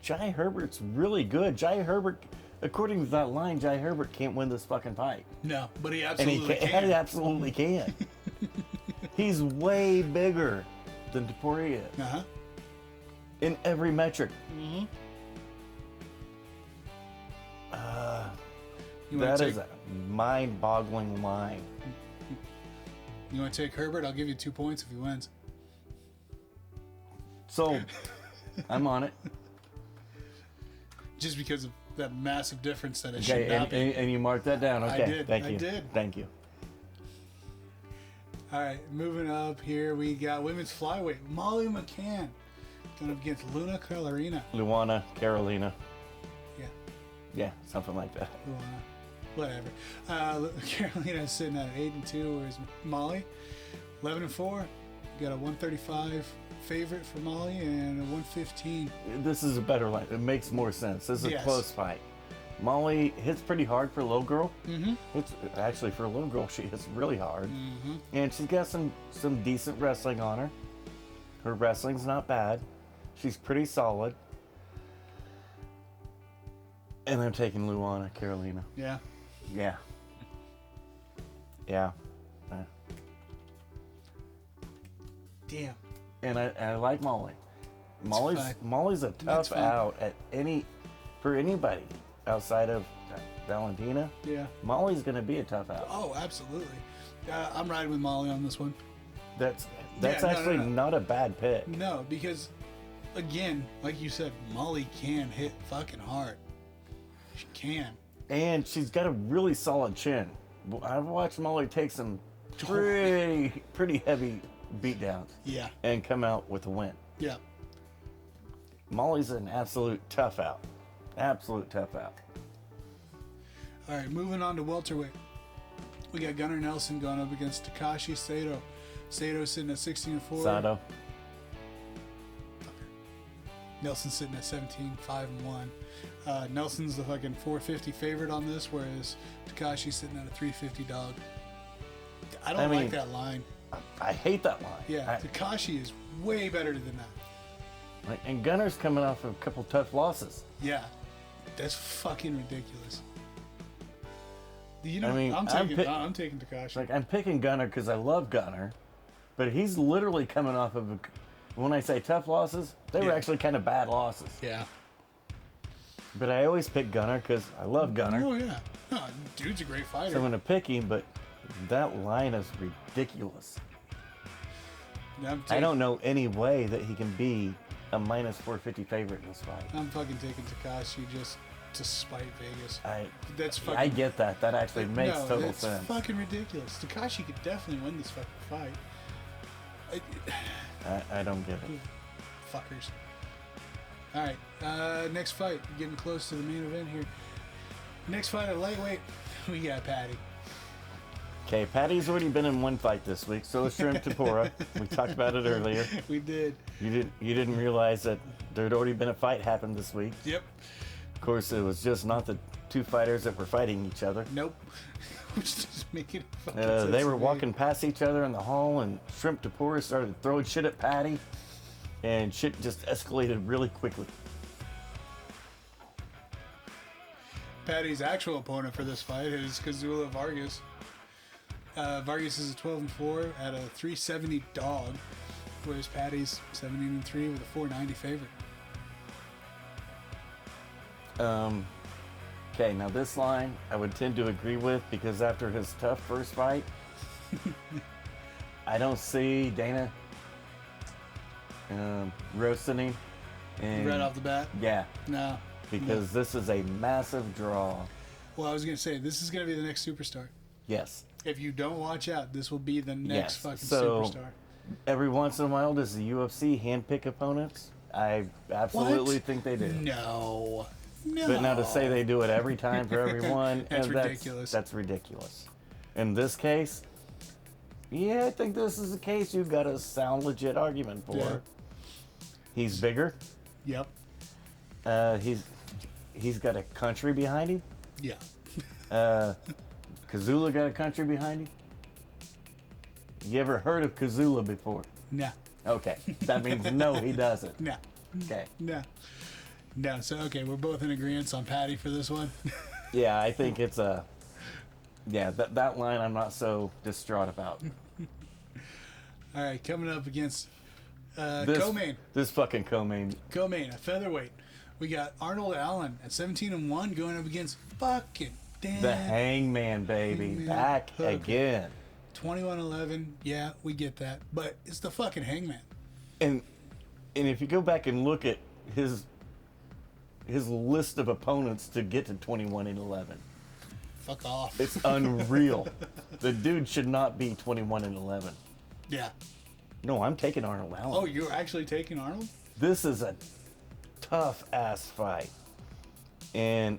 Jai Herbert's really good. Jai Herbert, according to that line, Jai Herbert can't win this fucking fight. No, but he absolutely can. He absolutely can. He's way bigger than Tapori is. Uh-huh. In every metric. Mm-hmm. That is a mind-boggling line. You want to take Herbert? I'll give you 2 points if he wins. Sold. I'm on it. Just because of that massive difference that it should not be. And you marked that down. Okay. I did. Thank you. I did. Thank you. All right, moving up here, we got women's flyweight. Molly Mccann going up against Colorina. Luana, Carolina. Yeah. Yeah, something like that. Luana. Whatever. Carolina is sitting at 8-2, whereas Molly 11-4. You got a 135 favorite for Molly and a 115. This is a better line. It makes more sense. This is a close fight. Molly hits pretty hard for a little girl. Mm-hmm. It's actually, for a little girl, she hits really hard. Mm-hmm. And she's got some decent wrestling on her. Her wrestling's not bad. She's pretty solid. And I'm taking Luana, Carolina. Yeah. Yeah. Yeah. Damn. And I like Molly. Molly's a tough out for anybody outside of Valentina. Yeah. Molly's going to be a tough out. Oh, absolutely. I'm riding with Molly on this one. That's actually not a bad pick. No, because again, like you said, Molly can hit fucking hard. She can. And she's got a really solid chin. I've watched Molly take some pretty heavy beatdowns. Yeah. And come out with a win. Yeah. Molly's an absolute tough out. Absolute tough out. All right, moving on to welterweight. We got Gunnar Nelson going up against Takashi Sato. Sato sitting at 16-4. Sato. Nelson sitting at 17-5-1. Nelson's the fucking 450 favorite on this, whereas Takashi's sitting at a 350 dog. I don't like that line. I hate that line. Yeah, Takashi is way better than that. And Gunnar's coming off of a couple tough losses. Yeah, that's fucking ridiculous. You know, I'm taking Takashi. Like, I'm picking Gunnar because I love Gunnar, but he's literally coming off of when I say tough losses, they were actually kind of bad losses. Yeah. But I always pick Gunnar because I love Gunnar. Oh yeah, no, dude's a great fighter. So I'm gonna pick him, but that line is ridiculous. I don't know any way that he can be a minus 450 favorite in this fight. I'm fucking taking Takashi just to spite Vegas. I get that. That actually makes total sense. That's fucking ridiculous. Takashi could definitely win this fucking fight. I don't get it. Fuckers. All right, next fight. Getting close to the main event here. Next fight at lightweight, we got Patty. Okay, Patty's already been in one fight this week. So is Shrimp Tempura. We talked about it earlier. We did. You didn't realize that there'd already been a fight happen this week. Yep. Of course, it was just not the two fighters that were fighting each other. Nope. Which doesn't make it fucking sense. They were walking past each other in the hall, and Shrimp Tempura started throwing shit at Patty, and shit just escalated really quickly. Patty's actual opponent for this fight is Kazula Vargas. Vargas is a 12-4 at a 370 dog, whereas Patty's 17-3 with a 490 favorite. Okay, now this line I would tend to agree with because after his tough first fight, I don't see Dana roasting him. And right off the bat? Yeah. No. Because this is a massive draw. Well, I was going to say, this is going to be the next superstar. Yes. If you don't watch out, this will be the next fucking so, superstar. Every once in a while, does the UFC handpick opponents? I absolutely think they do. No. But now to say they do it every time for everyone, that's ridiculous. That's ridiculous. In this case, I think this is a case you've got a sound, legit argument for. Yeah. He's bigger. Yep. He's got a country behind him. Yeah. Kazula got a country behind him. You ever heard of Kazula before? No. Okay. That means no, he doesn't. No. Okay. No. No. So, okay, we're both in agreement on Patty for this one. Yeah, I think it's a... Yeah, that line I'm not so distraught about. All right, coming up against co-main. This fucking co-main. Co-main, a featherweight. We got Arnold Allen at 17-1 going up against fucking damn... The Hangman, baby. Hangman Back Hook. again. 21-11. Yeah, we get that. But it's the fucking Hangman. And if you go back and look at his list of opponents to get to 21-11. Fuck off. It's unreal. The dude should not be 21-11. Yeah. No, I'm taking Arnold Allen. Oh, you're actually taking Arnold? This is a tough ass fight. And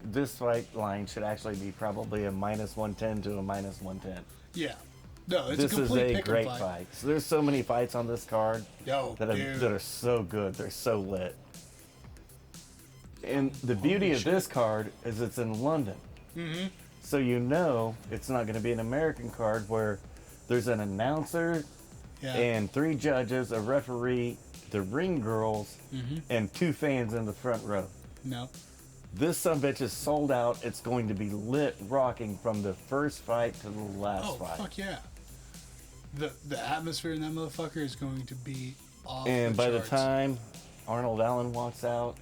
this fight line should actually be probably a minus 110 to a minus 110. Yeah. No, it's this a complete is a great fight. So there's so many fights on this card that are so good. They're so lit. And the beauty of this card is it's in London. Mm-hmm. So you know it's not going to be an American card where there's an announcer and 3 judges, a referee, the ring girls, and 2 fans in the front row. No. This sumbitch is sold out. It's going to be lit, rocking from the first fight to the last fight. Oh, fuck yeah. The atmosphere in that motherfucker is going to be off And by charts. the time Arnold Allen walks out,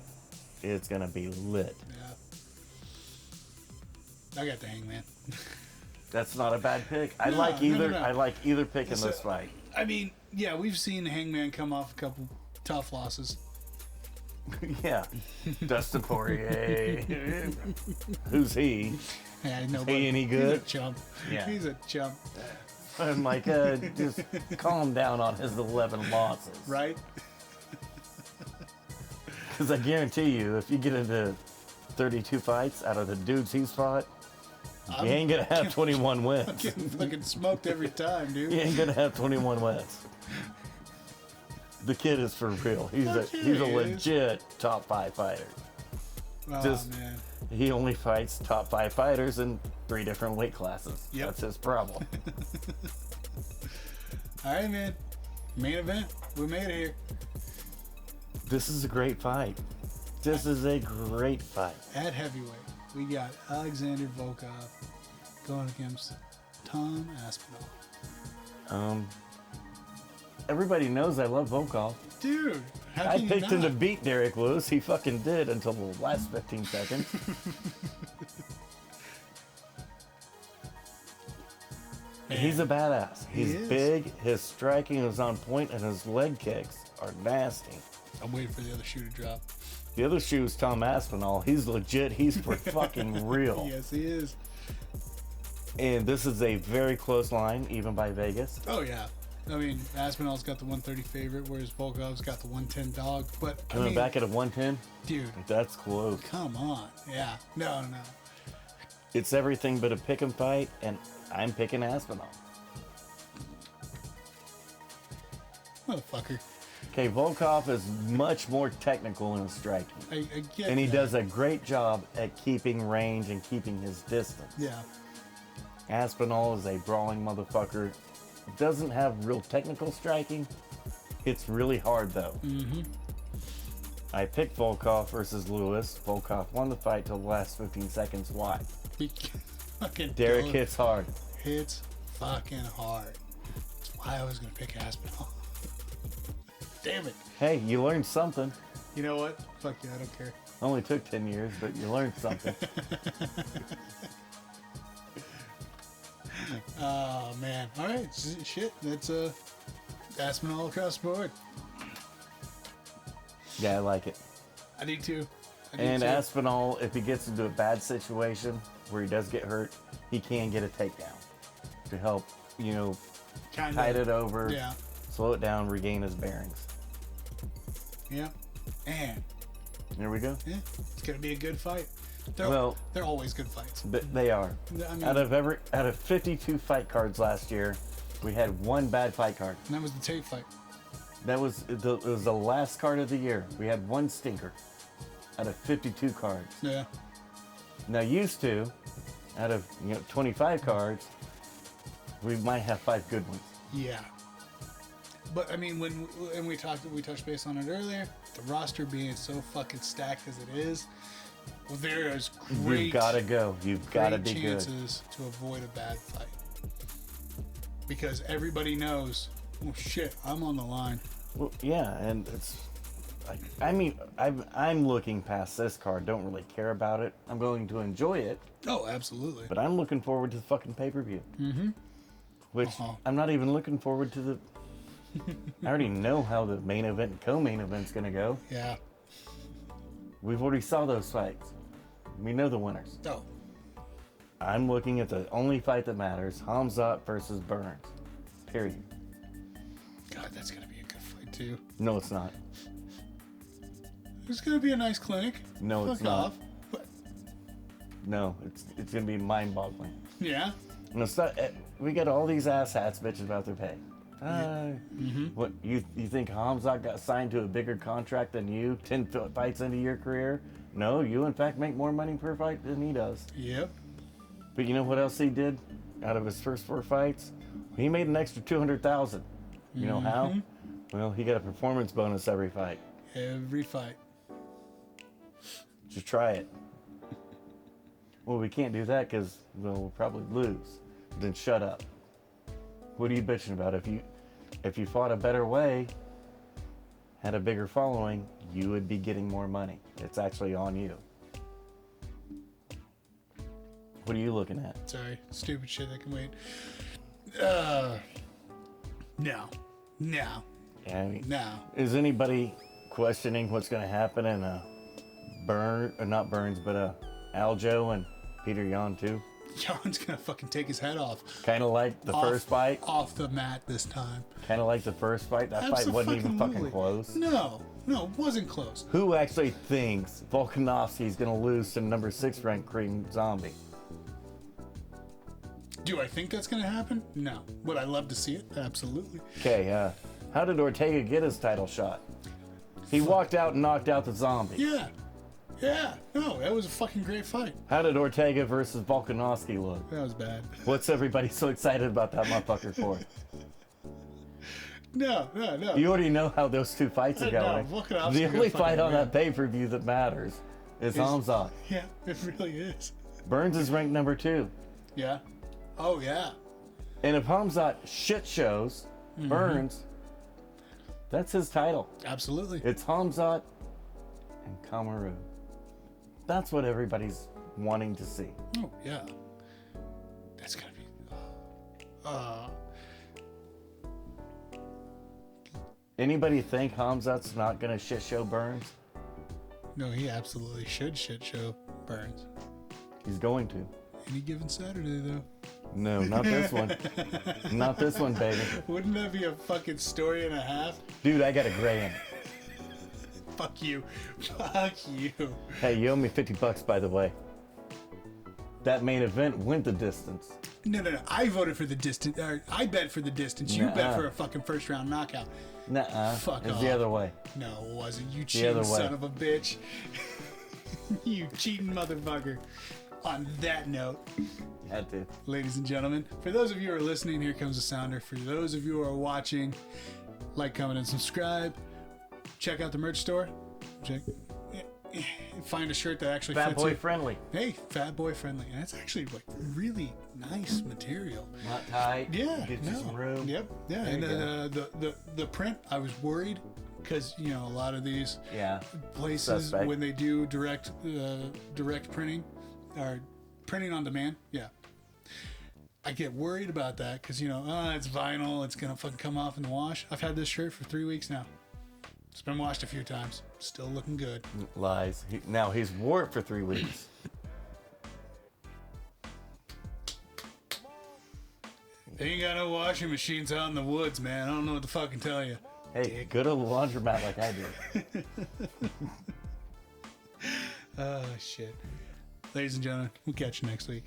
it's going to be lit. Yeah. I got the Hangman. That's not a bad pick. I like either pick in this fight. I mean, yeah, we've seen Hangman come off a tough losses. Yeah. Dustin Poirier. Who's he? Yeah, Is he any good? He's a chump. Yeah. He's a chump. I'm like, just calm down on his 11 losses. Right? Because I guarantee you, if you get into 32 fights out of the dudes he's fought, you ain't going to have 21 wins. I'm getting fucking smoked every time, dude. You ain't going to have 21 wins. The kid is for real. He's a legit top 5 fighter. Oh, man. He only fights top 5 fighters in 3 different weight classes. Yep. That's his problem. All right, man. Main event. We made it here. This is a great fight. This is a great fight. At heavyweight, we got Alexander Volkov going against Tom Aspinall. Everybody knows I love Volkov. Dude, how I can you picked him to not? beat Derek Lewis. He fucking did until the last 15 seconds. He's a badass. He's big. His striking is on point, and his leg kicks are nasty. I'm waiting for the other shoe to drop. The other shoe is Tom Aspinall. He's legit. He's for fucking real. Yes, he is. And this is a very close line, even by Vegas. Oh, yeah. I mean, Aspinall's got the 130 favorite, whereas Volkov's got the 110 dog. But Coming back at a 110? dude, That's close. come on. Yeah. No. It's everything but a pick 'em fight, and I'm picking Aspinall. Motherfucker. Okay, Volkov is much more technical in his striking. I get And he that. does a great job at keeping range and keeping his distance. Yeah. Aspinall is a brawling motherfucker. Doesn't have real technical striking. It's really hard, though. Mm-hmm. I picked Volkov versus Lewis. Volkov won the fight till the last 15 seconds. Why? Fucking Derek Dylan hits hard. hits fucking hard. That's why I was going to pick Aspinall. Damn it. Hey, you learned something. You know what? Fuck you, I don't care. Only took 10 years, but you learned something. Oh, man. All right. Shit. That's Aspinall across the board. Yeah, I like it. I do too. And Aspinall, if he gets into a bad situation where he does get hurt, he can get a takedown to help, Kinda, tide it over, Yeah. slow it down, regain his bearings. Yeah. And There we go. yeah, it's gonna be a good fight. Well- they're always good fights. But they are. I mean, Out of 52 fight cards last year, we had one bad fight card. and that was the Tate fight. It was the last card of the year. We had one stinker out of 52 cards. Yeah. Now, used to, out of 25 cards, we might have 5 good ones. Yeah. But I mean, when we touched base on it earlier, the roster being so fucking stacked as it is, well, there is great. You've got to go. You've got to be good. chances to avoid a bad fight because everybody knows. Oh shit! I'm on the line. Well, yeah, and it's like, I mean, I'm looking past this card. Don't really care about it. I'm going to enjoy it, Oh, absolutely. but I'm looking forward to the fucking pay-per-view. Mm-hmm. Which I'm not even looking forward to the. I already know how the main event and co-main event's gonna go. Yeah. We've already saw those fights. We know the winners. Oh. I'm looking at the only fight that matters: Hamzat versus Burns. Period. God, that's gonna be a good fight too. No, it's not. It's gonna be a nice clinic. No, it's Fuck not. off. What? No, it's gonna be mind-boggling. Yeah. And it's not, we got all these asshats bitching about their pay. What you think Hamzat got signed to a bigger contract than you? 10 fights into your career? No, you in fact make more money per fight than he does. Yep. But you know what else he did out of his first 4 fights? He made an extra $200,000. You know how? Well, he got a performance bonus every fight. Every fight. Just try it. Well, we can't do that because we'll probably lose. Then shut up. What are you bitching about? If you fought a better way, had a bigger following, you would be getting more money. It's actually on you. What are you looking at? Sorry, stupid shit that can wait. No. Yeah, I mean, Now, is anybody questioning what's going to happen in not Burns, but Aljo and Peter Yan too? Jan's gonna fucking take his head off. Kind of like the first fight. Off the mat this time. Kind of like the first fight. That fight wasn't even fucking close. No, it wasn't close. Who actually thinks Volkanovski's going to lose to number 6 ranked Korean Zombie? Do I think that's gonna happen? No. Would I love to see it? Absolutely. Okay, how did Ortega get his title shot? He walked out and knocked out the Zombie. Yeah. No, that was a fucking great fight. How did Ortega versus Volkanovski look? That was bad. What's everybody so excited about that motherfucker for? No. You already know how those two fights are going. The only fight on that pay-per-view that matters is Hamzat. Yeah, it really is. Burns is ranked number 2. Yeah. Oh, yeah. And if Hamzat shit shows Burns, that's his title. Absolutely. It's Hamzat and Kamaru. That's what everybody's wanting to see. Oh, yeah. That's gonna be... Anybody think Hamzat's not gonna shit show Burns? No, he absolutely should shit show Burns. He's going to. Any given Saturday, though. No, not this one. Not this one, baby. Wouldn't that be a fucking story and a half? Dude, I got a grand. Fuck you. Fuck you. Hey, you owe me $50, by the way. That main event went the distance. No. I voted for the distance. I bet for the distance. You bet for a fucking first round knockout. Nuh-uh. Fuck It's off. the other way. No, it wasn't. You cheating son of a bitch. You cheating motherfucker. On that note, Had to. ladies and gentlemen, for those of you who are listening, here comes the sounder. For those of you who are watching, like, comment, and subscribe. Check out the merch store. Find a shirt that actually Fat fits boy you. friendly. Hey, fat boy friendly. And that's actually like really nice material. Not tight. Yeah. Gives you some room. Yep. Yeah. There And the print, I was worried because a lot of these places Suspect. when they do direct printing or printing on demand, I get worried about that because it's vinyl, it's gonna fucking come off in the wash. I've had this shirt for 3 weeks now. It's been washed a few times. Still looking good. Lies. Now he's wore it for 3 weeks. They ain't got no washing machines out in the woods, man. I don't know what to fucking tell you. Hey, go to the laundromat like I do. Oh, shit. Ladies and gentlemen, we'll catch you next week.